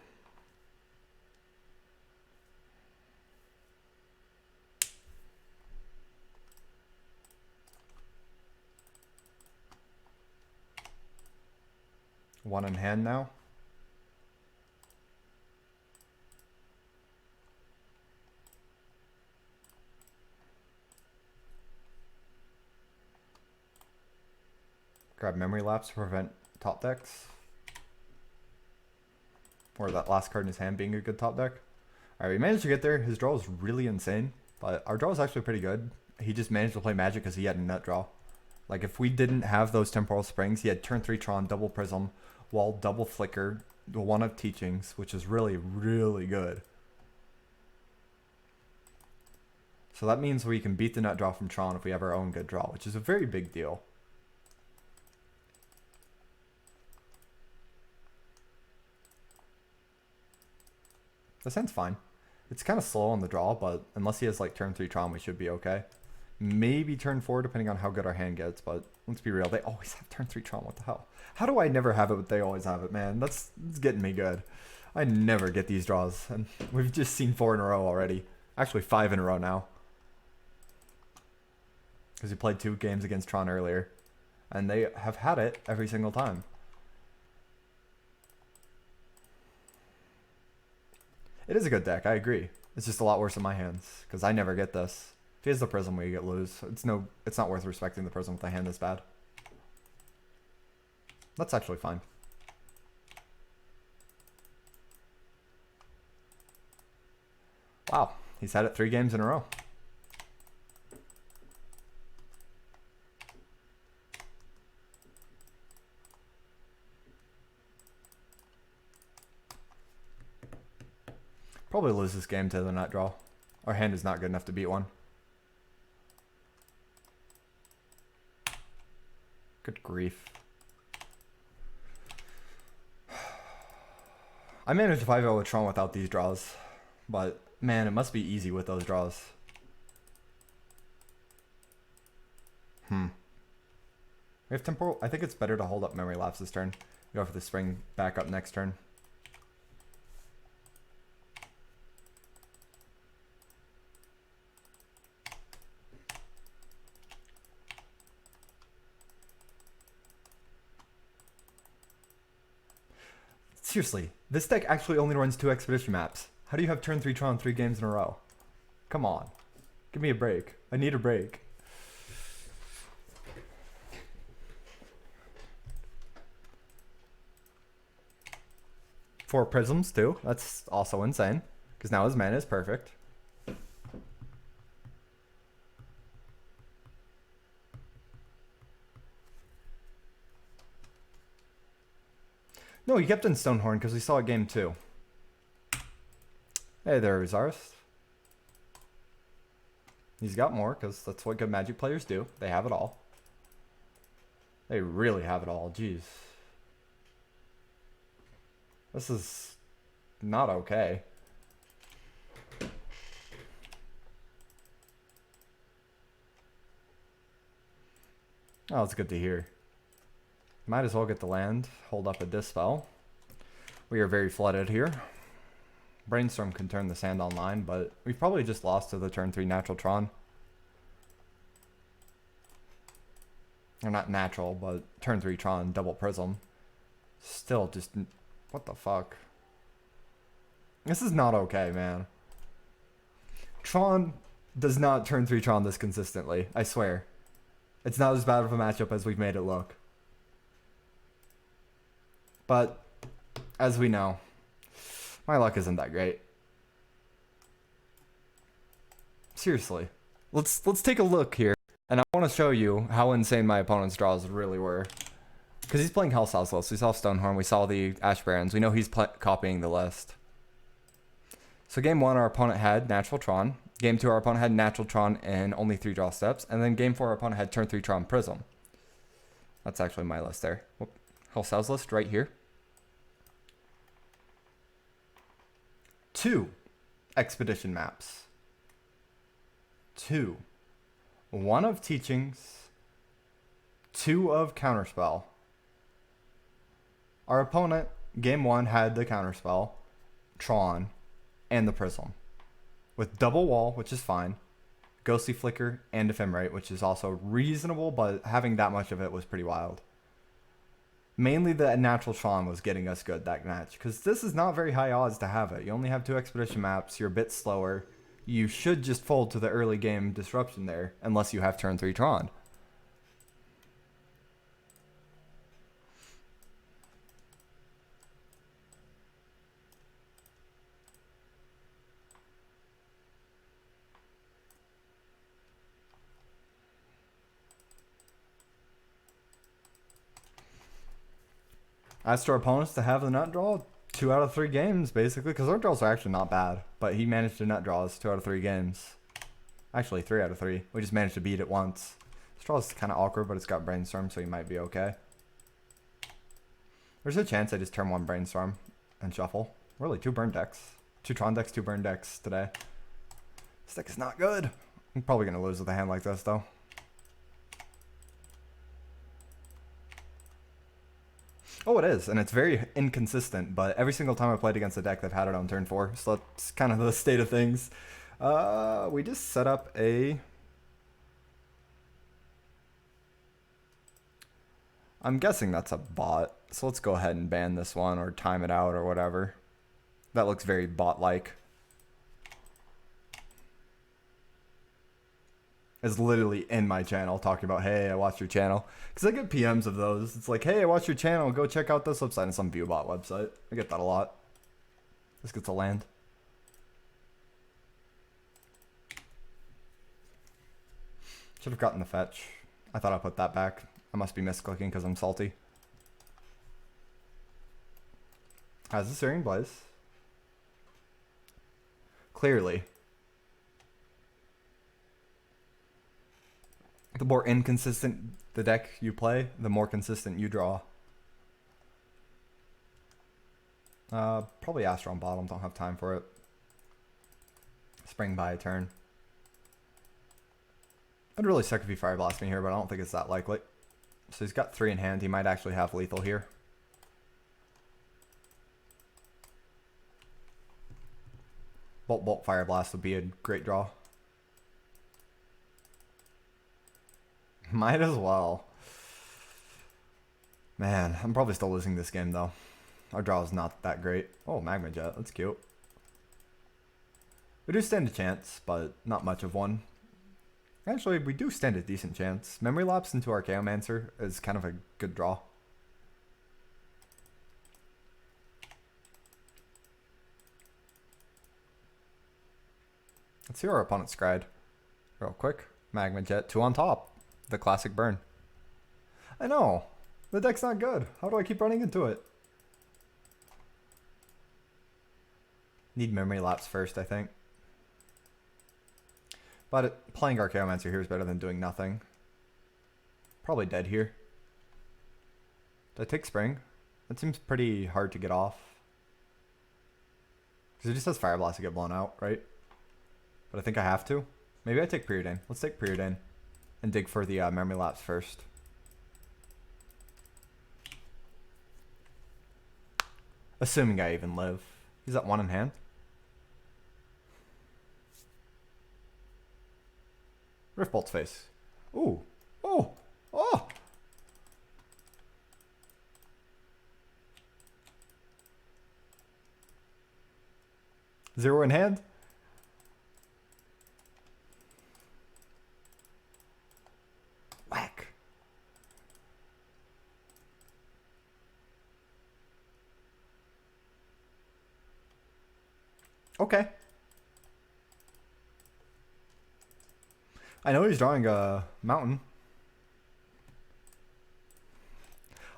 One in hand now. Grab memory lapse to prevent top decks. Or that last card in his hand being a good top deck. Alright, we managed to get there. His draw was really insane, but our draw was actually pretty good. He just managed to play Magic because he had a nut draw. Like, if we didn't have those Temporal Springs, he had turn 3 Tron, double Prism, Wall, double Flicker, the one of Teachings, which is really, really good. So that means we can beat the nut draw from Tron if we have our own good draw, which is a very big deal. This hand's fine. It's kind of slow on the draw, but unless he has like turn 3 Tron, we should be okay. Maybe turn 4, depending on how good our hand gets, but let's be real. They always have turn 3 Tron. What the hell? How do I never have it, but they always have it, man? That's getting me good. I never get these draws, and we've just seen 4 in a row already. Actually, 5 in a row now. Because we played 2 games against Tron earlier, and they have had it every single time. It is a good deck, I agree. It's just a lot worse in my hands, because I never get this. If he has the Prism, we get lose. It's not worth respecting the Prism with a hand this bad. That's actually fine. Wow, he's had it 3 games in a row. Probably lose this game to the nut draw. Our hand is not good enough to beat one. Good grief. I managed to 5-0 with Tron without these draws. But, man, it must be easy with those draws. We have temporal. I think it's better to hold up memory lapse this turn. Go for the spring back up next turn. Seriously, this deck actually only runs 2 expedition maps. How do you have turn 3 Tron 3 games in a row? Come on. Give me a break. I need a break. Four prisms too. That's also insane. Because now his mana is perfect. No, he kept in Stonehorn because we saw it game 2. Hey there, Uzaris. He's got more because that's what good Magic players do. They have it all. They really have it all. Jeez. This is not okay. Oh, it's good to hear. Might as well get the land, hold up a Dispel. We are very flooded here. Brainstorm can turn the sand online, but we've probably just lost to the turn 3 natural Tron. Or not natural, but turn 3 Tron, double Prism. Still just, what the fuck? This is not okay, man. Tron does not turn 3 Tron this consistently, I swear. It's not as bad of a matchup as we've made it look. But, as we know, my luck isn't that great. Seriously. Let's take a look here. And I want to show you how insane my opponent's draws really were. Because he's playing Hell's Houseless. We saw Stonehorn. We saw the Ash Barrens. We know he's copying the list. So game 1, our opponent had Natural Tron. Game 2, our opponent had Natural Tron and only 3 draw steps. And then game 4, our opponent had turn 3 Tron Prism. That's actually my list there. Whoop. Hell's House list right here. 2 expedition maps. 2. 1 of teachings. 2 of counterspell. Our opponent, game 1, had the counterspell, Tron, and the Prism. With double wall, which is fine. Ghostly Flicker and Ephemerate, which is also reasonable, but having that much of it was pretty wild. Mainly the natural Tron was getting us good that match, because this is not very high odds to have it. You only have 2 expedition maps, you're a bit slower. You should just fold to the early game disruption there, unless you have turn 3 Tron. I asked our opponents to have the nut draw 2 out of 3 games, basically, because our draws are actually not bad. But he managed to nut draw us 2 out of 3 games. Actually, 3 out of 3. We just managed to beat it once. This draw is kind of awkward, but it's got Brainstorm, so he might be okay. There's a chance I just turn 1 Brainstorm and shuffle. Really, 2 burn decks. 2 Tron decks, 2 burn decks today. This deck is not good. I'm probably going to lose with a hand like this, though. Oh, it is, and it's very inconsistent, but every single time I played against a deck, they've had it on turn 4, so that's kind of the state of things. We just set up a... I'm guessing that's a bot, so let's go ahead and ban this one, or time it out, or whatever. That looks very bot-like. Is literally in my channel talking about, hey, I watched your channel. Because I get PMs of those. It's like, hey, I watched your channel. Go check out this website. And some ViewBot website. I get that a lot. This gets a land. Should have gotten the fetch. I thought I put that back. I must be misclicking because I'm salty. Has the Searing Blaze. Clearly. The more inconsistent The deck you play, the more consistent you draw. Probably Astro on bottom, don't have time for it. Spring by a turn. I'd really suck if he Fire Blast me here, but I don't think it's that likely. So he's got 3 in hand, he might actually have lethal here. Bolt Fire Blast would be a great draw. Might as well. Man, I'm probably still losing this game though. Our draw is not that great. Oh, Magma Jet, that's cute. We do stand a chance, but not much of one. Actually, we do stand a decent chance. Memory Lapse into Archaeomancer is kind of a good draw. Let's see our opponent's scryed. Real quick. Magma Jet, 2 on top. The classic burn. I know. The deck's not good. How do I keep running into it? Need Memory Lapse first, I think. But playing Archaeomancer here is better than doing nothing. Probably dead here. Do I take Spring? That seems pretty hard to get off. Because it just has Fire Blast to get blown out, right? But I think I have to. Maybe I take Preordain. Let's take Preordain. And dig for the Memory Lapse first. Assuming I even live. He's at 1 in hand. Riftbolt's face. Ooh. Oh. Oh. Zero in hand. Whack. Okay. I know he's drawing a mountain.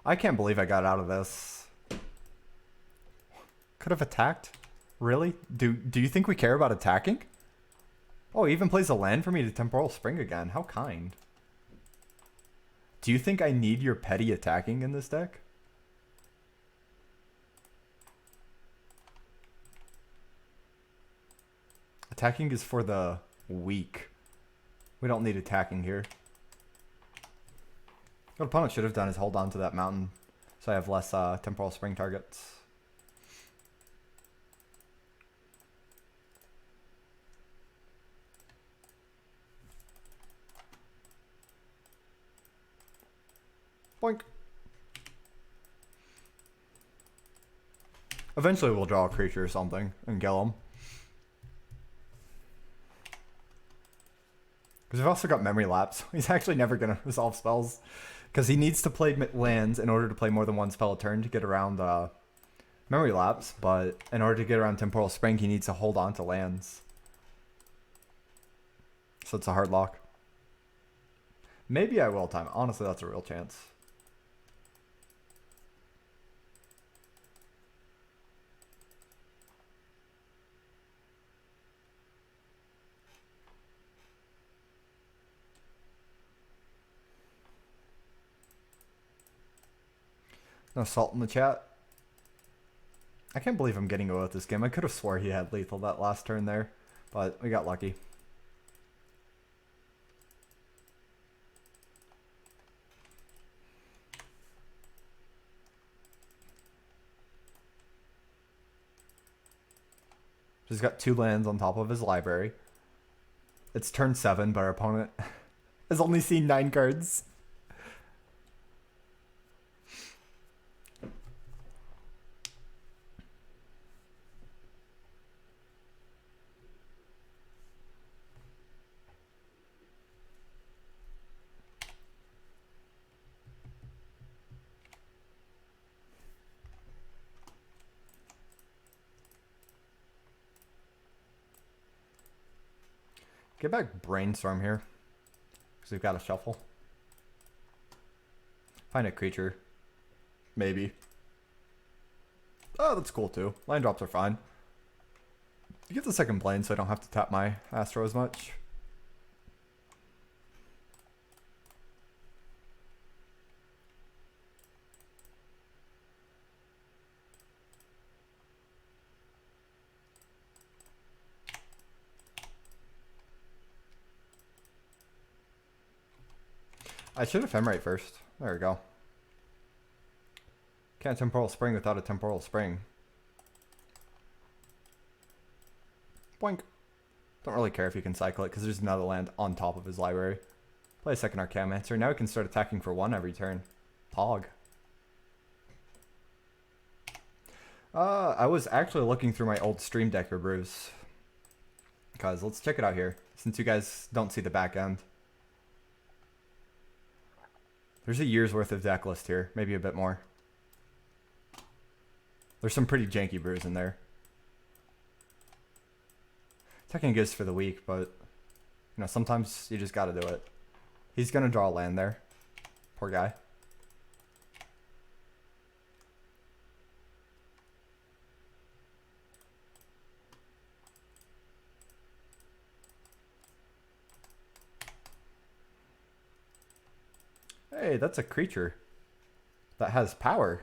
I can't believe I got out of this. Could have attacked? Really? Do you think we care about attacking? Oh, he even plays a land for me to Temporal Spring again. How kind. Do you think I need your petty attacking in this deck? Attacking is for the weak. We don't need attacking here. What opponent should have done is hold on to that mountain so I have less Temporal Spring targets. Boink. Eventually we'll draw a creature or something and kill him. Because we've also got Memory Lapse. He's actually never going to resolve spells. Because he needs to play lands in order to play more than one spell a turn to get around Memory Lapse. But in order to get around Temporal Spring, he needs to hold on to lands. So it's a hard lock. Maybe I will time. Honestly, that's a real chance. No salt in the chat. I can't believe I'm getting away with this game. I could have swore he had lethal that last turn there, but we got lucky. He's got 2 lands on top of his library. It's turn 7, but our opponent has only seen 9 cards. Get back Brainstorm here. Because we've got a shuffle. Find a creature. Maybe. Oh, that's cool too. Line drops are fine. You get the second plane so I don't have to tap my Astro as much. I should ephemerate first. There we go. Can't temporal spring without a temporal spring. Boink. Don't really care if you can cycle it because there's another land on top of his library. Play a second Archaeomancer. Now we can start attacking for 1 every turn. Pog. I was actually looking through my old Stream Decker brews. Because let's check it out here. Since you guys don't see the back end. There's a year's worth of deck list here. Maybe a bit more. There's some pretty janky brews in there. Technically gives for the week, but you know, sometimes you just gotta do it. He's gonna draw a land there. Poor guy. Hey, that's a creature that has power.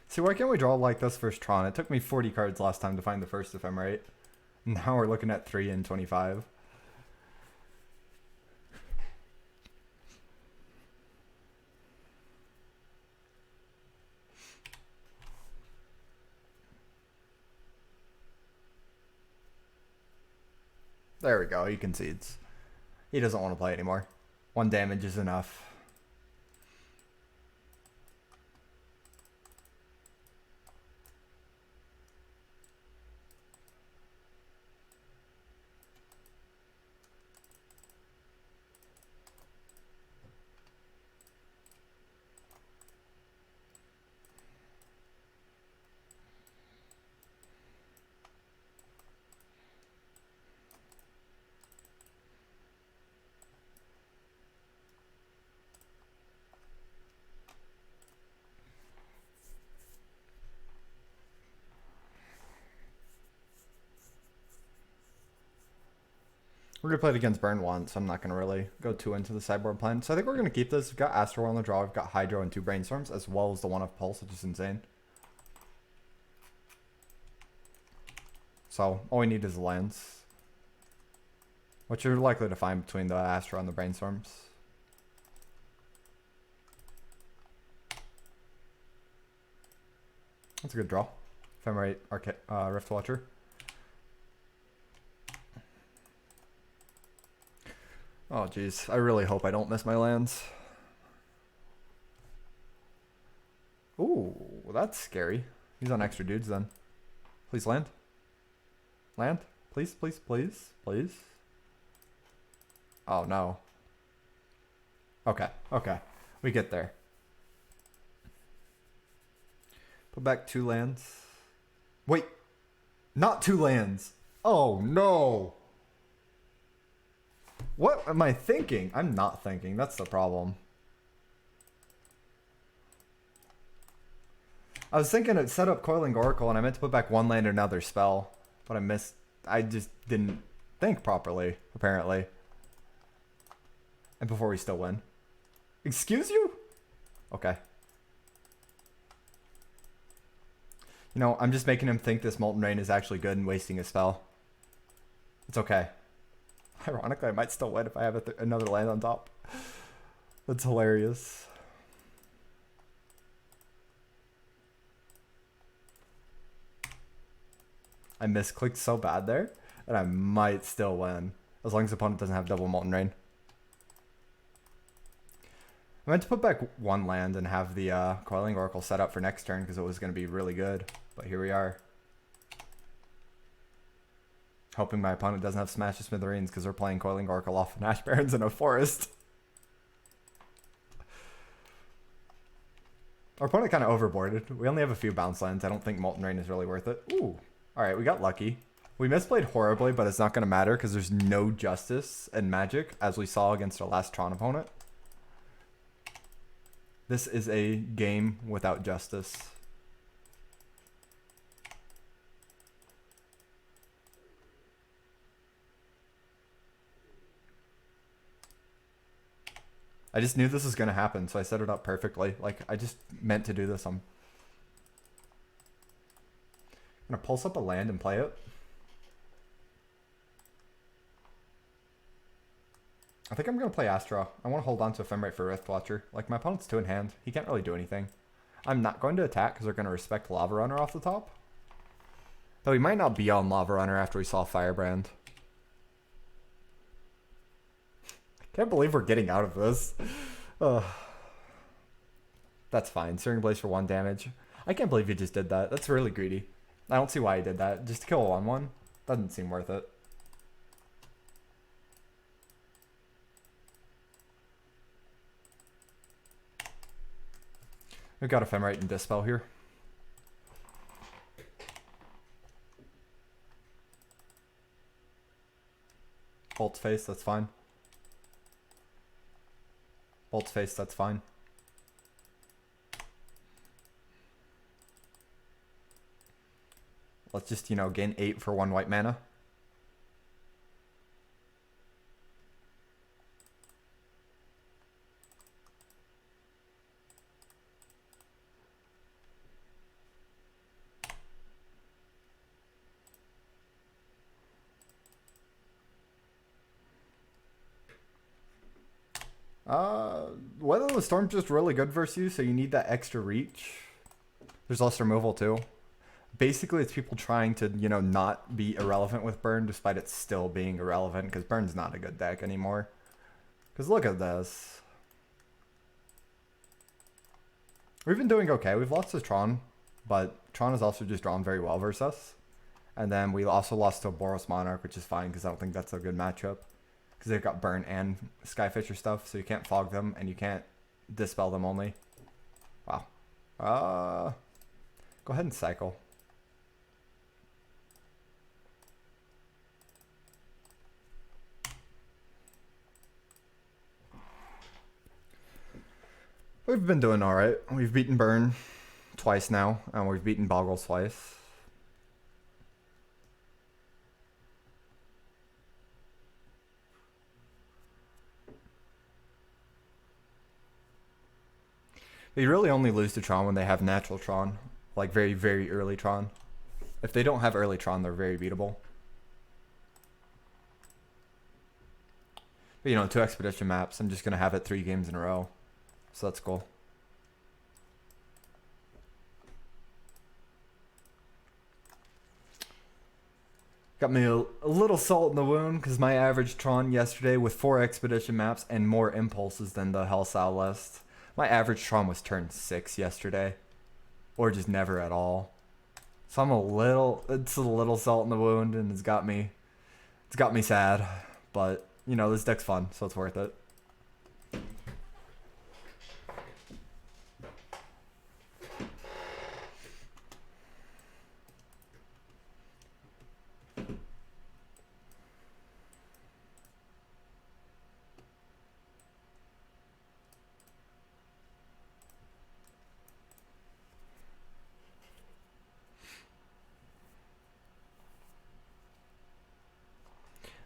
See, why can't we draw like this first Tron? It took me 40 cards last time to find the first ephemerate. Now we're looking at 3 and 25. There we go, he concedes. He doesn't want to play anymore. 1 damage is enough. We're going to play it against Burn once, so I'm not going to really go too into the sideboard plan. So I think we're going to keep this. We've got Astral on the draw, we've got Hydro and 2 Brainstorms, as well as the 1-of Pulse, which is insane. So all we need is lands. What you're likely to find between the Astral and the Brainstorms. That's a good draw. Ephemerate, Rift Watcher. Oh jeez, I really hope I don't miss my lands. Ooh, that's scary. He's on extra dudes then. Please land. Land. Please, please, please, please. Oh no. Okay, okay. We get there. Put back 2 lands. Wait. Not 2 lands. Oh no. What am I thinking? I'm not thinking. That's the problem. I was thinking it set up Coiling Oracle and I meant to put back 1 land and another spell. But I missed. I just didn't think properly, apparently. And before we still win. Excuse you? Okay. You know, I'm just making him think this Molten Rain is actually good and wasting a spell. It's okay. Ironically, I might still win if I have another land on top. That's hilarious. I misclicked so bad there, and I might still win. As long as the opponent doesn't have double Molten Rain. I meant to put back 1 land and have the Coiling Oracle set up for next turn because it was going to be really good. But here we are. Hoping my opponent doesn't have Smash to Smithereens because they're playing Coiling Oracle off of Ash Barrens in a forest. Our opponent kind of overboarded. We only have a few bounce lands. I don't think Molten Rain is really worth it. Ooh. Alright, we got lucky. We misplayed horribly, but it's not going to matter because there's no justice in Magic, as we saw against our last Tron opponent. This is a game without justice. I just knew this was going to happen, so I set it up perfectly. Like, I just meant to do this. gonna pulse up a land and play it. I think I'm gonna play Astra. I want to hold on to Ephemerate for Rift Watcher. Like, my opponent's 2 in hand. He can't really do anything. I'm not going to attack because they're gonna respect Lava Runner off the top. Though he might not be on Lava Runner after we saw Firebrand. Can't believe we're getting out of this. That's fine. Searing Blaze for 1 damage. I can't believe you just did that. That's really greedy. I don't see why he did that. Just to kill a 1-1? Doesn't seem worth it. We've got Ephemerate and Dispel here. Bolt's face, that's fine. Bolt's face, that's fine. Let's just, you know, gain 8 for 1 white mana. Weather of the Storm's just really good versus you, so you need that extra reach. There's less removal too. Basically, it's people trying to, you know, not be irrelevant with Burn, despite it still being irrelevant, because Burn's not a good deck anymore. Because look at this. We've been doing okay. We've lost to Tron, but Tron has also just drawn very well versus us. And then we also lost to Boros Monarch, which is fine, because I don't think that's a good matchup. Because they've got Burn and Skyfisher stuff, so you can't fog them, and you can't dispel them only. Wow. Go ahead and cycle. We've been doing alright. We've beaten Burn twice now, and we've beaten Boggle twice. They really only lose to Tron when they have natural Tron. Like very, very early Tron. If they don't have early Tron, they're very beatable. But, you know, 2 Expedition maps. I'm just going to have it 3 games in a row. So that's cool. Got me a little salt in the wound because my average Tron yesterday with 4 Expedition maps and more impulses than the Hellsal list. My average Tron was turn 6 yesterday. Or just never at all. So it's a little salt in the wound, and it's got me sad. But, you know, this deck's fun, so it's worth it.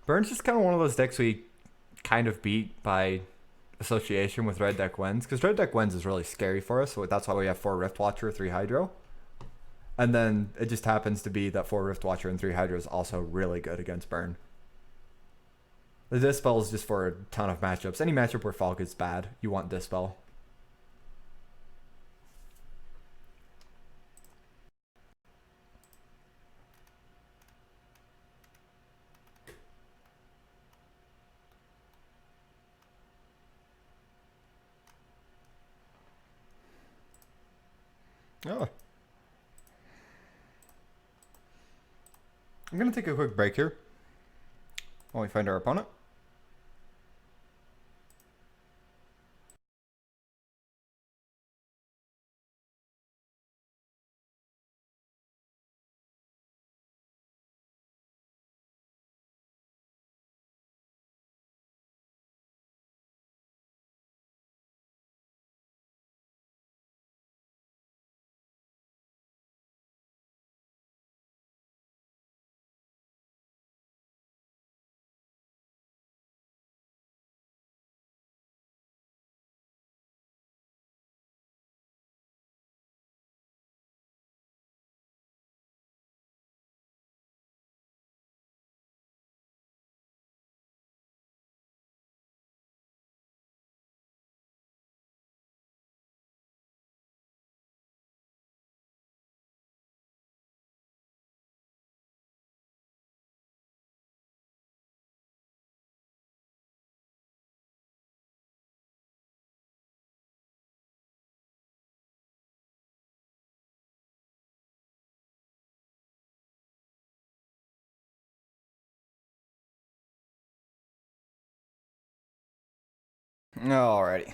Burn's just kind of one of those decks we kind of beat by association with Red Deck Wins. Because Red Deck Wins is really scary for us, so that's why we have 4 Rift Watcher, 3 Hydro. And then it just happens to be that 4 Rift Watcher and 3 Hydro is also really good against Burn. The Dispel is just for a ton of matchups. Any matchup where Fog is bad, you want Dispel. Oh. I'm going to take a quick break here while we find our opponent. Alrighty.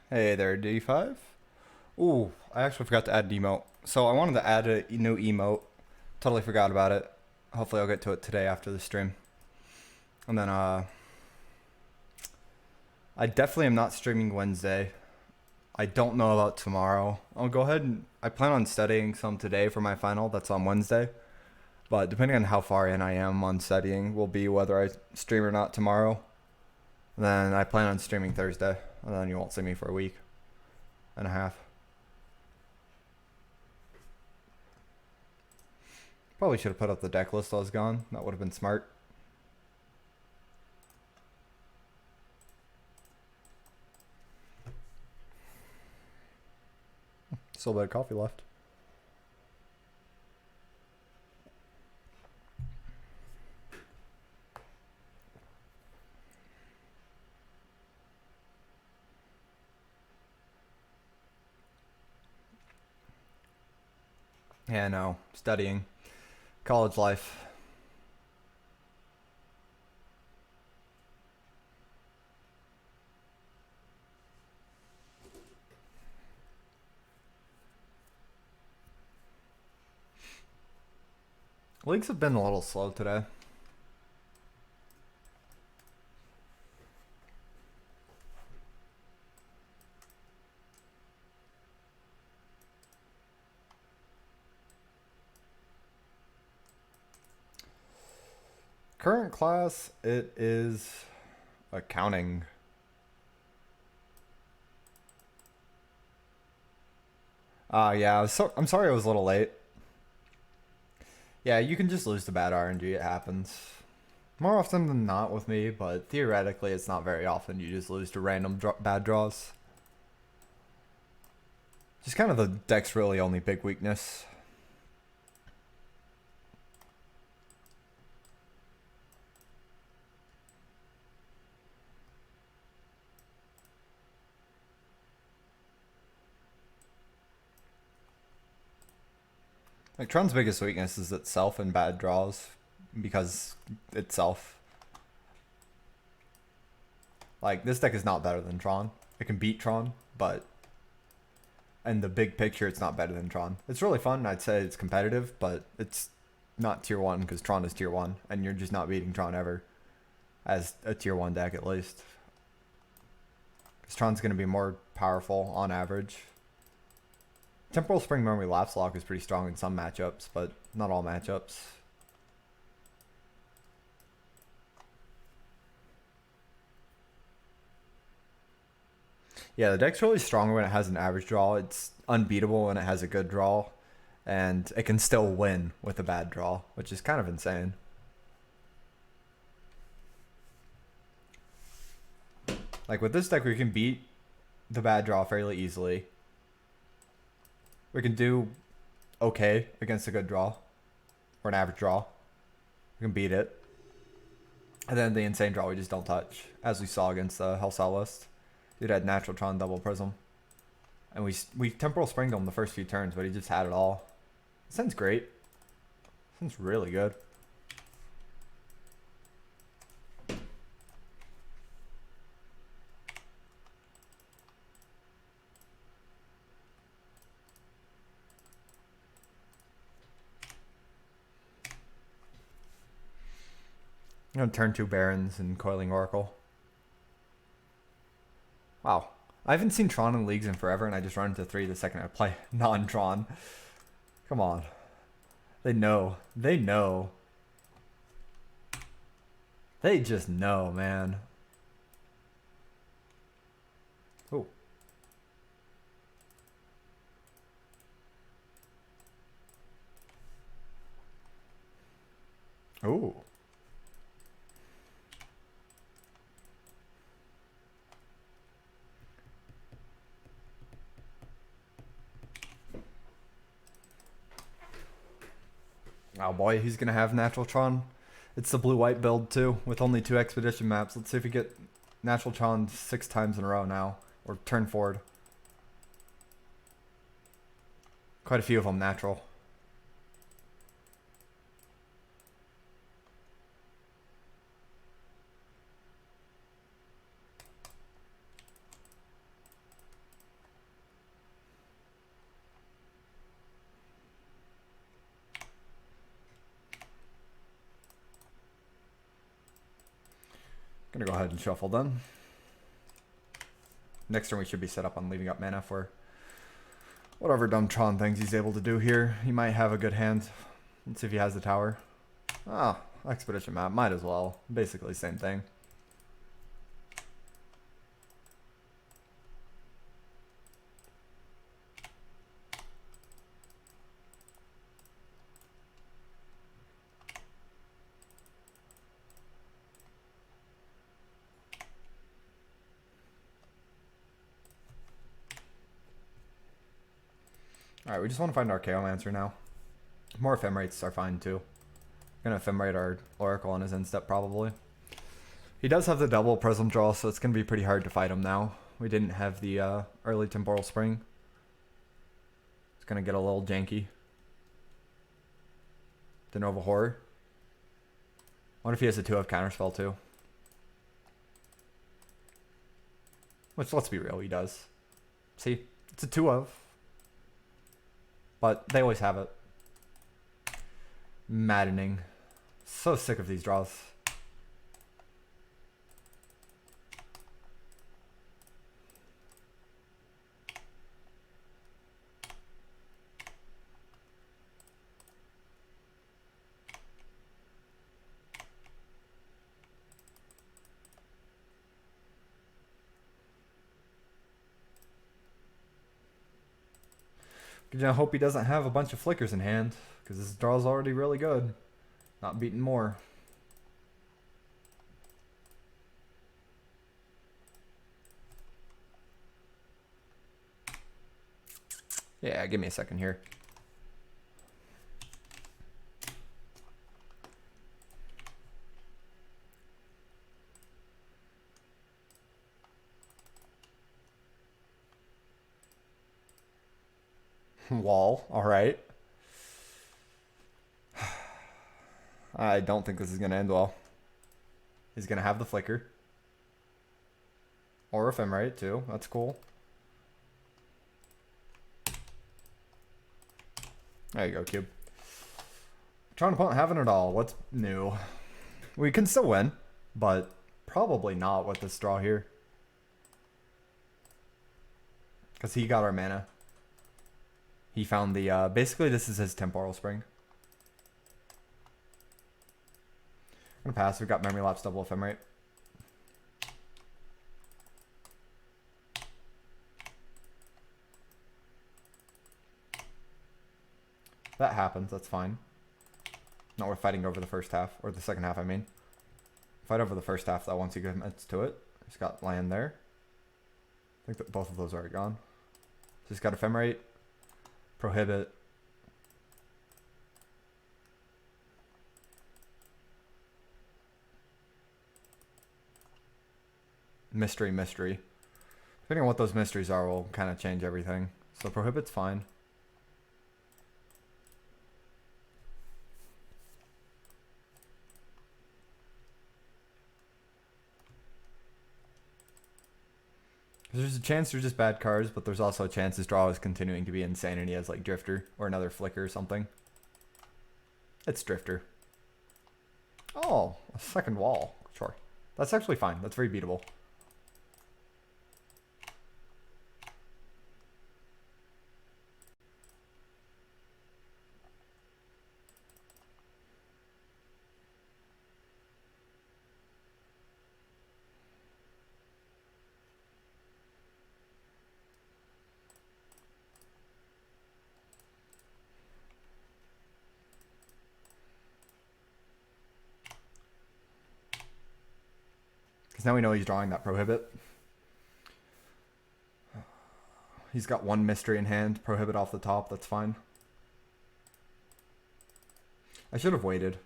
Hey there, D5. Ooh, I actually forgot to add an emote. So I wanted to add a new emote. Totally forgot about it. Hopefully I'll get to it today after the stream. And then, I definitely am not streaming Wednesday. I don't know about tomorrow. I'll go ahead and I plan on studying some today for my final. That's on Wednesday. But depending on how far in I am on studying will be whether I stream or not tomorrow. And then I plan on streaming Thursday. And then you won't see me for a week and a half. Probably should have put up the deck list while I was gone. That would have been smart. Still a bit of coffee left. Yeah, no. Studying. College life. Leagues have been a little slow today. Current class, it is accounting. Yeah, I'm sorry I was a little late. Yeah, you can just lose to bad RNG, it happens. More often than not with me, but theoretically it's not very often you just lose to random bad draws. Just kind of the deck's really only big weakness. Like, Tron's biggest weakness is itself and bad draws, because itself. Like, this deck is not better than Tron. It can beat Tron, but in the big picture, it's not better than Tron. It's really fun, I'd say it's competitive, but it's not tier 1, because Tron is tier 1, and you're just not beating Tron ever, as a tier 1 deck at least. Because Tron's going to be more powerful on average. Temporal Spring Memory Lapse Lock is pretty strong in some matchups, but not all matchups. Yeah, the deck's really strong when it has an average draw. It's unbeatable when it has a good draw. And it can still win with a bad draw, which is kind of insane. Like, with this deck, we can beat the bad draw fairly easily. We can do okay against a good draw, or an average draw. We can beat it. And then the insane draw we just don't touch, as we saw against the Hellsell list. Dude had Natural Tron double Prism. And we Temporal Springed him the first few turns, but he just had it all. This sounds great. This sounds really good. I'm going to turn 2 Barons and Coiling Oracle. Wow. I haven't seen Tron in leagues in forever, and I just run into 3 the second I play non-Tron. Come on. They know. They know. They just know, man. Oh. Oh. Oh boy, he's going to have Natural Tron. It's the blue-white build too, with only 2 Expedition maps. Let's see if we get Natural Tron 6 times in a row now, or turn forward. Quite a few of them natural. Gonna go ahead and shuffle then. Next turn we should be set up on leaving up mana for whatever dumb Tron things he's able to do here. He might have a good hand. Let's see if he has the tower. Ah, Expedition map. Might as well. Basically same thing. Alright, we just want to find our Chaomancer now. More Ephemerates are fine too. Gonna Ephemerate our Oracle on his end step probably. He does have the double Prism draw, so it's gonna be pretty hard to fight him now. We didn't have the early Temporal Spring. It's gonna get a little janky. De Nova Horror. What if he has a 2 of Counterspell too? Which, let's be real, he does. See? It's a 2 of. But they always have it. Maddening. So sick of these draws. I hope he doesn't have a bunch of flickers in hand, because this draw's already really good. Not beating more. Yeah, give me a second here. Wall, alright. I don't think this is going to end well. He's going to have the flicker. Or Ephemerate too, that's cool. There you go, Cube. Trying to having it all, what's new? We can still win, but probably not with this draw here. Because he got our mana. He found the, basically this is his Temporal Spring. I'm gonna pass, we've got Memory Lapse, double Ephemerate. That happens, that's fine. Not worth fighting over the first half, or the second half I mean. Fight over the first half though once he commits to it. He's got land there. I think that both of those are already gone. So he's got Ephemerate. Prohibit. Mystery. Depending on what those mysteries are will kind of change everything. So Prohibit's fine. There's a chance they're just bad cards, but there's also a chance his draw is continuing to be insane and he has like Drifter or another Flicker or something. It's Drifter. Oh, a second wall. Sure. That's actually fine. That's very beatable. Because now we know he's drawing that Prohibit. He's got one mystery in hand. Prohibit off the top. That's fine. I should have waited.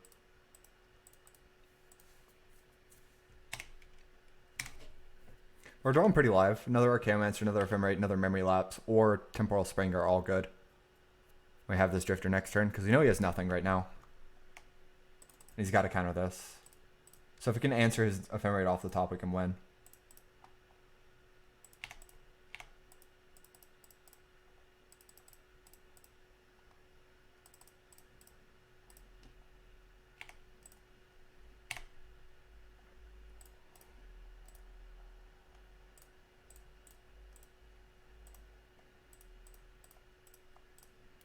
We're drawing pretty live. Another Archaeomancer, another Ephemerate, another Memory Lapse, or Temporal Spring are all good. We have this Drifter next turn, because we know he has nothing right now. He's got to counter this. So if we can answer his Ephemerate off the top, we can win.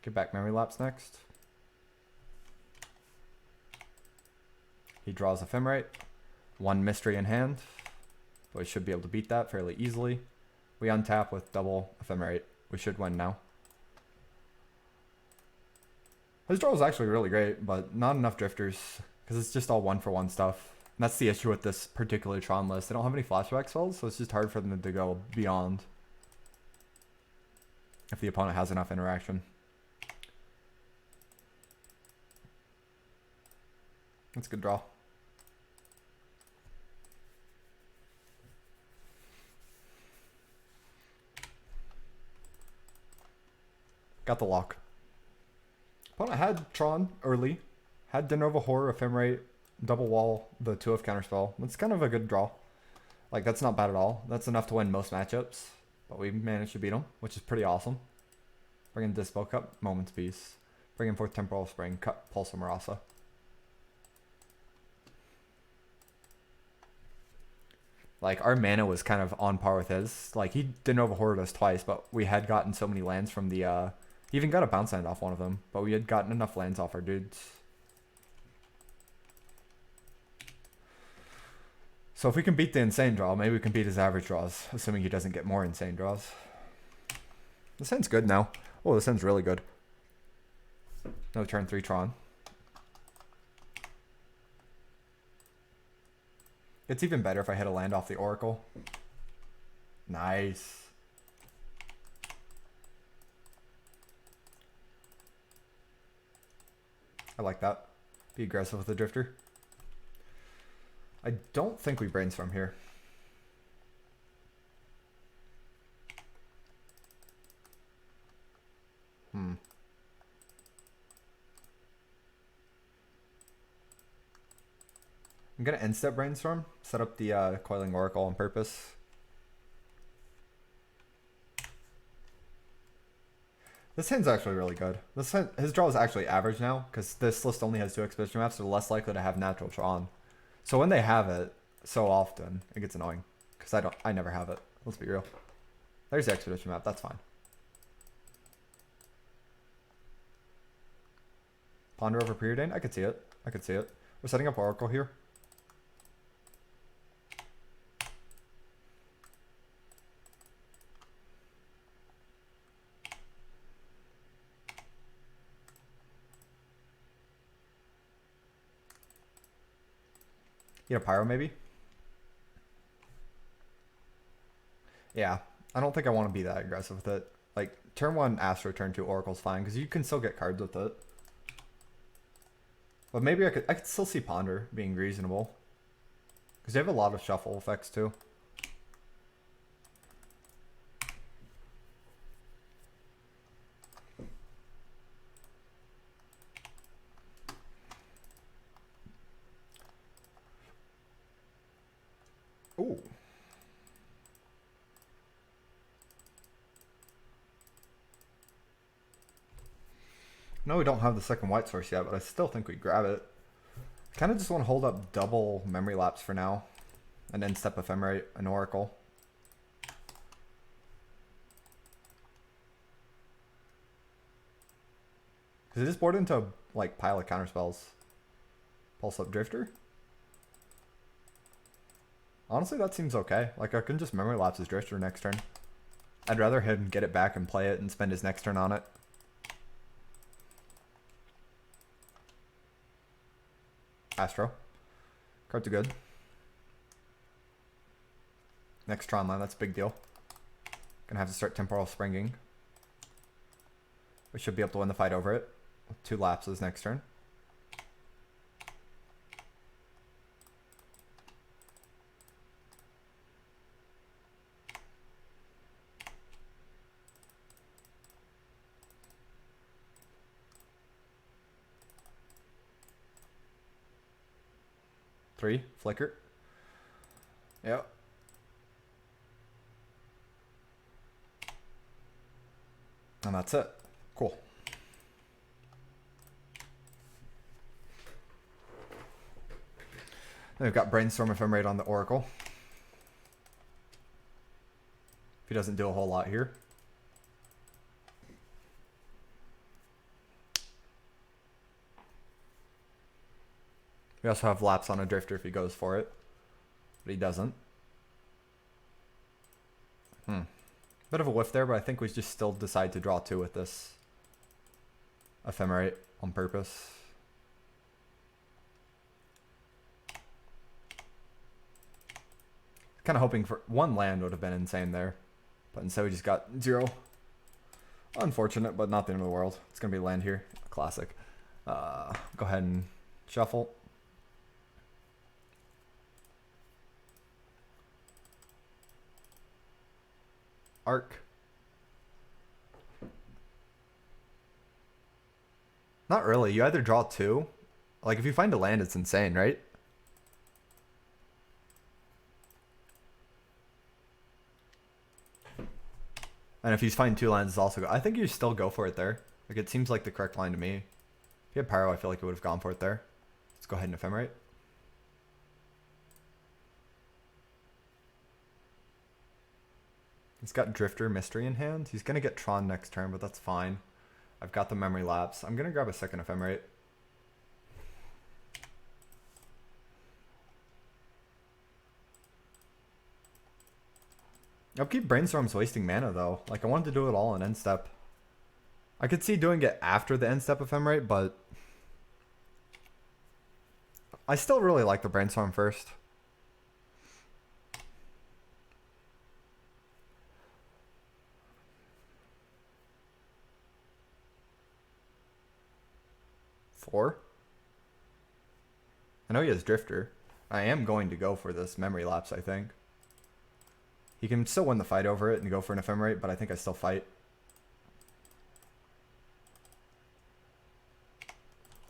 Get back memory lapse next. He draws Ephemerate. 1 mystery in hand. But we should be able to beat that fairly easily. We untap with double Ephemerate. We should win now. His draw is actually really great, but not enough drifters. Because it's just all 1-for-1 stuff. And that's the issue with this particular Tron list. They don't have any flashback spells, so it's just hard for them to go beyond. If the opponent has enough interaction. That's a good draw. Got the lock. Opponent had Tron early. Had De Novo Horror, Ephemerate, double wall, the 2 of counterspell. That's kind of a good draw. Like, that's not bad at all. That's enough to win most matchups. But we managed to beat them, which is pretty awesome. Bring in Dispo Cup, Moment's Peace. Bring in forth Temporal Spring, cut Pulse of Marasa. Like, our mana was kind of on par with his. Like, he De Novo Horror us twice, but we had gotten so many lands from the, he even got a bounce land off one of them, but we had gotten enough lands off our dudes. So if we can beat the insane draw, maybe we can beat his average draws, assuming he doesn't get more insane draws. This hand's good now. Oh, this hand's really good. No turn 3 Tron. It's even better if I hit a land off the Oracle. Nice. I like that. Be aggressive with the Drifter. I don't think we brainstorm here. I'm gonna end step brainstorm, set up the Coiling Oracle on purpose. This hand's actually really good. This hand, his draw is actually average now, because this list only has 2 expedition maps, so they're less likely to have natural Tron. So when they have it so often, it gets annoying. Because I never have it. Let's be real. There's the expedition map, that's fine. Ponder over Preordain, I could see it. I could see it. We're setting up Oracle here. You know, Pyro maybe? Yeah, I don't think I want to be that aggressive with it. Like, turn 1 Astro, turn 2 Oracle's fine, because you can still get cards with it. But maybe I could still see Ponder being reasonable. Because they have a lot of shuffle effects too. Ooh. No, we don't have the second white source yet, but I still think we grab it. Kind of just want to hold up double memory lapse for now. And then step Ephemerate and Oracle. Because it is board into like pile of counterspells. Pulse up Drifter. Honestly, that seems okay. Like, I can just memory lapse his Drifter next turn. I'd rather him get it back and play it and spend his next turn on it. Astro. Cards are good. Next Tron line, that's a big deal. Gonna have to start Temporal Springing. We should be able to win the fight over it. With 2 lapses next turn. Three, flicker. Yep. And that's it. Cool. Then we've got Brainstorm Ephemerate on the Oracle. If he doesn't do a whole lot here. We also have laps on a drifter if he goes for it, but he doesn't. Bit of a whiff there, but I think we just still decide to draw 2 with this ephemerate on purpose. Kind of hoping for 1 land would have been insane there, but instead we just got 0. Unfortunate, but not the end of the world. It's gonna be land here, classic. Go ahead and shuffle. Arc. Not really. You either draw 2. Like if you find a land, it's insane, right? And if you find 2 lands, it's also go. I think you still go for it there. Like it seems like the correct line to me. If you had Pyro, I feel like you would have gone for it there. Let's go ahead and ephemerate. He's got Drifter Mystery in hand. He's gonna get Tron next turn, but that's fine. I've got the Memory Lapse. I'm gonna grab a second ephemerate. Upkeep Brainstorm's wasting mana though. Like I wanted to do it all in end step. I could see doing it after the end step ephemerate, but I still really like the Brainstorm first. Four. I know he has Drifter. I am going to go for this Memory Lapse, I think. He can still win the fight over it and go for an ephemerate, but I think I still fight.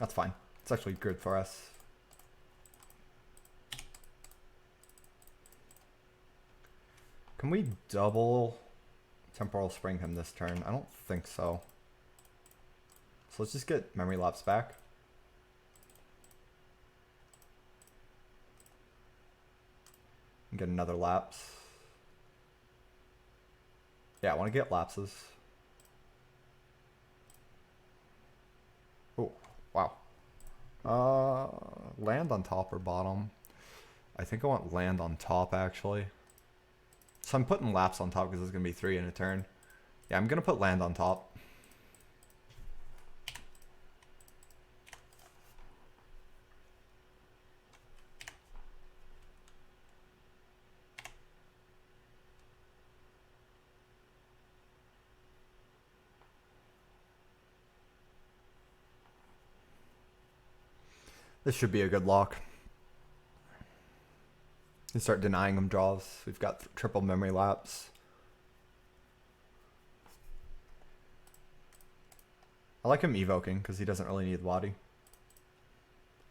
That's fine. It's actually good for us. Can we double Temporal Spring him this turn? I don't think so. So let's just get Memory Lapse back. And get another Lapse. Yeah, I want to get lapses. Oh, wow. Land on top or bottom? I think I want land on top, actually. So I'm putting lapse on top because it's going to be 3 in a turn. Yeah, I'm going to put land on top. This should be a good lock. And start denying him draws. We've got triple Memory Lapse. I like him evoking because he doesn't really need Wadi.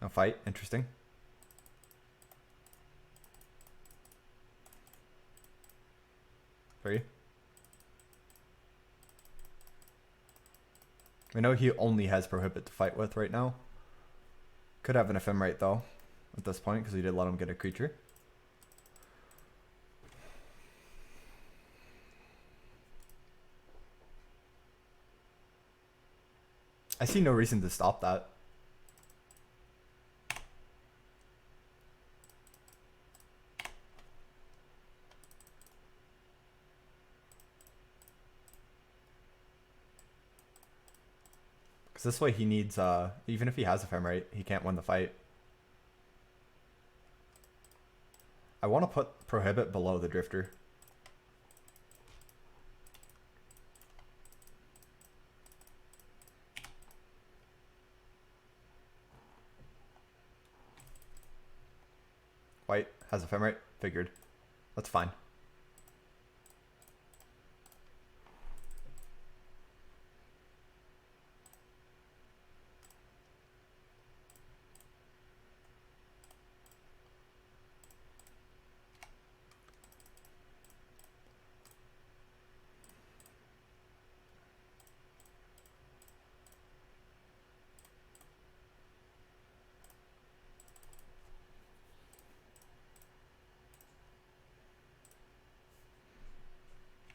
No fight, interesting. Three. We know he only has Prohibit to fight with right now. Could have an ephemerate though at this point because he did let him get a creature. I see no reason to stop that. Because this way he needs, even if he has ephemerate, he can't win the fight. I want to put Prohibit below the Drifter. White has ephemerate, figured. That's fine.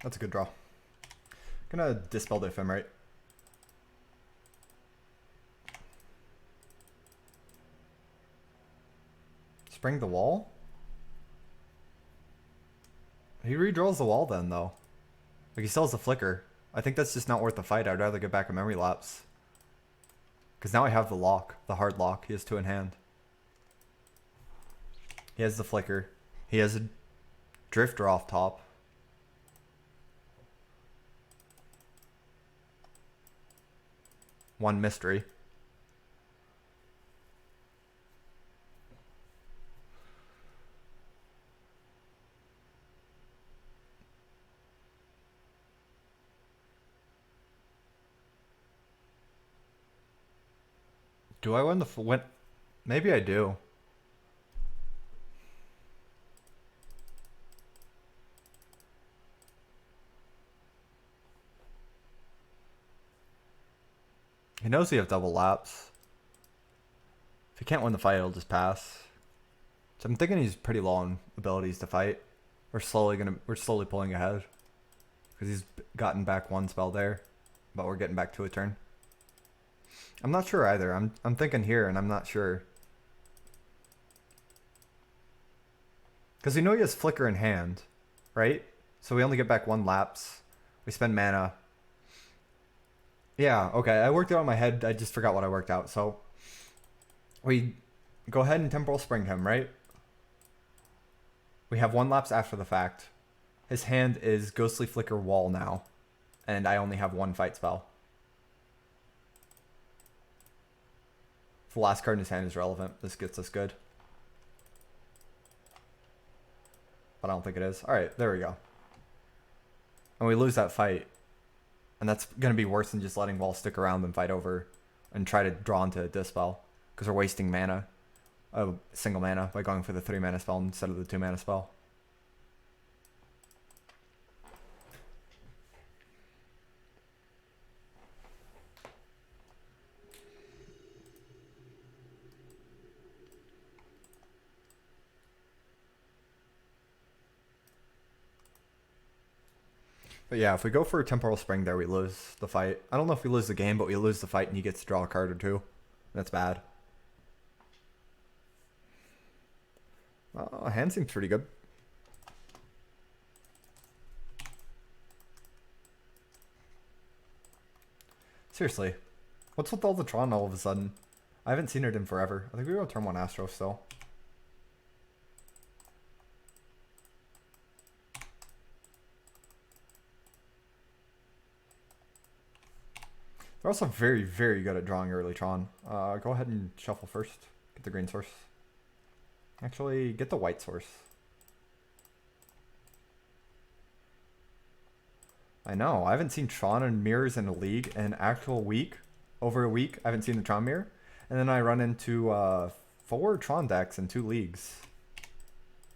That's a good draw. Gonna dispel the ephemerate. Spring the wall? He redraws the wall then, though. Like, he still has the flicker. I think that's just not worth the fight. I'd rather get back a memory lapse. Because now I have the lock, the hard lock. He has 2 in hand. He has the flicker. He has a drifter off top. One mystery. Do I win the win? Maybe I do. He knows we have double laps. If he can't win the fight, he'll just pass. So I'm thinking he's pretty low on abilities to fight. We're slowly pulling ahead. Because he's gotten back 1 spell there. But we're getting back to a turn. I'm not sure either. I'm thinking here and I'm not sure. Because we know he has flicker in hand, right? So we only get back 1 lapse. We spend mana. Yeah, okay. I worked it out in my head. I just forgot what I worked out. So we go ahead and temporal spring him, right? We have 1 lapse after the fact. His hand is ghostly flicker wall now. And I only have 1 fight spell. If the last card in his hand is relevant, this gets us good. But I don't think it is. Alright, there we go. And we lose that fight. And that's going to be worse than just letting Wall stick around and fight over and try to draw into a Dispel. Because we're wasting mana. A single mana by going for the 3 mana spell instead of the 2 mana spell. But yeah, if we go for a Temporal Spring there, we lose the fight. I don't know if we lose the game, but we lose the fight and he gets to draw a card or 2. That's bad. Hand seems pretty good. Seriously. What's with all the Tron all of a sudden? I haven't seen it in forever. I think we go turn 1 Astro still. They're also very, very good at drawing early Tron. Go ahead and shuffle first. Get the green source. Actually, get the white source. I know. I haven't seen Tron and mirrors in a league in an actual week. Over a week, I haven't seen the Tron mirror. And then I run into 4 Tron decks in 2 leagues.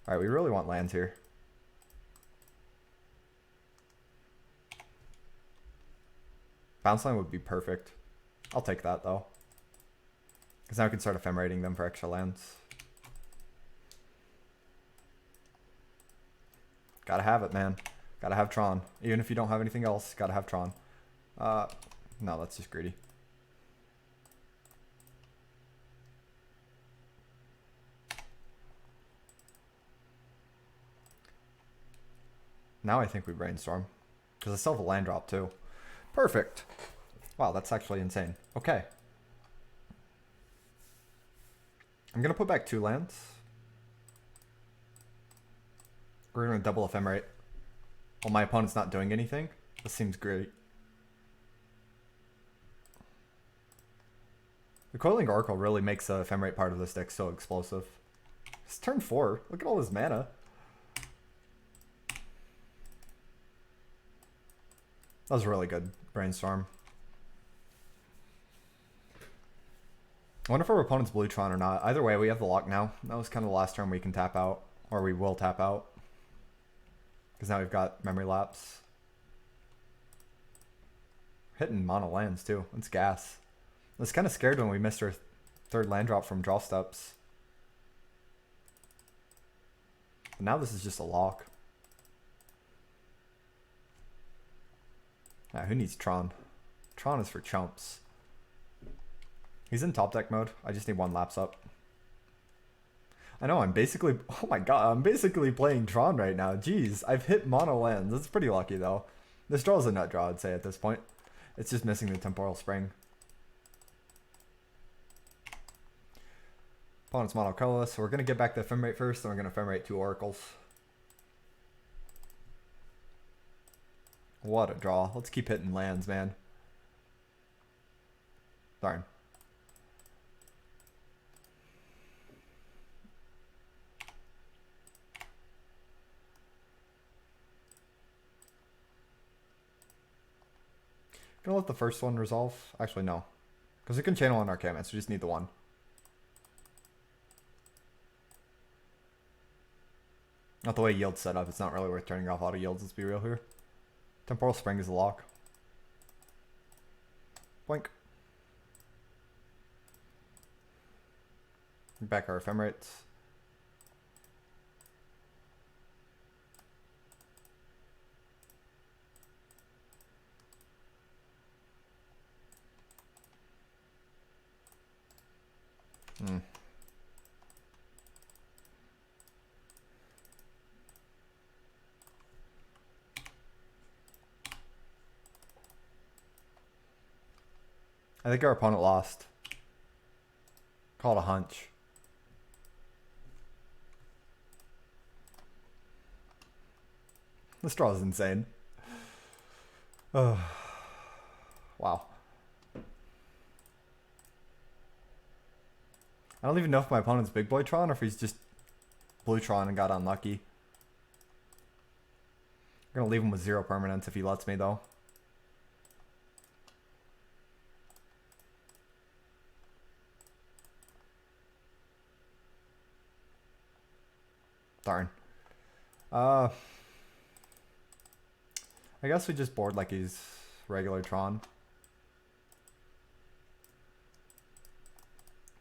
Alright, we really want lands here. Bounce line would be perfect. I'll take that though. Because now I can start ephemerating them for extra lands. Gotta have it, man. Gotta have Tron. Even if you don't have anything else, gotta have Tron. No, that's just greedy. Now I think we brainstorm. Because I still have a land drop too. Perfect. Wow, that's actually insane. Okay. I'm going to put back 2 lands. We're going to double ephemerate. While my opponent's not doing anything. This seems great. The Coiling Oracle really makes the ephemerate part of this deck so explosive. It's turn 4. Look at all this mana. That was really good. Brainstorm. I wonder if our opponent's blue Tron or not. Either way, we have the lock now. That was kind of the last turn we can tap out. Or we will tap out. Because now we've got memory lapse. Hitting mono lands too. It's gas. I was kind of scared when we missed our 3rd land drop from draw steps. But now this is just a lock. Who needs Tron? Tron is for chumps. He's in top deck mode. I just need 1 lapse up. I know, I'm basically... Oh my god, I'm basically playing Tron right now. Jeez, I've hit mono lands. That's pretty lucky, though. This draw is a nut draw, I'd say, at this point. It's just missing the Temporal Spring. Opponent's mono colorless, so we're going to get back to Ephemerate first, then we're going to Ephemerate 2 Oracles. What a draw. Let's keep hitting lands, man. Darn. Gonna let the first one resolve. Actually, no. Because we can channel on Arcamus, we just need the one. Not the way yield's set up, it's not really worth turning off auto yields, let's be real here. Temporal Spring is a lock. Blink. Back our Ephemerates. I think our opponent lost. Call it a hunch. This draw is insane. Wow. I don't even know if my opponent's Big Boy Tron or if he's just Blue Tron and got unlucky. I'm gonna leave him with 0 permanents if he lets me, though. Darn. I guess we just board like he's regular Tron.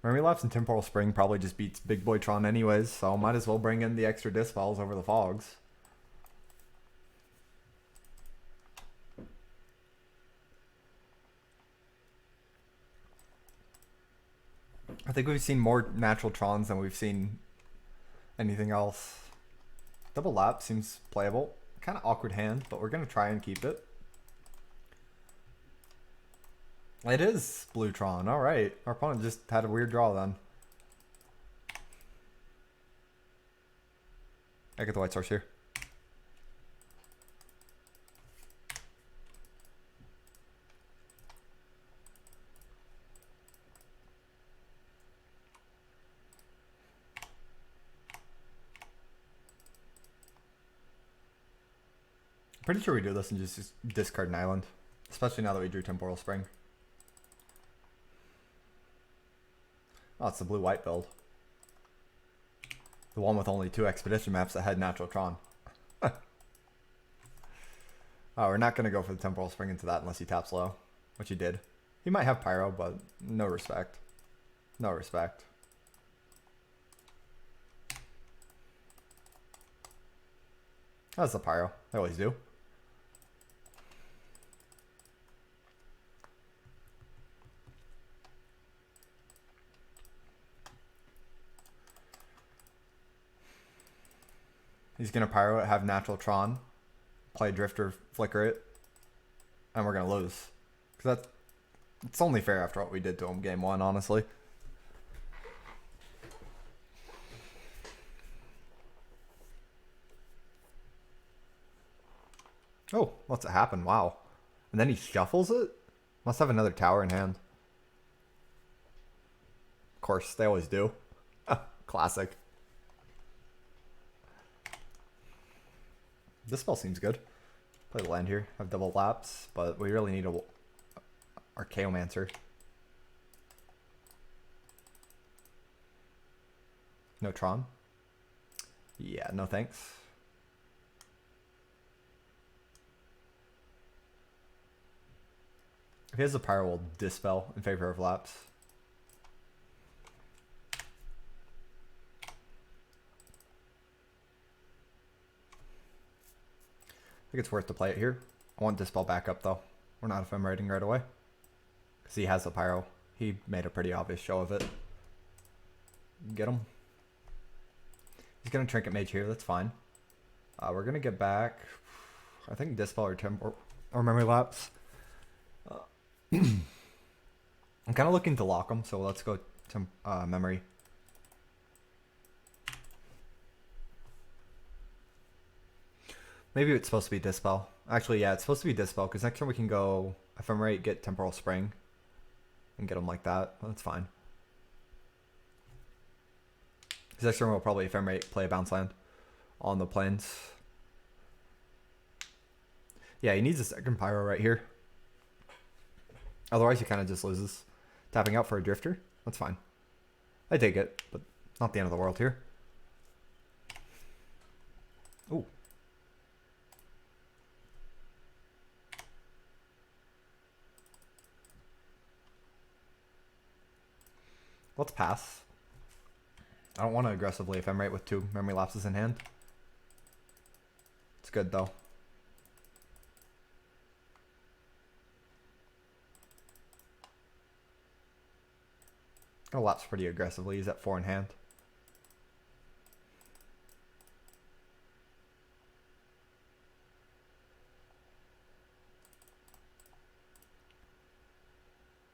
Memory Lapse and Temporal Spring probably just beats Big Boy Tron anyways, so might as well bring in the extra Dispels over the Fogs. I think we've seen more natural Trons than we've seen anything else. Double Lap seems playable. Kind of awkward hand, but we're going to try and keep it. It is Blue Tron. Alright. Our opponent just had a weird draw then. I get the white source here. Pretty sure we do this and just discard an island. Especially now that we drew Temporal Spring. Oh, it's the blue-white build. The one with only 2 expedition maps that had natural Tron. Oh, we're not going to go for the Temporal Spring into that unless he taps low. Which he did. He might have Pyro, but no respect. No respect. That's the Pyro. They always do. He's going to Pyro it, have natural Tron, play Drifter, flicker it, and we're going to lose. Because it's only fair after what we did to him game 1, honestly. Oh, what's it happen? Wow. And then he shuffles it? Must have another tower in hand. Of course, they always do. Classic. This spell seems good. Play the land here. Have double laps, but we really need a Archaeomancer. No Tron? Yeah, no thanks. If he has a Pyro, we'll Dispel in favor of laps. I think it's worth to play it here. I want Dispel back up though. We're not ephemerating right away. Because he has a Pyro. He made a pretty obvious show of it. Get him. He's going to Trinket Mage here. That's fine. We're going to get back, I think, Dispel or Memory Lapse. I'm kind of looking to lock him, so let's go to Memory. Maybe it's supposed to be Dispel. Actually, yeah, it's supposed to be Dispel, because next turn we can go Ephemerate, get Temporal Spring, and get him like that. That's fine. Because next turn we'll probably Ephemerate, play a Bounce Land on the plains. Yeah, he needs a second Pyro right here. Otherwise, he kind of just loses. Tapping out for a Drifter, that's fine. I take it, but not the end of the world here. Ooh. Let's pass. I don't want to aggressively Ephemerate with 2 Memory Lapses in hand. It's good though. Gonna lapse pretty aggressively. He's at 4 in hand.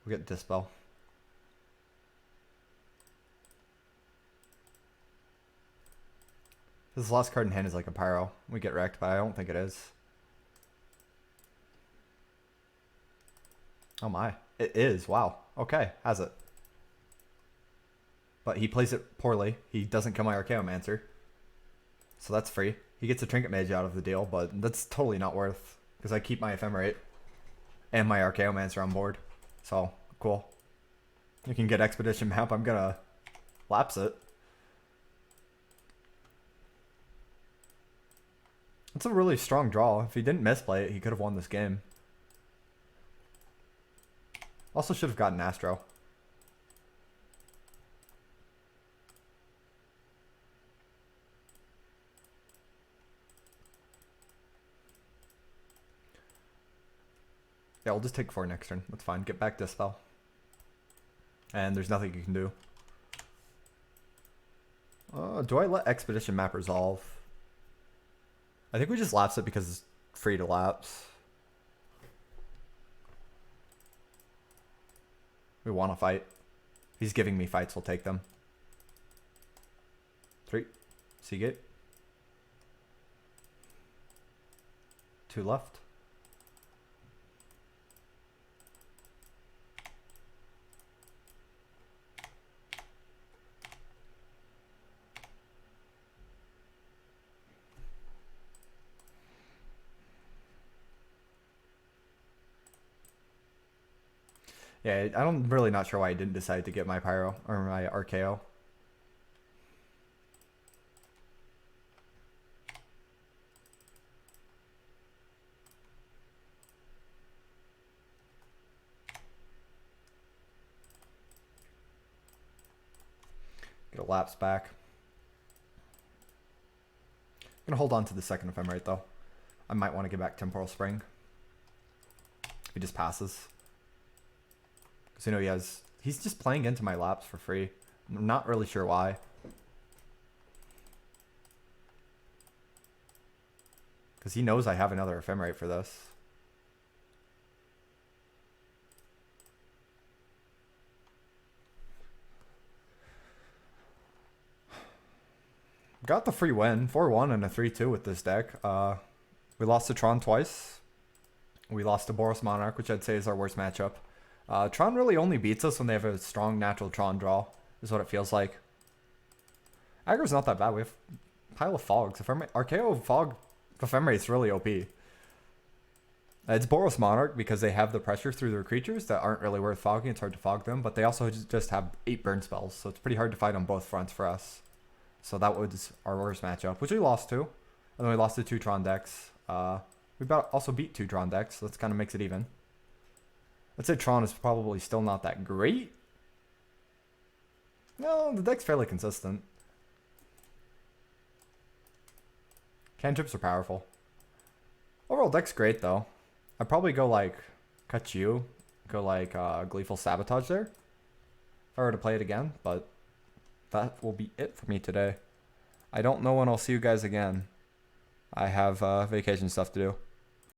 We'll get Dispel. This last card in hand is like a Pyro. We get wrecked, but I don't think it is. Oh my. It is. Wow. Okay. Has it. But he plays it poorly. He doesn't kill my Archaeomancer. So that's free. He gets a Trinket Mage out of the deal, but that's totally not worth. Because I keep my Ephemerate and my Archaeomancer on board. So, cool. You can get Expedition Map. I'm gonna lapse it. It's a really strong draw. If he didn't misplay it, he could have won this game. Also should have gotten Astro. Yeah, we'll just take 4 next turn. That's fine. Get back Dispel. And there's nothing you can do. Do I let Expedition Map resolve? I think we just lapse it because it's free to lapse. We want to fight. He's giving me fights. We'll take them. 3. Seagate. 2 left. Yeah, I'm really not sure why I didn't decide to get my Pyro or my Archaeo. Get a lapse back. I'm gonna hold on to the second Ephemerate though. I might want to get back Temporal Spring. If he just passes. Because you know he's just playing into my lapse for free. I'm not really sure why. Because he knows I have another Ephemerate for this. Got the free win, 4-1 and a 3-2 with this deck. We lost to Tron twice. We lost to Boros Monarch, which I'd say is our worst matchup. Tron really only beats us when they have a strong natural Tron draw, is what it feels like. Aggro's not that bad. We have a pile of fogs. Archaeo Fog Ephemerate is really OP. It's Boros Monarch because they have the pressure through their creatures that aren't really worth fogging. It's hard to fog them, but they also just have 8 burn spells, so it's pretty hard to fight on both fronts for us. So that was our worst matchup, which we lost to. And then we lost to 2 Tron decks. We also beat 2 Tron decks, so that kind of makes it even. I'd say Tron is probably still not that great. No, the deck's fairly consistent. Cantrips are powerful. Overall deck's great though. I'd probably go like Cut You, go like Gleeful Sabotage there. If I were to play it again, but that will be it for me today. I don't know when I'll see you guys again. I have vacation stuff to do.